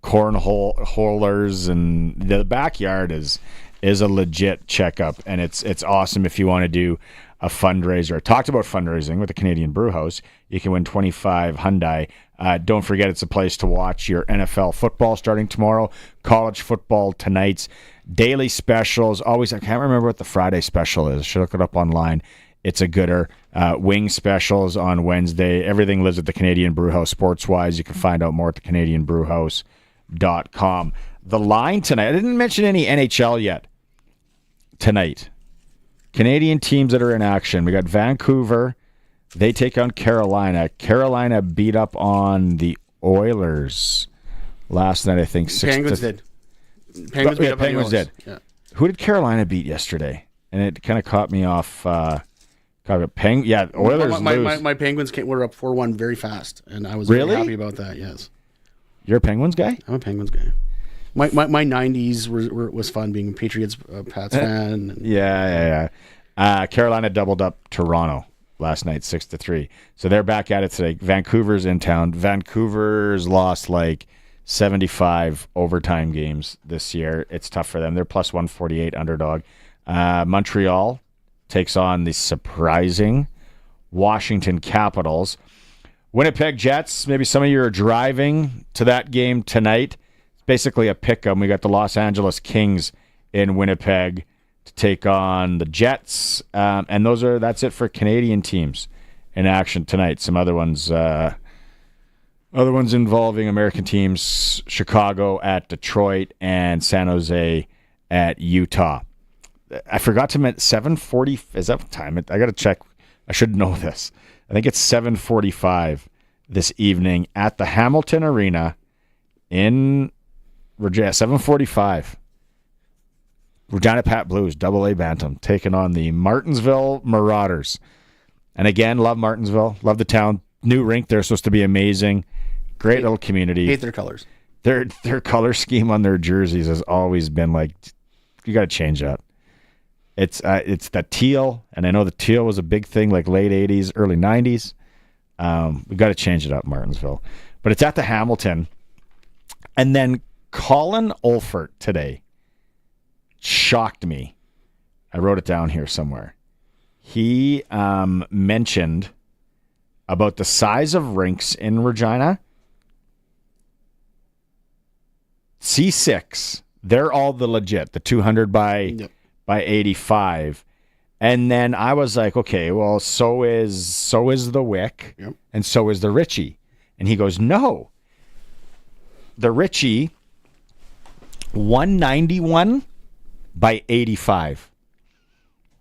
cornholers, and the backyard is a legit checkup, and it's awesome if you want to do a fundraiser. I talked about fundraising with the Canadian Brew House. You can win $25 Hyundai. Don't forget, it's a place to watch your NFL football starting tomorrow, college football tonight's daily specials. Always, I can't remember what the Friday special is. Should look it up online. it's a gooder. Wing specials on Wednesday. Everything lives at the Canadian Brewhouse sports-wise. You can find out more at thecanadianbrewhouse.com. The line tonight, I didn't mention any NHL yet tonight. Canadian teams that are in action. We got Vancouver. They take on Carolina. Carolina beat up on the Oilers last night, I think. Penguins did. Penguins beat up on the Oilers. Did. Yeah. Who did Carolina beat yesterday? And it kind of caught me off. Oilers lose. My Penguins were up 4-1 very fast, and I was really very happy about that. Yes. You're a Penguins guy? I'm a Penguins guy. My 90s was fun being a Patriots Pats fan. Yeah. Carolina doubled up Toronto last night, 6-3. So they're back at it today. Vancouver's in town. Vancouver's lost like 75 overtime games this year. It's tough for them. They're plus 148 underdog. Montreal takes on the surprising Washington Capitals. Winnipeg Jets, maybe some of you are driving to that game tonight. It's basically a pick-em. We got the Los Angeles Kings in Winnipeg to take on the Jets. And that's it for Canadian teams in action tonight. Some other ones involving American teams, Chicago at Detroit and San Jose at Utah. I forgot to mention 7:40. Is that time? I got to check. I should know this. I think it's 7:45 this evening at the Hamilton Arena in Regina. 7:45. Regina Pat Blues, AA Bantam, taking on the Martinsville Marauders. And again, love Martinsville. Love the town. New rink there, supposed to be amazing. Great little community. Hate their colors. Their color scheme on their jerseys has always been like, you got to change that. It's the teal, and I know the teal was a big thing like late 80s, early 90s. We got to change it up, Martinsville. But it's at the Hamilton. And then Colin Olfert today shocked me. I wrote it down here somewhere. He mentioned about the size of rinks in Regina. C6, they're all the legit, the 200 by 85. And then I was like, okay, well, so is the Wick, and so is the Ritchie. And he goes, no. The Ritchie, 191 by 85.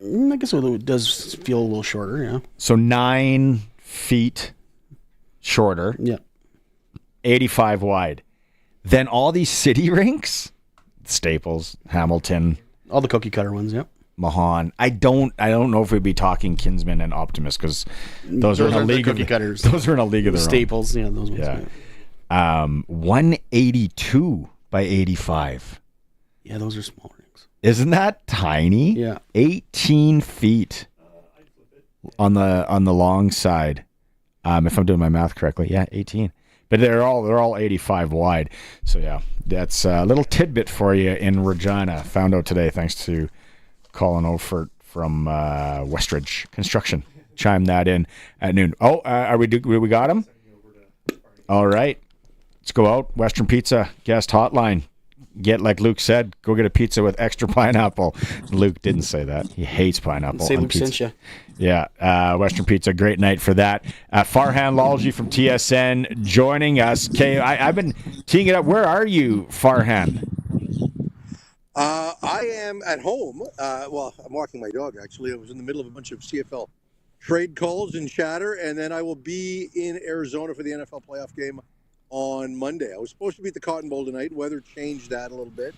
I guess it does feel a little shorter, yeah. So 9 feet shorter. Yeah. 85 wide. Then all these city rinks, Staples, Hamilton, all the cookie cutter ones, yep. Mahan. I don't know if we'd be talking Kinsman and Optimus because those are in a league of cutters. Those are in a league of their Staples, own. Yeah, those ones. Yeah. 182 by 85. Yeah, those are small rings. Isn't that tiny? Yeah. 18 feet on the long side. If I'm doing my math correctly, yeah, 18. But they're all 85 wide. So yeah, that's a little tidbit for you in Regina. Found out today thanks to Colin Olfert from Westridge Construction. Chime that in at noon. Oh, we got him? All right. Let's go out. Western Pizza guest hotline. Get, like Luke said, go get a pizza with extra pineapple. Luke didn't say that. He hates pineapple. Say on Luke pizza. sent you. Yeah, Western Pizza, great night for that. Farhan Lalji from TSN joining us. Okay, I've been teeing it up. Where are you, Farhan? I am at home. Well, I'm walking my dog, actually. I was in the middle of a bunch of CFL trade calls and chatter, and then I will be in Arizona for the NFL playoff game on Monday. I was supposed to be at the Cotton Bowl tonight. Weather changed that a little bit,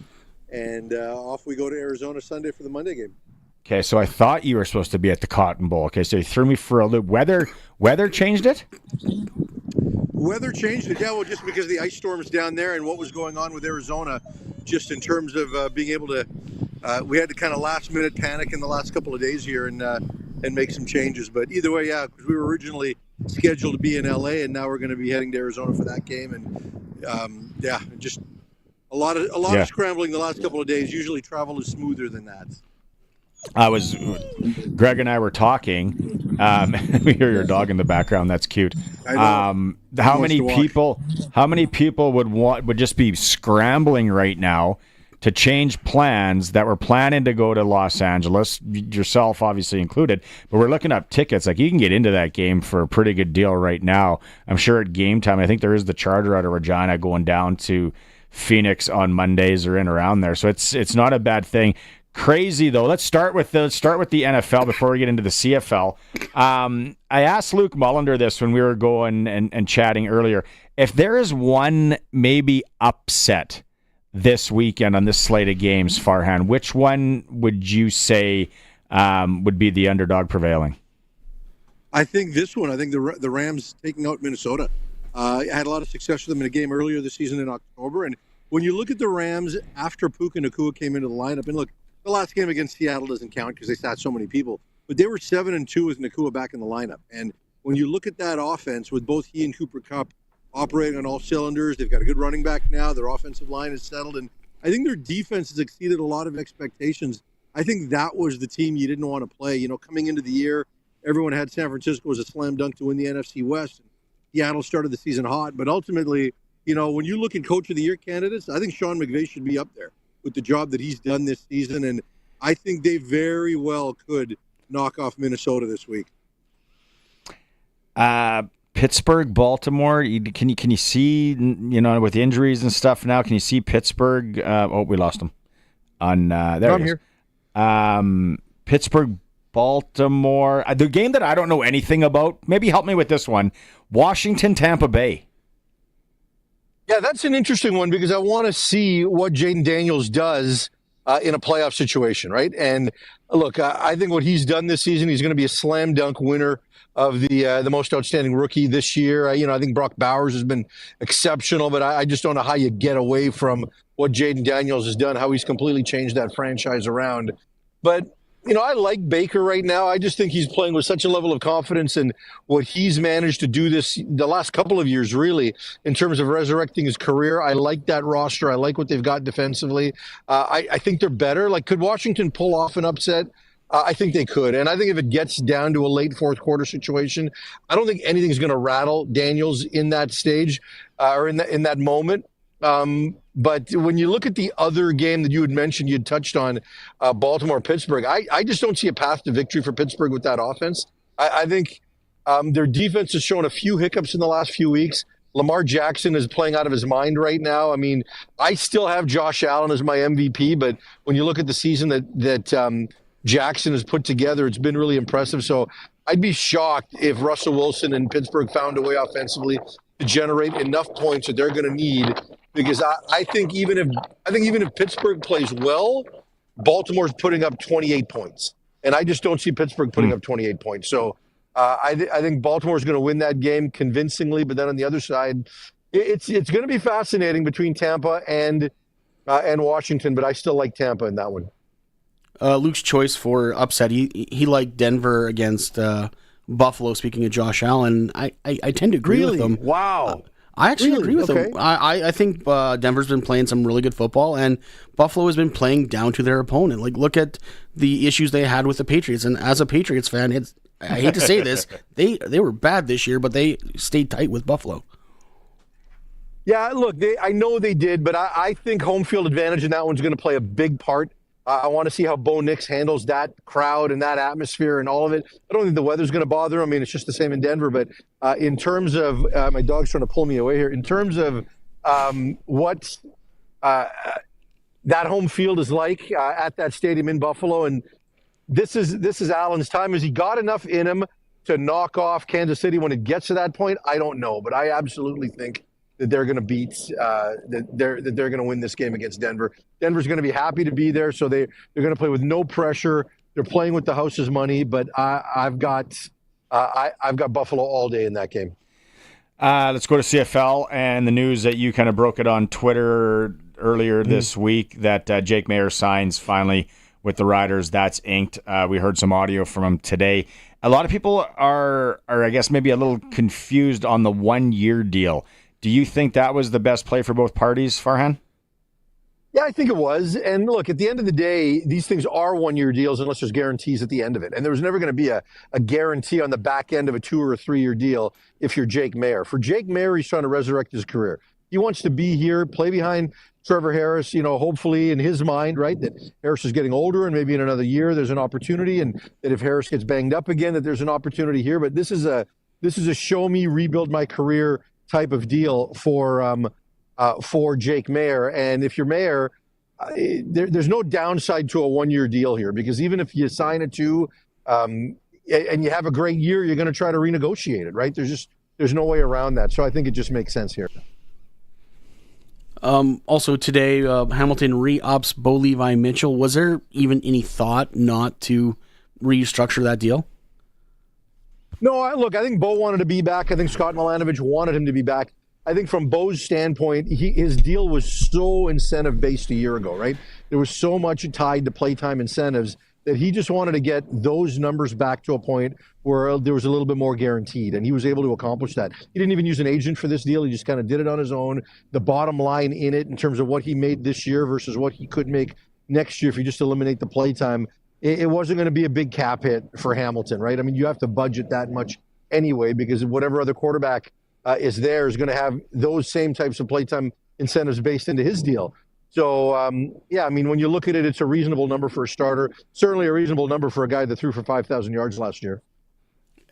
and off we go to Arizona Sunday for the Monday game. Okay, so I thought you were supposed to be at the Cotton Bowl. Okay, so you threw me for a loop. Weather changed it? Weather changed it, yeah, well, just because of the ice storms down there and what was going on with Arizona, just in terms of being able to, we had to kind of last-minute panic in the last couple of days here and make some changes. But either way, yeah, because we were originally scheduled to be in LA, and now we're going to be heading to Arizona for that game. And yeah, just a lot of scrambling the last couple of days. Usually travel is smoother than that. Greg and I were talking. We hear your dog in the background. That's cute. I know. How many people would just be scrambling right now to change plans that were planning to go to Los Angeles, yourself obviously included, but we're looking up tickets. Like, you can get into that game for a pretty good deal right now. I'm sure at game time, I think there is the charter out of Regina going down to Phoenix on Mondays or in around there. So it's not a bad thing. Crazy though. Let's start with the NFL before we get into the CFL. I asked Luc Mullinder this when we were going and chatting earlier. If there is one maybe upset this weekend on this slate of games, Farhan, which one would you say would be the underdog prevailing? I think this one. I think the Rams taking out Minnesota. I had a lot of success with them in a game earlier this season in October. And when you look at the Rams after Puka Nacua came into the lineup, and look, the last game against Seattle doesn't count because they sat so many people, but they were 7-2 with Nacua back in the lineup. And when you look at that offense with both he and Cooper Kupp operating on all cylinders, they've got a good running back now. Their offensive line is settled, and I think their defense has exceeded a lot of expectations. I think that was the team you didn't want to play. You know, coming into the year, everyone had San Francisco as a slam dunk to win the NFC West. Seattle started the season hot, but ultimately, you know, when you look at Coach of the Year candidates, I think Sean McVay should be up there with the job that he's done this season, and I think they very well could knock off Minnesota this week. Pittsburgh, Baltimore. Can you see, you know, with injuries and stuff now? Can you see Pittsburgh? We lost them. On there. I'm here. Pittsburgh, Baltimore. The game that I don't know anything about. Maybe help me with this one. Washington, Tampa Bay. Yeah, that's an interesting one because I want to see what Jaden Daniels does in a playoff situation, right? And look, I think what he's done this season, he's going to be a slam dunk winner of the most outstanding rookie this year. I think Brock Bowers has been exceptional, but I just don't know how you get away from what Jaden Daniels has done, how he's completely changed that franchise around. But you know, I like Baker right now. I just think he's playing with such a level of confidence in what he's managed to do the last couple of years, really, in terms of resurrecting his career. I like that roster. I like what they've got defensively. I think they're better. Like, could Washington pull off an upset? I think they could. And I think if it gets down to a late fourth quarter situation, I don't think anything's going to rattle Daniels in that stage or in that moment. But when you look at the other game that you had mentioned, you had touched on Baltimore-Pittsburgh, I just don't see a path to victory for Pittsburgh with that offense. I think their defense has shown a few hiccups in the last few weeks. Lamar Jackson is playing out of his mind right now. I mean, I still have Josh Allen as my MVP, but when you look at the season that Jackson has put together, it's been really impressive. So I'd be shocked if Russell Wilson and Pittsburgh found a way offensively to generate enough points that they're going to need. Because I think even if Pittsburgh plays well, Baltimore's putting up 28 points, and I just don't see Pittsburgh putting up 28 points. So I think Baltimore's going to win that game convincingly. But then on the other side, it's going to be fascinating between Tampa and Washington. But I still like Tampa in that one. Luke's choice for upset. He liked Denver against Buffalo. Speaking of Josh Allen, I tend to agree with him. Wow. I actually agree with him. I think Denver's been playing some really good football, and Buffalo has been playing down to their opponent. Like, look at the issues they had with the Patriots. And as a Patriots fan, I hate to say this, they were bad this year, but they stayed tight with Buffalo. Yeah, look, I know they did, but I think home field advantage in that one's going to play a big part. I want to see how Bo Nix handles that crowd and that atmosphere and all of it. I don't think the weather's going to bother him. I mean, it's just the same in Denver. But in terms of my dog's trying to pull me away here. In terms of what that home field is like at that stadium in Buffalo, and this is Allen's time. Has he got enough in him to knock off Kansas City when it gets to that point? I don't know, but I absolutely think that they're going to beat that they're going to win this game against Denver. Denver's going to be happy to be there, so they're going to play with no pressure. They're playing with the house's money, but I've got Buffalo all day in that game. Let's go to CFL and the news that you kind of broke it on Twitter earlier this week that Jake Maier signs finally with the Riders. That's inked. We heard some audio from him today. A lot of people are I guess maybe a little confused on the 1-year deal. Do you think that was the best play for both parties, Farhan? Yeah, I think it was. And look, at the end of the day, these things are 1-year deals unless there's guarantees at the end of it. And there was never going to be a guarantee on the back end of a 2 or a 3-year deal if you're Jake Maier. For Jake Maier, he's trying to resurrect his career. He wants to be here, play behind Trevor Harris, hopefully in his mind, right, that Harris is getting older and maybe in another year there's an opportunity, and that if Harris gets banged up again, that there's an opportunity here. But this is a show me, rebuild my career type of deal for Jake Maier. And if you're Maier, there's no downside to a 1-year deal here, because even if you sign it and you have a great year, you're going to try to renegotiate it, right? There's no way around that. So I think it just makes sense here. Also today, Hamilton re-ups Bo Levi Mitchell. Was there even any thought not to restructure that deal? No, I think Bo wanted to be back. I think Scott Milanovich wanted him to be back. I think from Bo's standpoint, his deal was so incentive-based a year ago, right? There was so much tied to playtime incentives that he just wanted to get those numbers back to a point where there was a little bit more guaranteed, and he was able to accomplish that. He didn't even use an agent for this deal. He just kind of did it on his own. The bottom line in it, in terms of what he made this year versus what he could make next year if you just eliminate the playtime, it wasn't going to be a big cap hit for Hamilton, right? I mean, you have to budget that much anyway, because whatever other quarterback is there is going to have those same types of playtime incentives based into his deal. So, I mean, when you look at it, it's a reasonable number for a starter. Certainly a reasonable number for a guy that threw for 5,000 yards last year.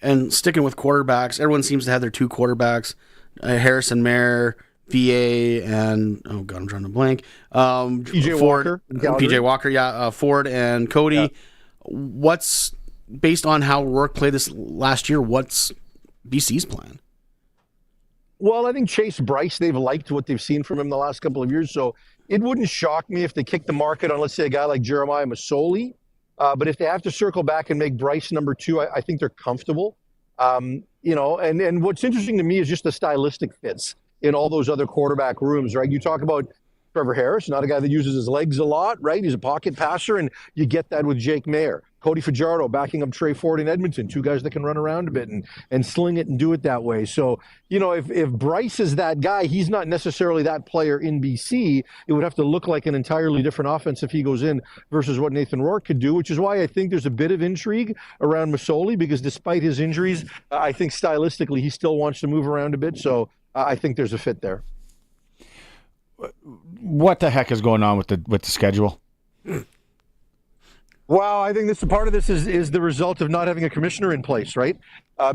And sticking with quarterbacks, everyone seems to have their two quarterbacks, Harrison Maier, VA, and, oh God, I'm drawing a blank. PJ Ford, Walker. PJ Walker, Ford and Cody. Yeah. What's, based on how Rourke played this last year, what's BC's plan? Well, I think Chase Bryce, they've liked what they've seen from him the last couple of years, so it wouldn't shock me if they kick the market on, let's say, a guy like Jeremiah Masoli. But if they have to circle back and make Bryce number 2, I think they're comfortable. And what's interesting to me is just the stylistic fits in all those other quarterback rooms, right? You talk about Trevor Harris, not a guy that uses his legs a lot, right? He's a pocket passer, and you get that with Jake Maier. Cody Fajardo backing up Trey Ford in Edmonton, 2 guys that can run around a bit and sling it and do it that way. So, if Bryce is that guy, he's not necessarily that player in BC. It would have to look like an entirely different offense if he goes in versus what Nathan Rourke could do, which is why I think there's a bit of intrigue around Masoli, because despite his injuries, I think stylistically he still wants to move around a bit. So I think there's a fit there. What the heck is going on with the schedule? Well, I think part of this is the result of not having a commissioner in place, right?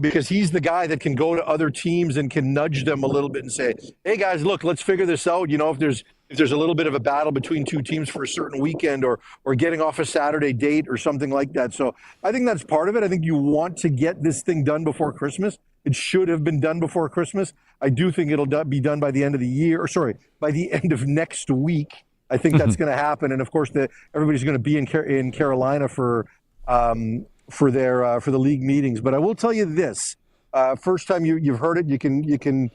Because he's the guy that can go to other teams and can nudge them a little bit and say, "Hey guys, look, let's figure this out." If there's a little bit of a battle between 2 teams for a certain weekend, or getting off a Saturday date or something like that. So I think that's part of it. I think you want to get this thing done before Christmas. It should have been done before Christmas. I do think it'll be done by the end of the year, by the end of next week. I think that's going to happen, and of course, everybody's going to be in Carolina for the league meetings. But I will tell you this: first time you've heard it, you can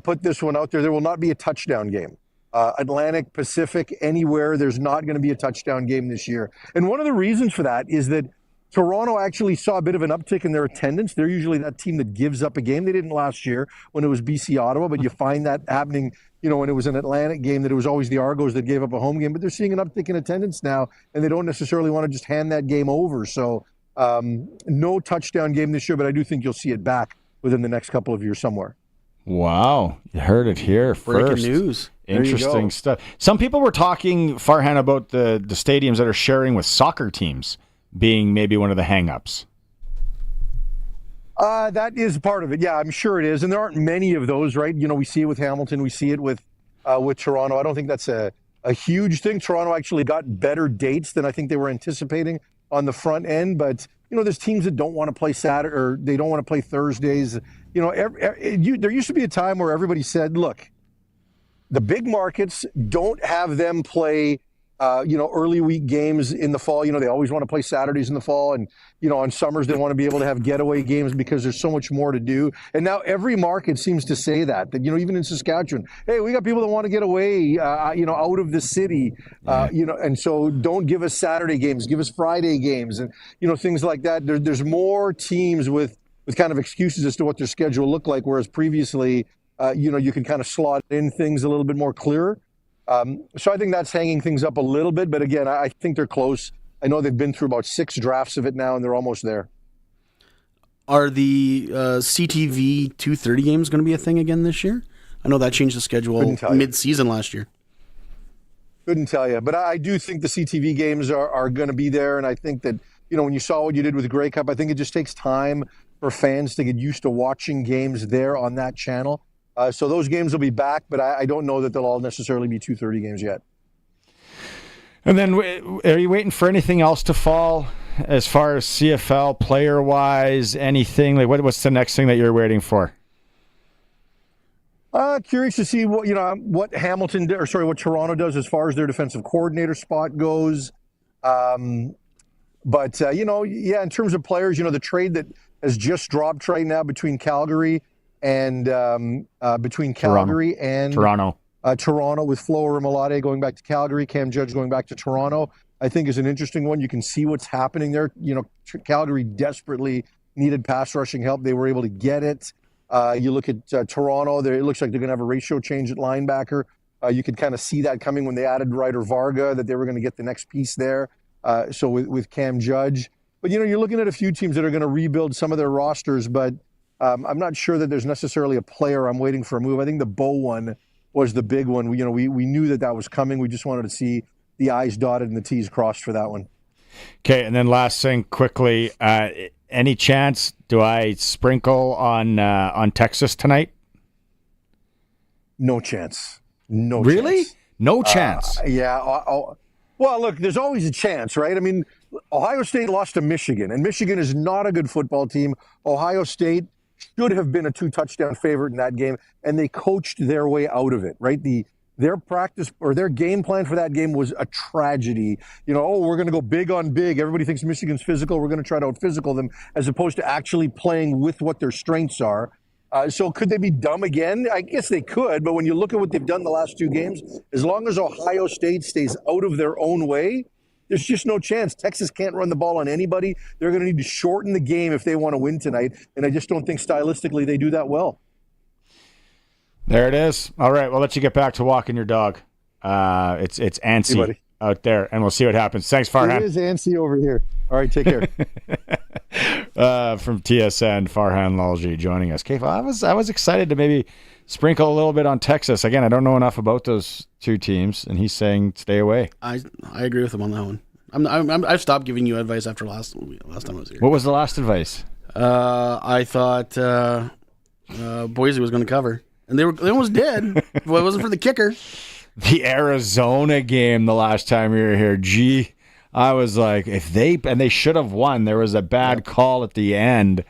put this one out there. There will not be a touchdown game. Atlantic, Pacific, anywhere. There's not going to be a touchdown game this year, and one of the reasons for that is that Toronto actually saw a bit of an uptick in their attendance. They're usually that team that gives up a game. They didn't last year when it was BC Ottawa, but you find that happening, when it was an Atlantic game, that it was always the Argos that gave up a home game. But they're seeing an uptick in attendance now, and they don't necessarily want to just hand that game over. So no touchdown game this year, but I do think you'll see it back within the next couple of years somewhere. Wow. You heard it here first. Breaking news. Interesting stuff. Some people were talking, Farhan, about the stadiums that are sharing with soccer teams being maybe one of the hang-ups. That is part of it. Yeah, I'm sure it is. And there aren't many of those, right? We see it with Hamilton. We see it with Toronto. I don't think that's a huge thing. Toronto actually got better dates than I think they were anticipating on the front end. But, there's teams that don't want to play Saturday, or they don't want to play Thursdays. There used to be a time where everybody said, look, the big markets, don't have them play early week games in the fall. They always want to play Saturdays in the fall. And, on summers, they want to be able to have getaway games because there's so much more to do. And now every market seems to say that even in Saskatchewan, hey, we got people that want to get away, out of the city, and so don't give us Saturday games, give us Friday games, and, things like that. There's more teams with kind of excuses as to what their schedule looked like, whereas previously, you can kind of slot in things a little bit more clear. So I think that's hanging things up a little bit. But again, I think they're close. I know they've been through about 6 drafts of it now, and they're almost there. Are the CTV 2:30 games going to be a thing again this year? I know that changed the schedule mid-season last year. Couldn't tell you. But I do think the CTV games are going to be there. And I think that, when you saw what you did with the Grey Cup, I think it just takes time for fans to get used to watching games there on that channel. So those games will be back, but I don't know that they'll all necessarily be 2:30 games yet. And then are you waiting for anything else to fall as far as CFL player-wise, anything? Like what's the next thing that you're waiting for? Curious to see what what Toronto does as far as their defensive coordinator spot goes. But in terms of players, the trade that has just dropped right now between Calgary and Toronto with Flo Orimolade going back to Calgary, Cam Judge going back to Toronto, I think is an interesting one. You can see what's happening there. Calgary desperately needed pass rushing help. They were able to get it. You look at Toronto, it looks like they're going to have a ratio change at linebacker. You could kind of see that coming when they added Ryder Varga, that they were going to get the next piece there. So with Cam Judge. But, you're looking at a few teams that are going to rebuild some of their rosters, but I'm not sure that there's necessarily a player I'm waiting for a move. I think the Bo one was the big one. We knew that was coming. We just wanted to see the I's dotted and the T's crossed for that one. Okay, and then last thing quickly, any chance do I sprinkle on Texas tonight? No chance. No really? Chance. No chance. Yeah. Well, look, there's always a chance, right? I mean, Ohio State lost to Michigan, and Michigan is not a good football team. Ohio State should have been a 2-touchdown favorite in that game, and they coached their way out of it, right? Their practice or their game plan for that game was a tragedy. We're going to go big on big. Everybody thinks Michigan's physical. We're going to try to out-physical them, as opposed to actually playing with what their strengths are. So could they be dumb again? I guess they could, but when you look at what they've done the last two games, as long as Ohio State stays out of their own way, there's just no chance. Texas can't run the ball on anybody. They're going to need to shorten the game if they want to win tonight, and I just don't think stylistically they do that well. There it is. All right, we'll let you get back to walking your dog. It's antsy out there, and we'll see what happens. Thanks, Farhan. It is antsy over here. All right, take care. From TSN, Farhan Lalji joining us. Okay, I was excited to maybe sprinkle a little bit on Texas. Again, I don't know enough about those two teams, and he's saying stay away. I agree with him on that one. I've stopped giving you advice after last time I was here. What was the last advice? I thought Boise was going to cover, and they almost did. Well, it wasn't for the kicker. The Arizona game the last time we were here. Gee, I was like, they should have won. There was a bad call at the end,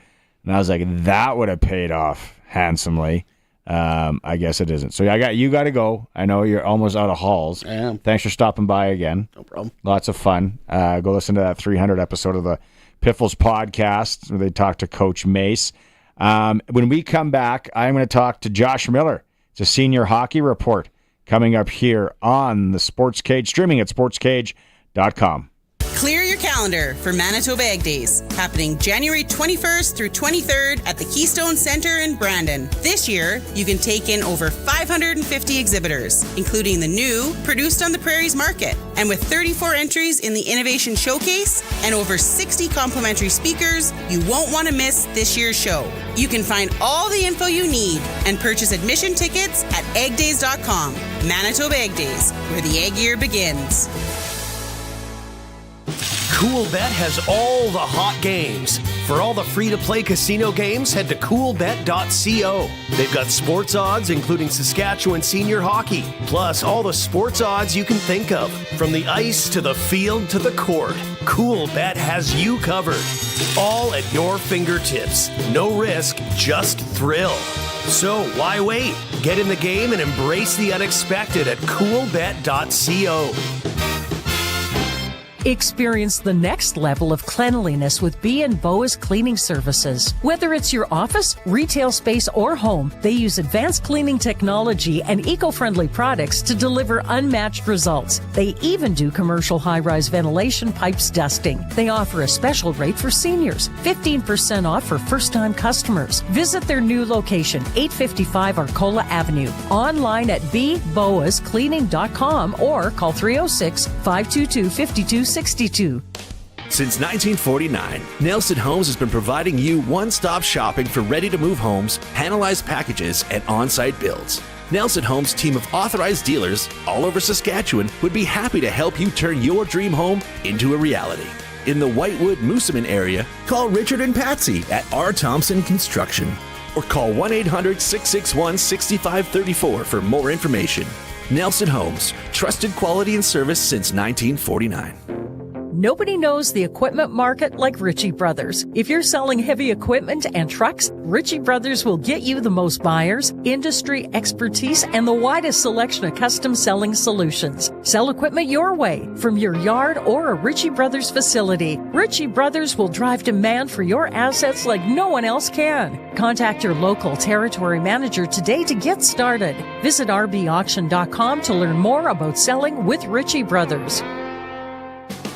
and I was like, that would have paid off handsomely. I guess it isn't. So you got to go. I know you're almost out of halls. I am. Thanks for stopping by again. No problem. Lots of fun. Go listen to that 300 episode of the Piffles podcast where they talk to Coach Mace. When we come back, I'm going to talk to Josh Miller. It's a senior hockey report coming up here on the Sportscage, streaming at sportscage.com. Clear your calendar for Manitoba Egg Days, happening January 21st through 23rd at the Keystone Center in Brandon. This year, you can take in over 550 exhibitors, including the new Produced on the Prairies Market. And with 34 entries in the Innovation Showcase and over 60 complimentary speakers, you won't want to miss this year's show. You can find all the info you need and purchase admission tickets at eggdays.com. Manitoba Egg Days, where the egg year begins. CoolBet has all the hot games. For all the free-to-play casino games, head to coolbet.co. They've got sports odds, including Saskatchewan senior hockey, plus all the sports odds you can think of. From the ice to the field to the court, CoolBet has you covered. All at your fingertips. No risk, just thrill. So why wait? Get in the game and embrace the unexpected at coolbet.co. Experience the next level of cleanliness with B&Boa's cleaning services. Whether it's your office, retail space, or home, they use advanced cleaning technology and eco-friendly products to deliver unmatched results. They even do commercial high-rise ventilation pipes dusting. They offer a special rate for seniors, 15% off for first-time customers. Visit their new location, 855 Arcola Avenue, online at bboascleaning.com or call 306-522-5262. Since 1949, Nelson Homes has been providing you one-stop shopping for ready-to-move homes, panelized packages, and on-site builds. Nelson Homes' team of authorized dealers all over Saskatchewan would be happy to help you turn your dream home into a reality. In the Whitewood Moosomin area, call Richard and Patsy at R. Thompson Construction or call 1-800-661-6534 for more information. Nelson Homes, trusted quality and service since 1949. Nobody knows the equipment market like Ritchie Brothers. If you're selling heavy equipment and trucks, Ritchie Brothers will get you the most buyers, industry expertise, and the widest selection of custom selling solutions. Sell equipment your way, from your yard or a Ritchie Brothers facility. Ritchie Brothers will drive demand for your assets like no one else can. Contact your local territory manager today to get started. Visit rbauction.com to learn more about selling with Ritchie Brothers.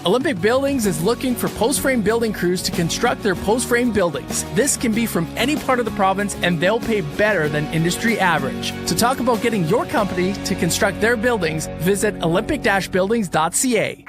Olympic Buildings is looking for post-frame building crews to construct their post-frame buildings. This can be from any part of the province, and they'll pay better than industry average. To talk about getting your company to construct their buildings, visit olympic-buildings.ca.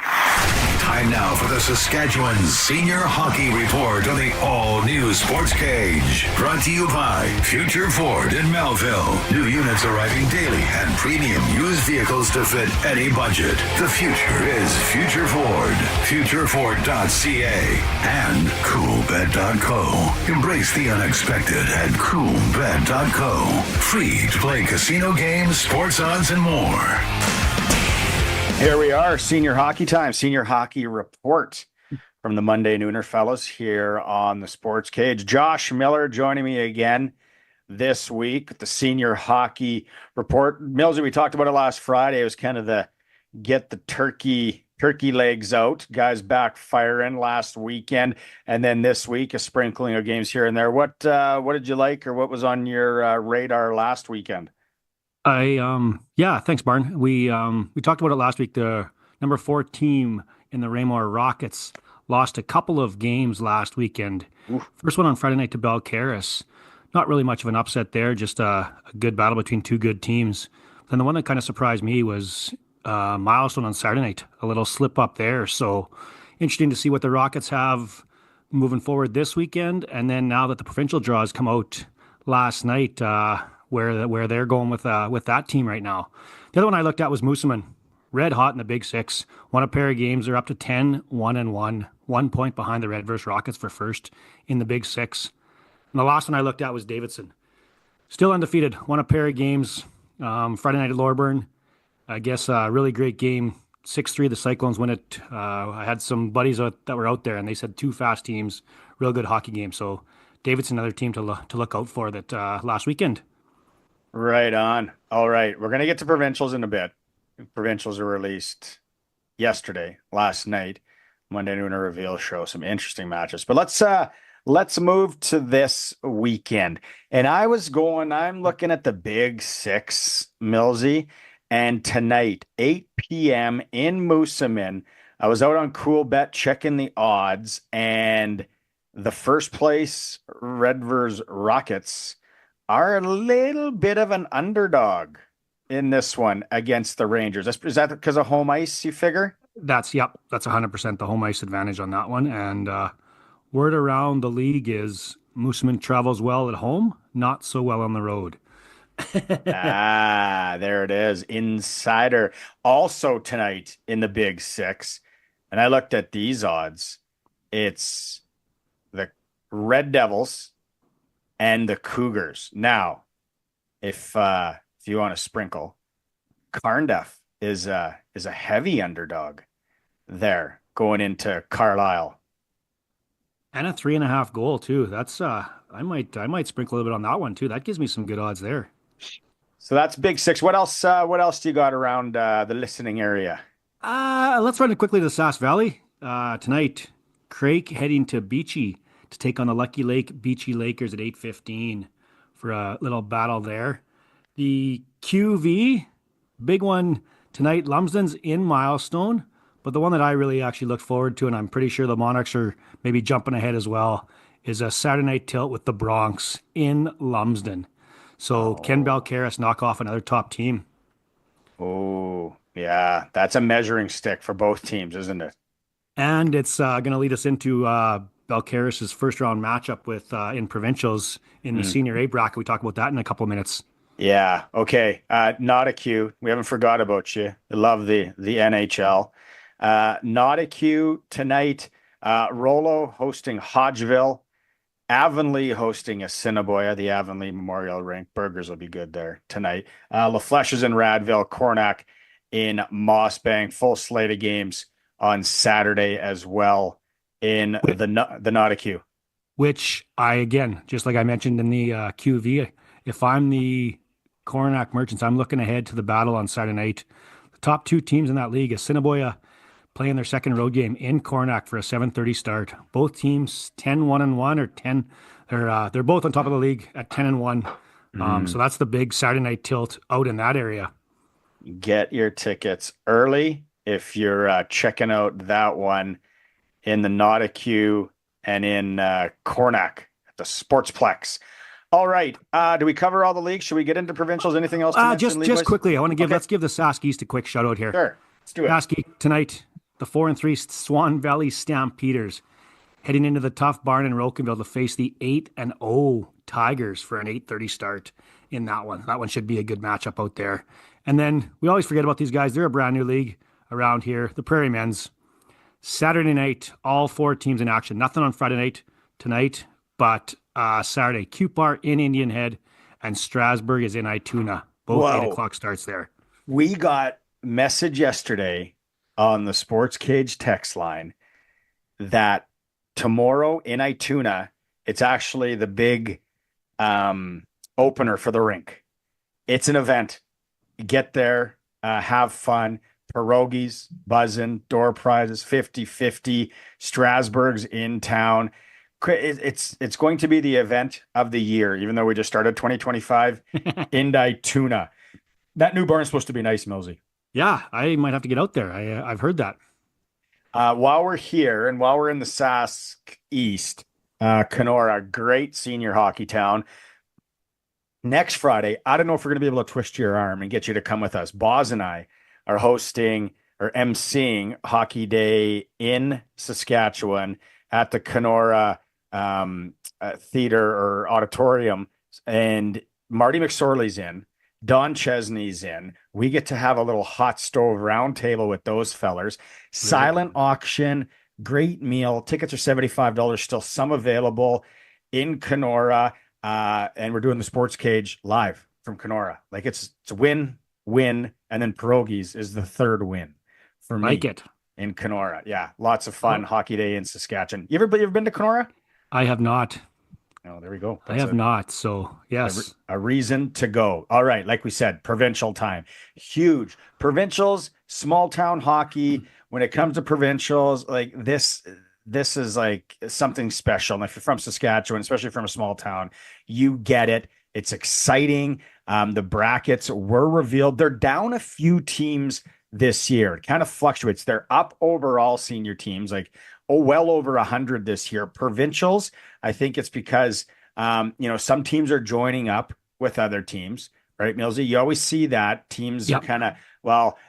Time now for the Saskatchewan Senior Hockey Report on the all-new Sportscage. Brought to you by Future Ford in Melville. New units arriving daily and premium used vehicles to fit any budget. The future is Future Ford. FutureFord.ca and CoolBet.co. Embrace the unexpected at CoolBet.co. Free to play casino games, sports odds, and more. Here we are, senior hockey time, senior hockey report from the Monday Nooner fellows here on the Sports Cage. Josh Miller joining me again this week with the senior hockey report. Millsy, we talked about it last Friday. It was kind of the get the turkey legs out, guys back firing last weekend, and then this week a sprinkling of games here and there. What did you like, or what was on your radar last weekend? Thanks, Barn. We talked about it last week. The number 4 team in the Raymore Rockets lost a couple of games last weekend. Oof. First one on Friday night to Belcaris. Not really much of an upset there, just a good battle between two good teams. Then the one that kind of surprised me was Milestone on Saturday night, a little slip up there. So interesting to see what the Rockets have moving forward this weekend. And then now that the provincial draws come out last night, where they're going with that team right now. The other one I looked at was Moosomin, red hot in the Big Six. Won a pair of games. They're up to 10-1-1, 1 point behind the Red vs. Rockets for first in the Big Six. And the last one I looked at was Davidson, still undefeated. Won a pair of games. Friday night at Lorburn. I guess a really great game. 6-3, the Cyclones win it. I had some buddies that were out there, and they said 2 fast teams, real good hockey game. So Davidson, another team to look out for that last weekend. Right on. All right. We're going to get to provincials in a bit. Provincials are released yesterday, last night, Monday Nooner Reveal show. Some interesting matches. But let's move to this weekend. And I'm looking at the Big Six, Millsy, and tonight, 8 p.m. in Moosomin, I was out on CoolBet checking the odds, and the first place Red vs. Rockets are a little bit of an underdog in this one against the Rangers. Is that because of home ice, you figure? That's 100% the home ice advantage on that one. And word around the league is Moosomin travels well at home, not so well on the road. There it is. Insider. Also tonight in the Big Six, and I looked at these odds, it's the Red Devils and the Cougars. Now, if you want to sprinkle, Carnduff is a heavy underdog there going into Carlisle. And a 3.5 goal too. That's I might sprinkle a little bit on that one too. That gives me some good odds there. So that's Big Six. What else do you got around the listening area? Let's run it quickly to Sask Valley. Tonight, Craig heading to Beachy to take on the Lucky Lake Beachy Lakers at 8:15 for a little battle there. The QV, big one tonight, Lumsden's in Milestone, but the one that I really actually look forward to, and I'm pretty sure the Monarchs are maybe jumping ahead as well, is a Saturday night tilt with the Bronx in Lumsden. So Can Belcaris knock off another top team? Oh, yeah. That's a measuring stick for both teams, isn't it? And it's going to lead us into Belcaris' first round matchup with in provincials in the Senior A bracket. We talk about that in a couple of minutes. Yeah. Okay. Not a Q. We haven't forgot about you. I love the NHL. Not a Q tonight. Rollo hosting Hodgeville. Avonlea hosting Assiniboia, the Avonlea Memorial Rink. Burgers will be good there tonight. La Flèche is in Radville. Cornac in Mossbank. Full slate of games on Saturday as well in the Not a Q. Which again, just like I mentioned in the QV, if I'm the Cornac Merchants, I'm looking ahead to the battle on Saturday night. The top two teams in that league, Assiniboia playing their second road game in Cornac for a 7:30 start. Both teams 10-1-1 or 10. They're both on top of the league at 10-1. So that's the big Saturday night tilt out in that area. Get your tickets early if you're checking out that one in the Not a Q and in Cornac at the Sportsplex. All right. Do we cover all the leagues? Should we get into provincials? Anything else? Just quickly, I want to give let's give the Sask East a quick shout out here. Sure, let's do it. Sask tonight, the 4-3 Swan Valley Stampeders heading into the tough barn in Rocanville to face the 8-0 Tigers for an 8:30 start in that one. That one should be a good matchup out there. And then we always forget about these guys. They're a brand new league around here. The Prairie Men's. Saturday night, all four teams in action. Nothing on Friday night tonight, but Saturday, Cupar in Indian Head and Strasbourg is in Ituna. Both 8 o'clock starts there. We got message yesterday on the Sportscage text line that tomorrow in Ituna, it's actually the big opener for the rink. It's an event. Get there, have fun. Pierogies, buzzing, door prizes, 50-50. Strasbourg's in town. It's going to be the event of the year, even though we just started 2025 in Ituna. That new barn is supposed to be nice, Millsy. Yeah, I might have to get out there. I've heard that. While we're here and while we're in the Sask East, Kenora, great senior hockey town. Next Friday, I don't know if we're going to be able to twist your arm and get you to come with us. Boz and I are hosting or emceeing Hockey Day in Saskatchewan at the Kenora Theater or Auditorium. And Marty McSorley's in. Don Chesney's in. We get to have a little hot stove round table with those fellers. Silent auction, great meal. Tickets are $75, still some available in Kenora. And we're doing the Sports Cage live from Kenora. Like it's a win, and then pierogies is the third win for me. Like it. In Kenora. Yeah, lots of fun. Hockey Day in Saskatchewan. You ever been to Kenora? I have not. Oh, there we go. I have not. So, yes. A reason to go. All right. Like we said, provincial time. Huge. Provincials, small town hockey. When it comes to provincials, like this is like something special. And if you're from Saskatchewan, especially from a small town, you get it. It's exciting. The brackets were revealed. They're down a few teams this year. It kind of fluctuates. They're up overall senior teams, like well over 100 this year. Provincials, I think it's because some teams are joining up with other teams, right, Millsy? You always see that teams are kind of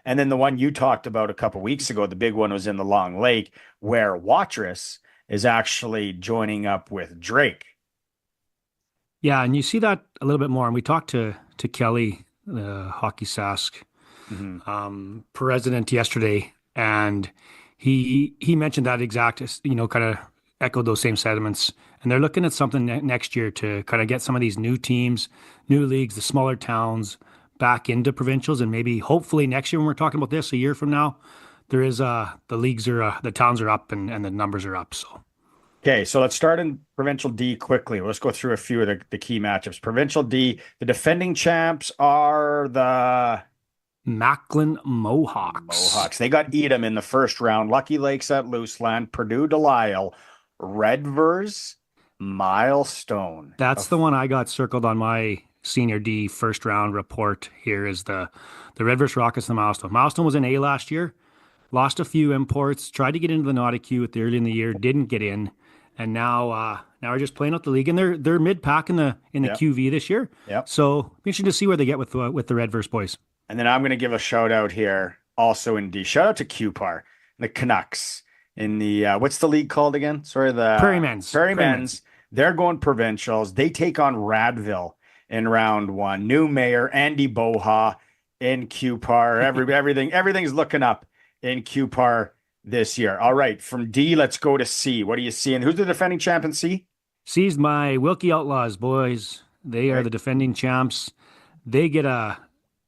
and then the one you talked about a couple weeks ago, the big one was in the Long Lake, where Watrous is actually joining up with Drake. Yeah, and you see that a little bit more. And we talked to Kelly, the Hockey Sask president, yesterday, and he mentioned that exact, kind of echoed those same sentiments. And they're looking at something next year to kind of get some of these new teams, new leagues, the smaller towns back into provincials. And maybe hopefully next year when we're talking about this a year from now, there is the leagues are the towns are up and the numbers are up. So. Okay, so let's start in Provincial D quickly. Let's go through a few of the key matchups. Provincial D, the defending champs are the Macklin Mohawks. They got Edam in the first round. Lucky Lakes at Looseland, Purdue Delisle, Redvers, Milestone. That's the one I got circled on my Senior D first round report here is the Redvers Rockets and the Milestone. Milestone was in A last year, lost a few imports, tried to get into the Naughty Q at the early in the year, didn't get in. And now we're just playing out the league, and they're mid pack in the QV this year. Yep. So be interesting to see where they get with the Redverse boys. And then I'm going to give a shout out here, also in D. Shout out to Cupar, the Canucks in the what's the league called again? Sorry, the Prairie Men's. Prairie Men's. They're going provincials. They take on Radville in round one. New mayor, Andy Boha in QPAR. Everything's looking up in QPAR this year. All right, from D, let's go to C. What are you seeing? Who's the defending champ in C? C's my Wilkie Outlaws, boys. They are the defending champs. They get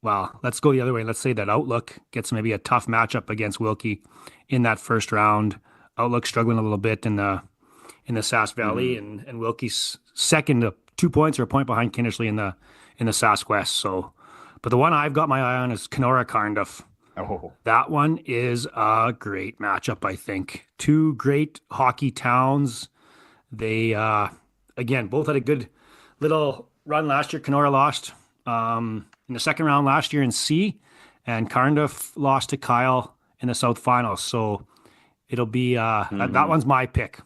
let's go the other way. Let's say that Outlook gets maybe a tough matchup against Wilkie in that first round. Outlook struggling a little bit in the Sask Valley, and Wilkie's second to 2 points or a point behind Kindersley in the Sask West. So, but the one I've got my eye on is Kenora Carnduff. Oh, that one is a great matchup, I think. Two great hockey towns. They again both had a good little run last year. Kenora lost in the second round last year in C, and Carnduff lost to Kyle in the South Finals. So it'll be that one's my pick.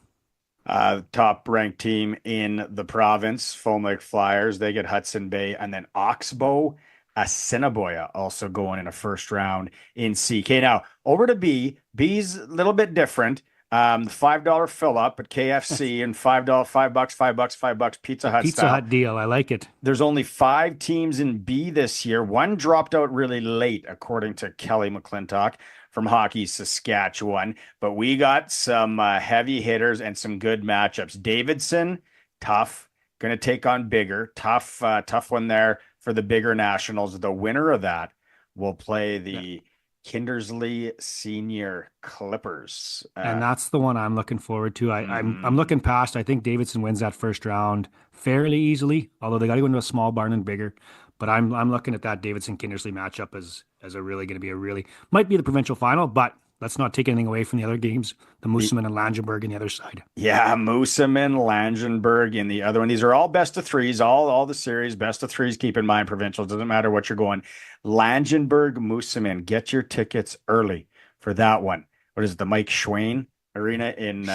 Top ranked team in the province, Foam Lake Flyers. They get Hudson Bay, and then Oxbow, Assiniboia also going in a first round in C. Okay, now over to B. B's a little bit different. $5 fill up at KFC and $5 Pizza Hut Pizza style. Hut deal. I like it. There's only 5 teams in B this year. One dropped out really late, according to Kelly McClintock from Hockey Saskatchewan. But we got some heavy hitters and some good matchups. Davidson, tough. Going to take on Bigger. Tough one there for the Bigger Nationals. The winner of that will play the Kindersley Senior Clippers. And that's the one I'm looking forward to. I'm looking past. I think Davidson wins that first round fairly easily, although they got to go into a small barn and Bigger. But I'm looking at that Davidson Kindersley matchup as a really going to be might be the provincial final, but let's not take anything away from the other games. The Moosomin and Langenberg in the other side. Yeah, Moosomin, Langenberg in the other one. These are all best of threes, all the series, best of threes. Keep in mind, provincials, doesn't matter what you're going. Langenberg, Moosomin, get your tickets early for that one. What is it, the Mike Schwain Arena in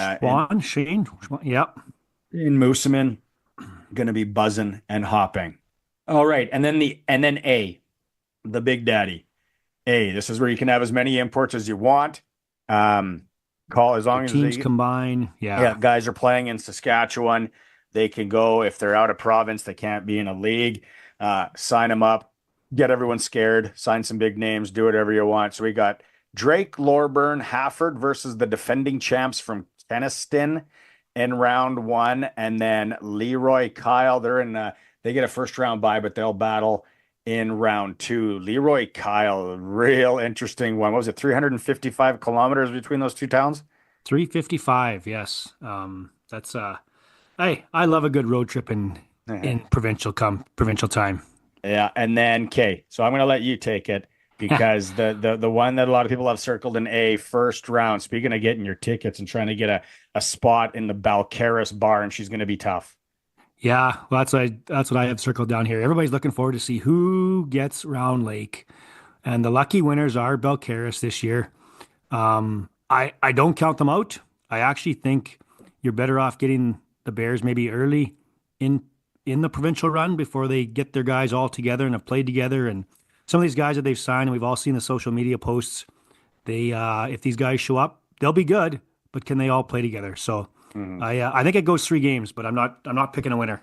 Shane? Yep. In Moosomin, going to be buzzing and hopping. All right, and then A, the Big Daddy. A, this is where you can have as many imports as you want. Call as long as teams combine. Yeah, guys are playing in Saskatchewan. They can go if they're out of province. They can't be in a league. Sign them up. Get everyone scared. Sign some big names. Do whatever you want. So we got Drake Lorburn Hafford versus the defending champs from Keniston in round one, and then Leroy Kyle. They get a first round bye, but they'll battle in round two. Leroy Kyle, a real interesting one. What was it, 355 kilometers between those two towns? 355, yes. That's I love a good road trip in provincial time. Yeah, and then so I'm going to let you take it because the one that a lot of people have circled in A, first round. Speaking of getting your tickets and trying to get a spot in the Balcarres bar, and she's going to be tough. Yeah, well, that's what I have circled down here. Everybody's looking forward to see who gets Round Lake, and the lucky winners are Balcarres this year. I don't count them out. I actually think you're better off getting the Bears maybe early in the provincial run before they get their guys all together and have played together. And some of these guys that they've signed, and we've all seen the social media posts, they if these guys show up, they'll be good, but can they all play together? So. I think it goes 3 games, but I'm not picking a winner.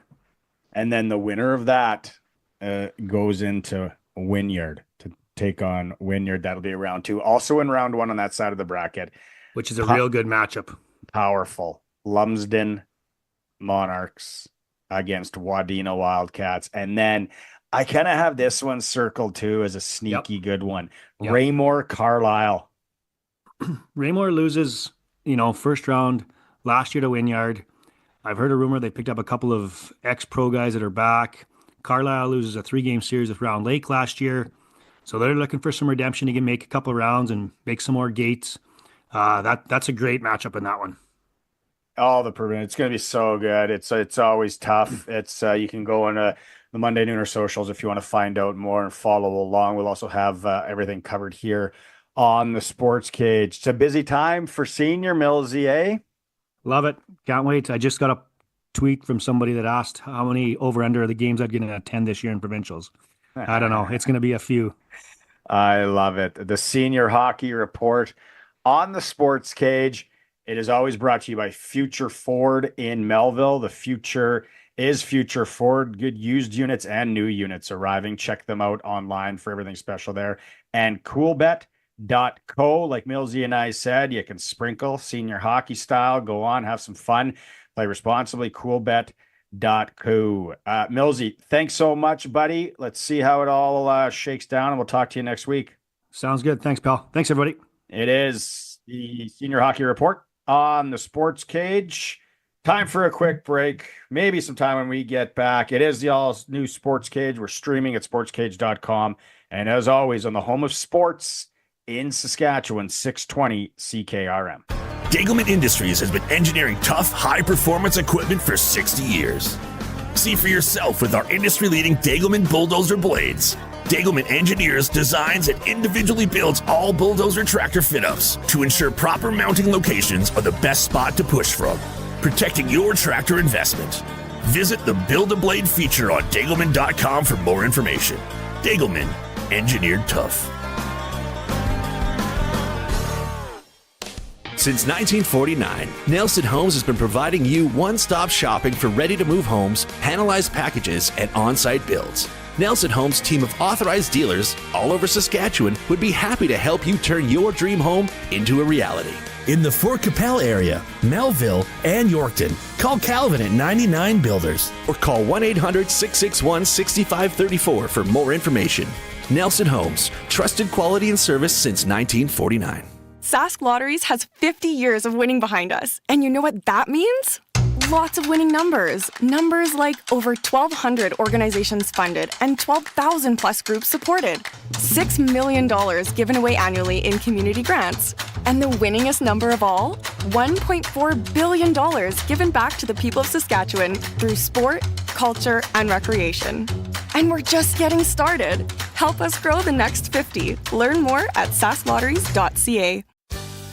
And then the winner of that goes into Wynyard to take on Wynyard. That'll be round 2. Also in round 1 on that side of the bracket, which is a real good matchup. Powerful Lumsden Monarchs against Wadena Wildcats, and then I kind of have this one circled too as a sneaky good one. Yep. Raymore Carlisle. Raymore loses, first round. Last year to Wynyard. I've heard a rumor they picked up a couple of ex-pro guys that are back. Carlisle loses a 3-game series with Round Lake last year. So they're looking for some redemption. He can make a couple of rounds and make some more gates. That's a great matchup in that one. Oh, it's going to be so good. It's always tough. It's you can go on the Monday Nooner socials if you want to find out more and follow along. We'll also have everything covered here on the Sports Cage. It's a busy time for Senior Millsy, eh? Love it. Can't wait. I just got a tweet from somebody that asked how many over-under the games I'd get to attend this year in provincials. I don't know. It's going to be a few. I love it. The Senior Hockey Report on the Sports Cage. It is always brought to you by Future Ford in Melville. The future is future forward. Good used units and new units arriving. Check them out online for everything special there. And coolbet.co, like Millsy and I said, you can sprinkle senior hockey style, go on, have some fun, play responsibly. Coolbet.co. Millsy, thanks so much, buddy. Let's see how it all shakes down, and we'll talk to you next week. Sounds good. Thanks, pal. Thanks, everybody. It is the Senior Hockey Report on the Sports Cage. Time for a quick break. Maybe sometime when we get back. It is the all-new Sports Cage. We're streaming at sportscage.com. And as always, on the home of sports in Saskatchewan, 620 CKRM. Degelman Industries has been engineering tough, high-performance equipment for 60 years. See for yourself with our industry-leading Degelman bulldozer blades. Degelman engineers, designs, and individually builds all bulldozer tractor fit-ups to ensure proper mounting locations are the best spot to push from, protecting your tractor investment. Visit the Build-A-Blade feature on Degelman.com for more information. Degelman, engineered tough. Since 1949, Nelson Homes has been providing you one-stop shopping for ready-to-move homes, panelized packages, and on-site builds. Nelson Homes' team of authorized dealers all over Saskatchewan would be happy to help you turn your dream home into a reality. In the Fort Capel area, Melville, and Yorkton, call Calvin at 99 Builders or call 1-800-661-6534 for more information. Nelson Homes, trusted quality and service since 1949. Sask Lotteries has 50 years of winning behind us. And you know what that means? Lots of winning numbers. Numbers like over 1,200 organizations funded and 12,000 plus groups supported. $6 million given away annually in community grants. And the winningest number of all? $1.4 billion given back to the people of Saskatchewan through sport, culture, and recreation. And we're just getting started. Help us grow the next 50. Learn more at sasklotteries.ca.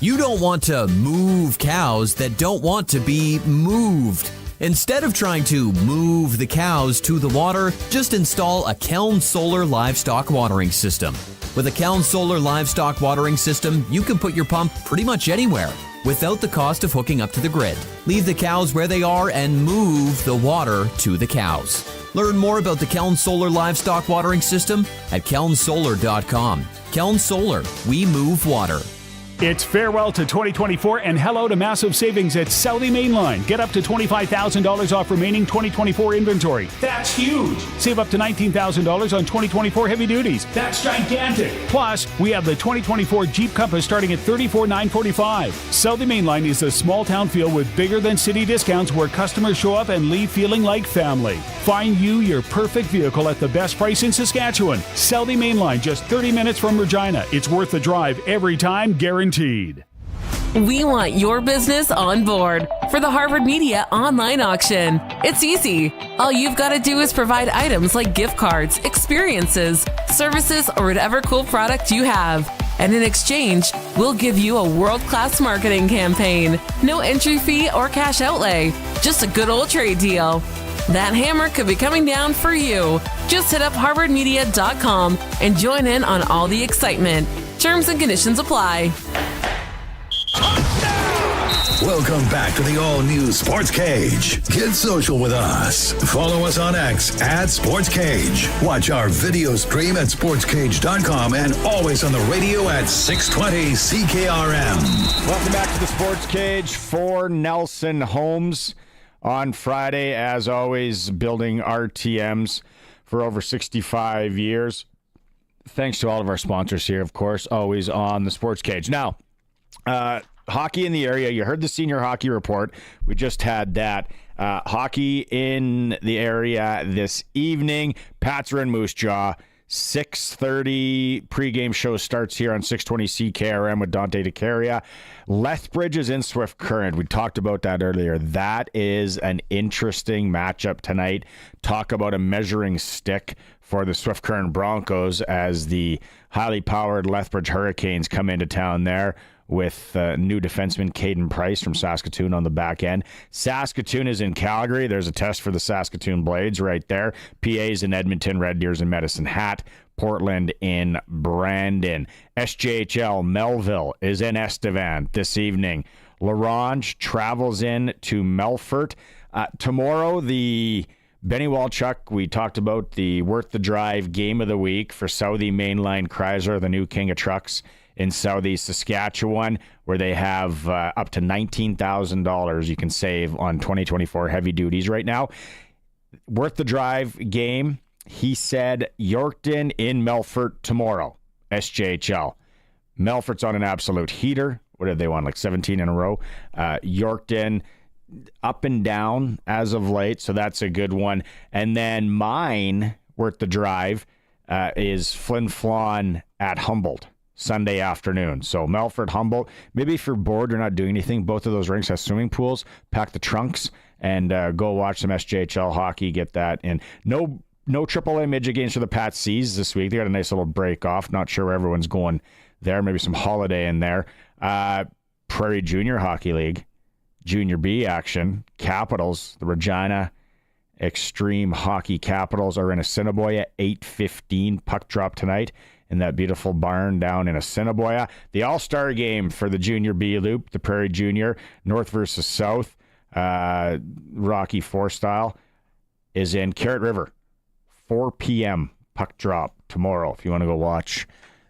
You don't want to move cows that don't want to be moved. Instead of trying to move the cows to the water, just install a Keln Solar livestock watering system. With a Keln Solar livestock watering system, you can put your pump pretty much anywhere without the cost of hooking up to the grid. Leave the cows where they are and move the water to the cows. Learn more about the Keln Solar livestock watering system at kelnsolar.com. Keln Solar, we move water. It's farewell to 2024 and hello to massive savings at Southie Mainline. Get up to $25,000 off remaining 2024 inventory. That's huge. Save up to $19,000 on 2024 heavy duties. That's gigantic. Plus, we have the 2024 Jeep Compass starting at $34,945. Southie Mainline is a small town feel with bigger than city discounts where customers show up and leave feeling like family. Find you your perfect vehicle at the best price in Saskatchewan. Southie Mainline, just 30 minutes from Regina. It's worth the drive every time, guaranteed. We want your business on board for the Harvard Media online auction. It's easy. All you've got to do is provide items like gift cards, experiences, services, or whatever cool product you have. And in exchange, we'll give you a world-class marketing campaign. No entry fee or cash outlay. Just a good old trade deal. That hammer could be coming down for you. Just hit up harvardmedia.com and join in on all the excitement. Terms and conditions apply. Welcome back to the all-new Sports Cage. Get social with us. Follow us on X at Sports Cage. Watch our video stream at sportscage.com and always on the radio at 620 CKRM. Welcome back to the Sports Cage for Nelson Homes on Friday. As always, building RTMs for over 65 years. Thanks to all of our sponsors here, of course, always on the Sports Cage. Now, hockey in the area. You heard the Senior Hockey Report. We just had that. Hockey in the area this evening. Pats are in Moose Jaw. 6:30 pregame show starts here on 620 CKRM with Dante DeCaria. Lethbridge is in Swift Current. We talked about that earlier. That is an interesting matchup tonight. Talk about a measuring stick for the Swift Current Broncos as the highly powered Lethbridge Hurricanes come into town there with new defenseman Caden Price from Saskatoon on the back end. Saskatoon is in Calgary. There's a test for the Saskatoon Blades right there. PA's in Edmonton, Red Deer's in Medicine Hat. Portland in Brandon. SJHL Melville is in Estevan this evening LaRange travels in to Melfort. Tomorrow, the Benny Walchuk, we talked about the Worth the Drive game of the week for Southie Mainline Chrysler, the new king of trucks in Southeast Saskatchewan, where they have up to $19,000 you can save on 2024 heavy duties right now. Worth the Drive game, he said Yorkton in Melfort tomorrow, SJHL. Melfort's on an absolute heater. What did they won, like 17 in a row? Yorkton up and down as of late, so that's a good one. And then mine, Worth the Drive, is Flin Flon at Humboldt Sunday afternoon. So Melfort, Humboldt. Maybe if you're bored or not doing anything, both of those rinks have swimming pools. Pack the trunks and go watch some SJHL hockey. Get that in. No AAA midget games for the Pats C's this week. They got a nice little break off. Not sure where everyone's going there. Maybe some holiday in there. Prairie Junior Hockey League. Junior B action. Capitals, the Regina Extreme Hockey Capitals are in Assiniboia. 8:15 puck drop tonight in that beautiful barn down in Assiniboia. The All-Star game for the Junior B Loop, the Prairie Junior, North versus South, Rocky 4 style, is in Carrot River. 4 p.m. puck drop tomorrow if you want to go watch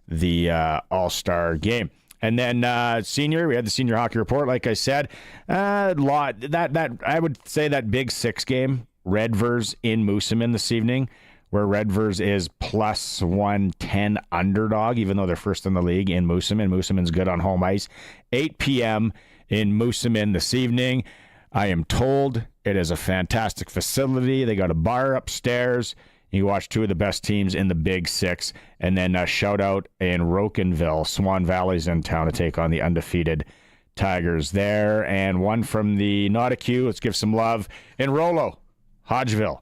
the All-Star game. And then senior, we had the senior hockey report. Like I said, lot that I would say that Big Six game, Redvers in Moosomin this evening, where Redvers is plus 110 underdog, even though they're first in the league in Moosomin. Moosomin's good on home ice. 8 p.m. in Moosomin this evening. I am told it is a fantastic facility. They got a bar upstairs. You watch two of the best teams in the Big Six. And then a shout out in Rocanville. Swan Valley's in town to take on the undefeated Tigers there. And one from the Nautica. Let's give some love in Rollo. Hodgeville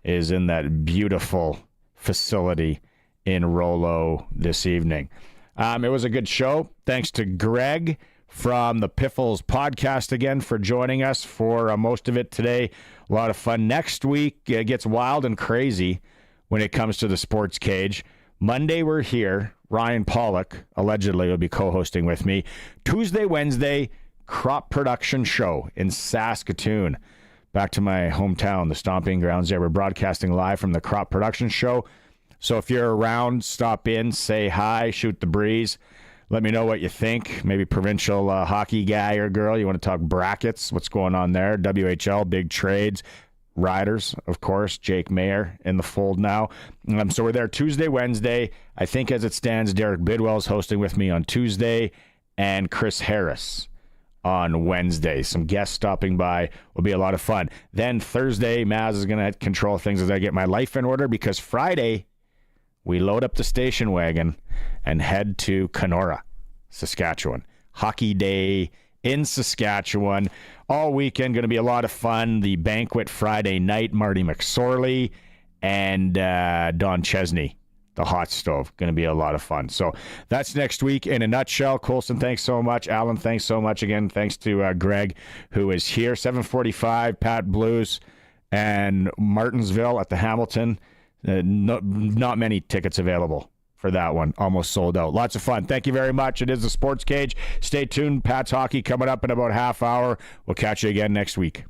is in that beautiful facility in Rollo this evening. It was a good show. Thanks to Greg from the Piffles podcast again for joining us for most of it today. A lot of fun. Next week it gets wild and crazy when it comes to the Sports Cage. Monday we're here. Ryan Pollock allegedly will be co-hosting with me. Tuesday, Wednesday, crop production show in Saskatoon. Back to my hometown, the stomping grounds there. We're broadcasting live from the crop production show. So if you're around, stop in, say hi, shoot the breeze. Let me know what you think. Maybe provincial hockey guy or girl. You want to talk brackets, what's going on there. WHL, big trades. Riders, of course. Jake Mayer in the fold now. So we're there Tuesday, Wednesday. I think as it stands, Derek Bidwell's hosting with me on Tuesday and Chris Harris on Wednesday. Some guests stopping by. Will be a lot of fun. Then Thursday, Maz is going to control things as I get my life in order, because Friday we load up the station wagon and head to Kenora, Saskatchewan. Hockey Day in Saskatchewan. All weekend, going to be a lot of fun. The banquet Friday night, Marty McSorley and Don Chesney, the hot stove. Going to be a lot of fun. So that's next week in a nutshell. Colson, thanks so much. Alan, thanks so much again. Thanks to Greg, who is here. 7:45, Pat Blues and Martinsville at the Hamilton. Not many tickets available for that one. Almost sold out. Lots of fun. Thank you very much. It is the Sports Cage. Stay tuned. Pat's Hockey coming up in about half hour. We'll catch you again next week.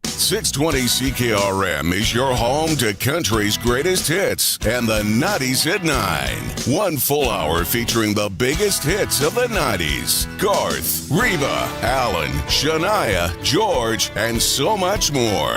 620 CKRM is your home to country's greatest hits and the 90s at 9. One full hour featuring the biggest hits of the 90s. Garth, Reba, Alan, Shania, George, and so much more.